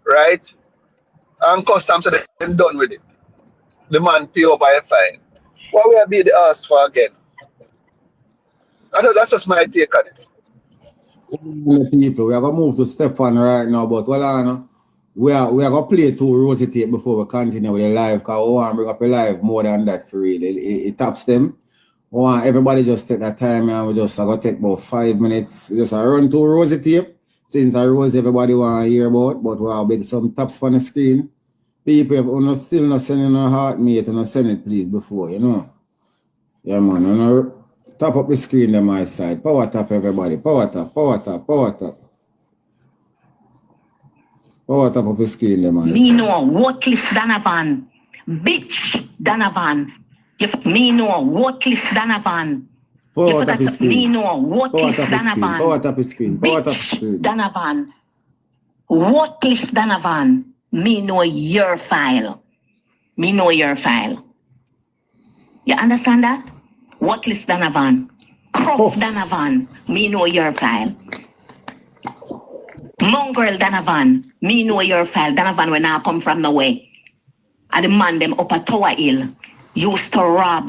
right? And custom said they're done with it. The man pay over a fine. What will I be the ask for again? I know that's just my take on it. People, we are going to move to Stefan right now, but we are going to play 2 rosy tape before we continue with the live, because we want to bring up a live more than that for real. It taps them. We want everybody just take that time and we just going to take about 5 minutes. We just run 2 rosy tape, since I rose everybody want to hear about, but we will bring some taps on the screen. People, if you still not sending a heart mate, and send it please before, you know. Yeah, man. And tap up the screen on my side. Power tap, everybody. Power tap, power tap, power tap. Power tap up the screen on my side. Me know worthless Donovan. Bitch Donovan. Me know worthless Donovan. Power tap the screen. Me know worthless Donovan. Power tap the screen. Power tap the screen. Donovan. Worthless Donovan. Me know your file. Me know your file. You understand that? Worthless Donovan. Crop Donovan. Me know your file. Mongrel Donovan. Me know your file. Donovan when I come from nowhere. And the man them up at Tower Hill used to rob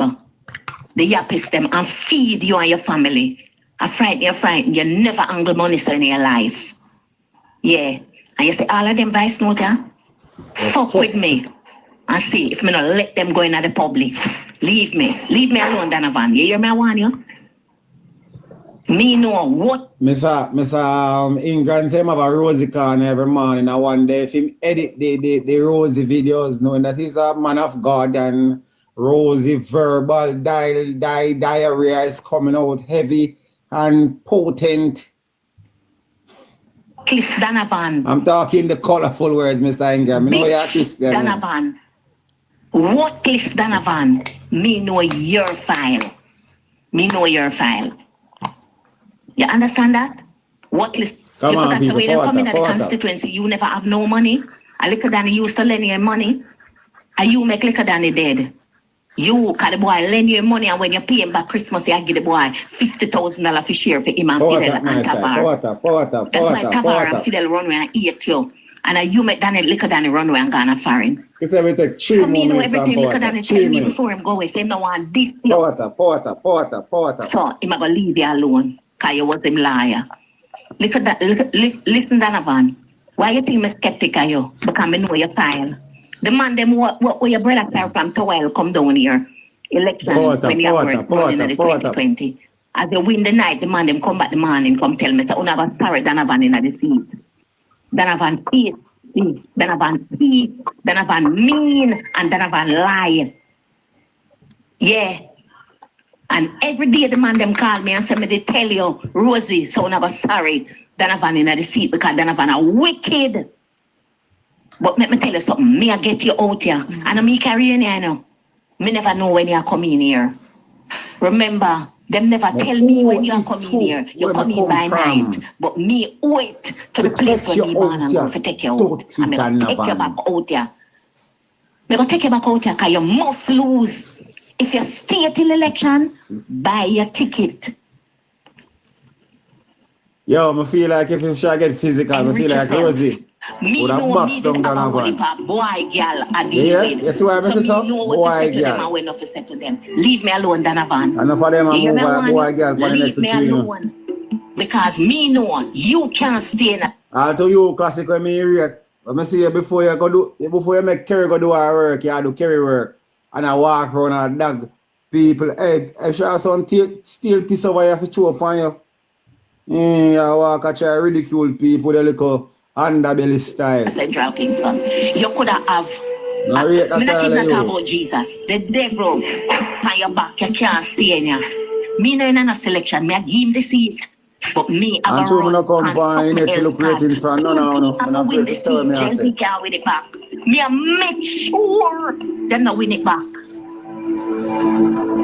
the yappies them and feed you and your family. I frighten. You never angle money in your life. Yeah. And you say all of them vice note, yeah? Fuck with me. And see if me not let them go in at the public. Leave me alone, Donovan. You hear me? I want you. Me know what. Mr. England say him have a Rosie Khan every morning. And one day if him edit the Rosie videos, knowing that he's a man of God and Rosie verbal diarrhea is coming out heavy and potent. Cliff Donovan. I'm talking the colorful words, Mr. Ingram. Me know you're artist, Donovan. What Cliff Donovan? Me know your file. Me know your file. You understand that? What list? Come on, that's people, the way they come in at the power tap. constituency. You never have no money. A little Danny used to lend you money. And you make little Danny dead. You call the boy lend you money, and when you pay him back Christmas, you give the boy $50,000 for share for him and Fidel and Tabar. That's why Tabar and Fidel run away and eat you. And you make Danny little Danny run away and go on foreign. So me know everything little Danny tell me before him go away. Say no one this. Power tap. So him gonna leave you alone. Because you was him liar. Listen, Donovan. Why you think I'm skeptical of you? Because I know your file. The man them what your brother came from Towel come down here. Election when you were running in the 2020. As they win the night, the man them come back the morning, come tell me, say, oh, never sorry Donovan in the seat. Donovan peace. Donovan peace. Donovan mean. And Donovan lie. Yeah. And every day the man them call me and say me they tell you, Rosie, so never sorry, Donovan in the seat because Donovan are wicked. But let me tell you something, me I get you out here. And me carry you here now. Me never know when you are coming here. Remember, them never tell me when you are coming here. You come in by night. But me wait to the place where you born and go to take you out. And me go take you back out here. Me go take you back out here because you must lose. If you stay till election, buy your ticket. Yo, I feel like if you should get physical, I feel like Rosie. Me know me did have a boy, girl, I did. You see why I say so? Boy, girl. I went off to say to them, leave me alone, Donovan. And for them, I move boy, girl. Leave me alone. Because me know you can't stay in. I'll tell you, classic when me read. When I see you before you make Kerry go do our work, you do Kerry work. And I walk around and dog people. Hey, if you have some steel piece over here for chew upon you. You walk and try ridicule people, they look underbelly style. Central Kingston. You could have. I'm not even talking about Jesus. The devil on your back, you can't stay in here. Me no in a selection, me I give him the seat. But me, I'm going to come by if you look ratings from no. I'm going to win the seat. JLP can't win it back. Me I make sure them not win it back.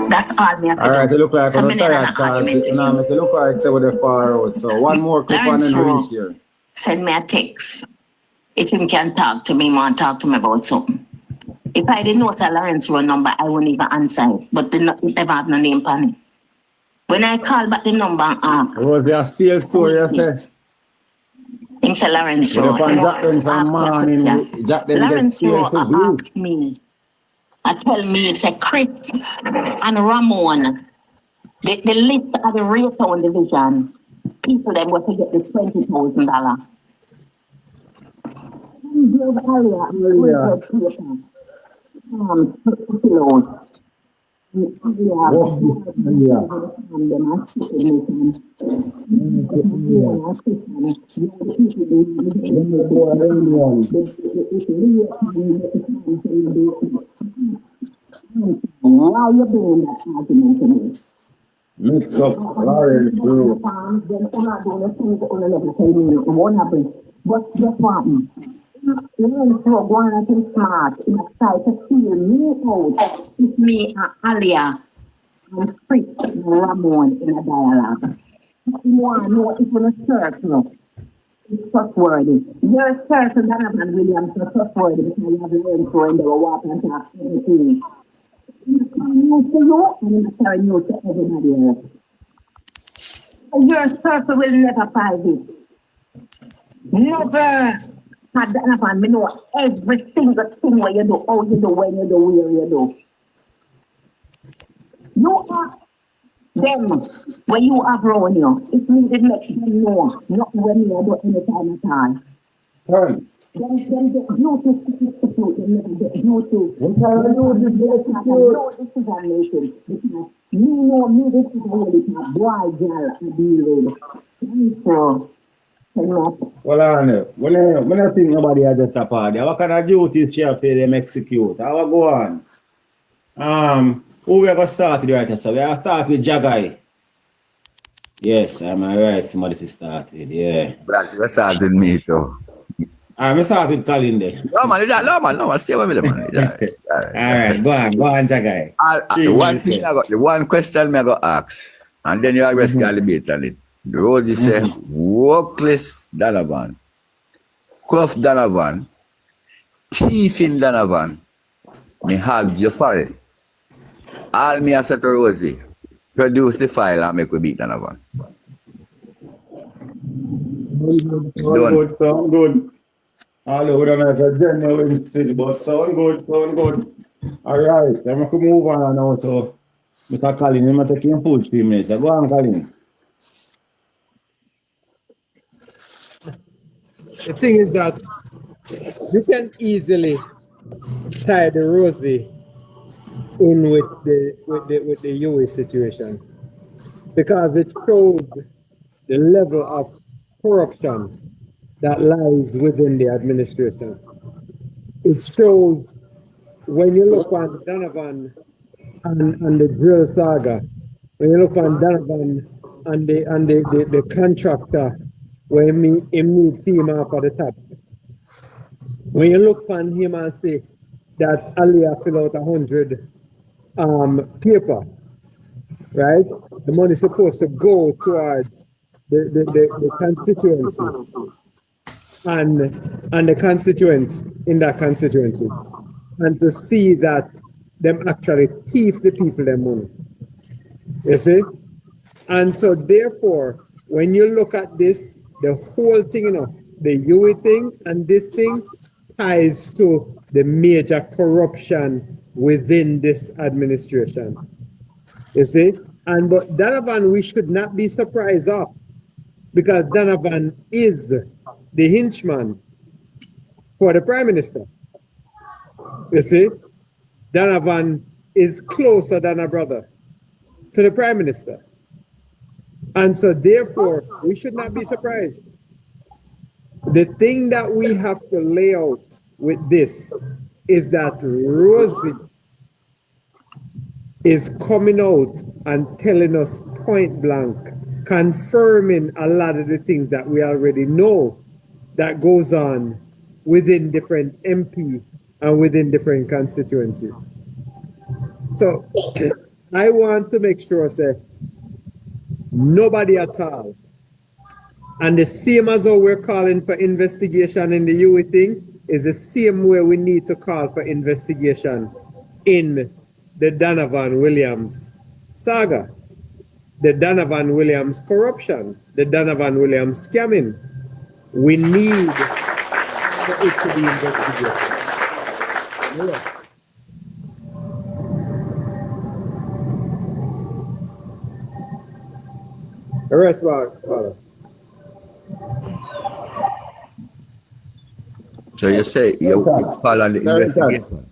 That's all me have to do. Alright, you look like I'm tired because you look like it's over the far road. So one more clip on the reach here. Send me a text. If him can talk to me, man, talk to me about something. If I didn't know the Lawrence Road number, I wouldn't even answer it. But they never have no name on it. When I call back the number and ask. Was there a steel story you said? Him say Lawrence Road. Lawrence Road asked me. I tell me it's a Chris and Ramon. The list of the Raytown division. People them were to get the $20,000. Why you doing that argument to me? Mix up Lawrence group. What happened? But guess what? Learn to go on and smart. It's try to feel me out. It's me and Alia and Fritz and Ramon in a dialogue. You want to know if you're a search, no? It's trustworthy. You're a search and Donovan Williams is trustworthy because you have learned to when they were walking and talk everything. It's new to you and it's very new to everybody else. Your circle will never find it. Never. Had Donovan, me know every single thing what you do, how you do, when you do, where you do. You ask them when you have around you. It means it makes them know, not when you do any time at all. Turn. Then get you to substitute, then get you to decision making. Because you know me, this is really a boy, girl, I deal with. So, Well, when I think nobody has just a party, what kind of duties shall for them execute? How go on? Who we are going to start with right now? So we are start with Jagai. Yes, I'm right. Somebody to start with, yeah. But you start with me too. I'm start with Colin there. No man, stay with me, man. All right, go on, Jagai. The one question I got ask, and then you are debate on it. Rosie said, workless Donovan, Clough Donovan, thieving Donovan, me have you for it. All me have said to Rosie, produce the file and make we beat Donovan. Sound good. Although we don't have a genuine still, but sound good. All right, I'm going to move on now to Mr. Colin. I'm going to take him full 3 minutes. Go on, Colin. The thing is that you can easily tie the Rosie in with the UE situation because it shows the level of corruption that lies within the administration. It shows when you look on Donovan and the drill saga, when you look on Donovan and the contractor where he meet him off at the top. When you look on him and say that Aliyah fill out 100 paper, right? The money is supposed to go towards the constituency and the constituents in that constituency, and to see that them actually thief the people their money. You see? And so therefore, when you look at this, the whole thing, the UE thing and this thing ties to the major corruption within this administration. You see? But Donovan, we should not be surprised of, because Donovan is the henchman for the Prime Minister. You see? Donovan is closer than a brother to the Prime Minister. And so therefore, we should not be surprised. The thing that we have to lay out with this is that Rosie is coming out and telling us point blank, confirming a lot of the things that we already know that goes on within different MP and within different constituencies. So I want to make sure, say, nobody at all. And the same as how we're calling for investigation in the UE thing is the same way we need to call for investigation in the Donovan Williams saga, the Donovan Williams corruption, the Donovan Williams scamming. We need for it to be investigated. Yeah. The rest follow. So you say you fall on the investigation.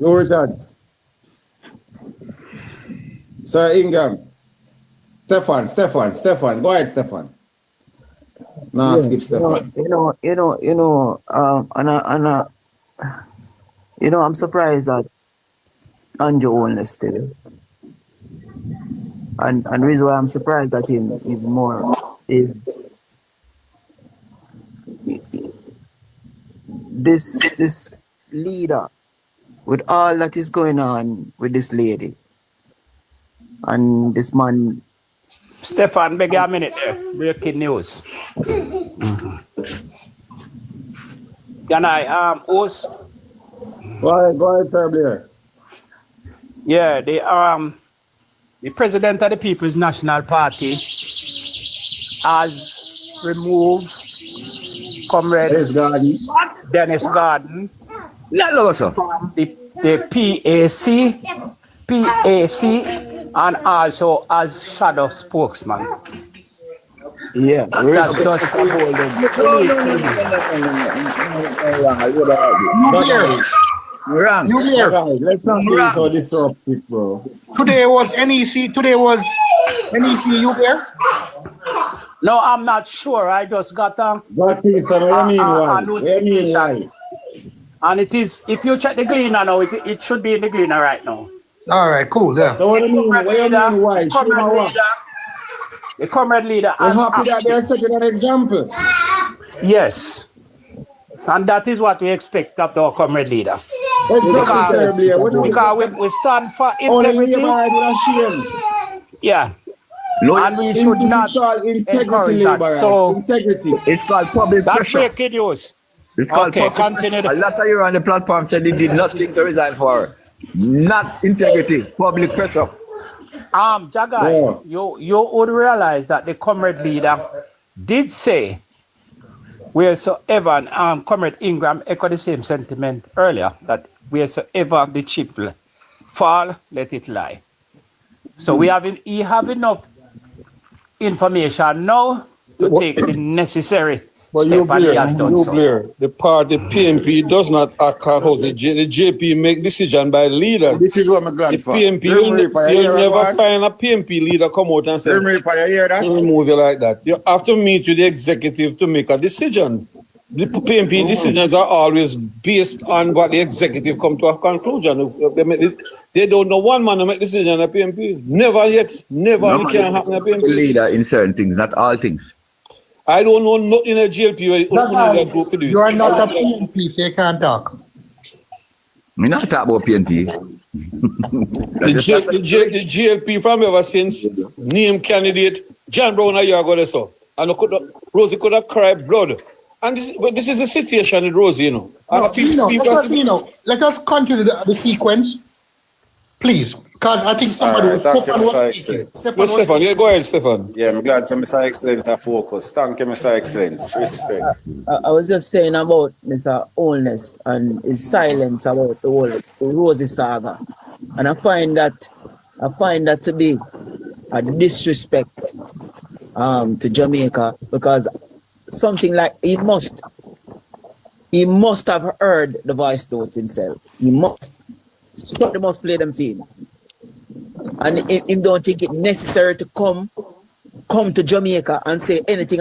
Your shots. Sir Ingham. Stefan. Go ahead, Stefan. No, Yeah, skip Stefan. I'm surprised that Andrew only still. And the reason why I'm surprised at him even more is this leader, with all that is going on with this lady and this man. Stefan, beg you a minute there. Breaking news. Can I host? Go ahead, Fairblare. Yeah, the president of the People's National Party has removed Comrade Dennis Garden from the PAC and also as shadow spokesman. Yeah, That's just Wrong. Let's not be so disruptive, bro. Today was NEC, you there? No, I'm not sure. I just got a notification. And it is, if you check the Gleaner now, it should be in the Gleaner right now. All right, cool. Yeah. So what do you mean? Why? The comrade leader. I'm happy that they are setting an example. Yes. And that is what we expect of our comrade leader. Because we stand for integrity. Yeah. And we should not encourage that. So integrity. It's called public pressure. That's breaking news. It's called public pressure. A lot of you on the platform said they did not think to resign for not integrity, public pressure. Jagai, you would realize that the comrade leader did say, wheresoever, Comrade Ingram echoed the same sentiment earlier, that wheresoever the chip fall, let it lie. So we have enough information now to take the necessary step, and he has done so. The party PMP does not act as the JP make decision by leader. This is what I'm glad for. PMP, you'll never find a PMP leader come out and say, remove you like that. You have to meet with the executive to make a decision. The PMP decisions are always based on what the executive come to a conclusion. They don't know one man to make decision at PMP. Never yet. Never. It can't happen at PMP. Leader in certain things, not all things. I don't know nothing in a JLP. You are not a PMP, so you can't talk. We not talk about PMP. the JLP from ever since name candidate John Brown a year ago or so. And Rosie could have cried blood. And this is the situation with Rosie, you know. Let us continue the sequence, please. Because I think somebody will Stefan, yeah, go ahead, Stefan. Yeah, I'm glad some Mr. Excellence are focused. Thank you, Mr. Excellence. Respect. I was just saying about Mr. Holness and his silence about the whole Rosie saga. And I find that to be a disrespect to Jamaica, because something like he must have heard the voice notes himself. He must play them film. And he don't think it necessary to come to Jamaica and say anything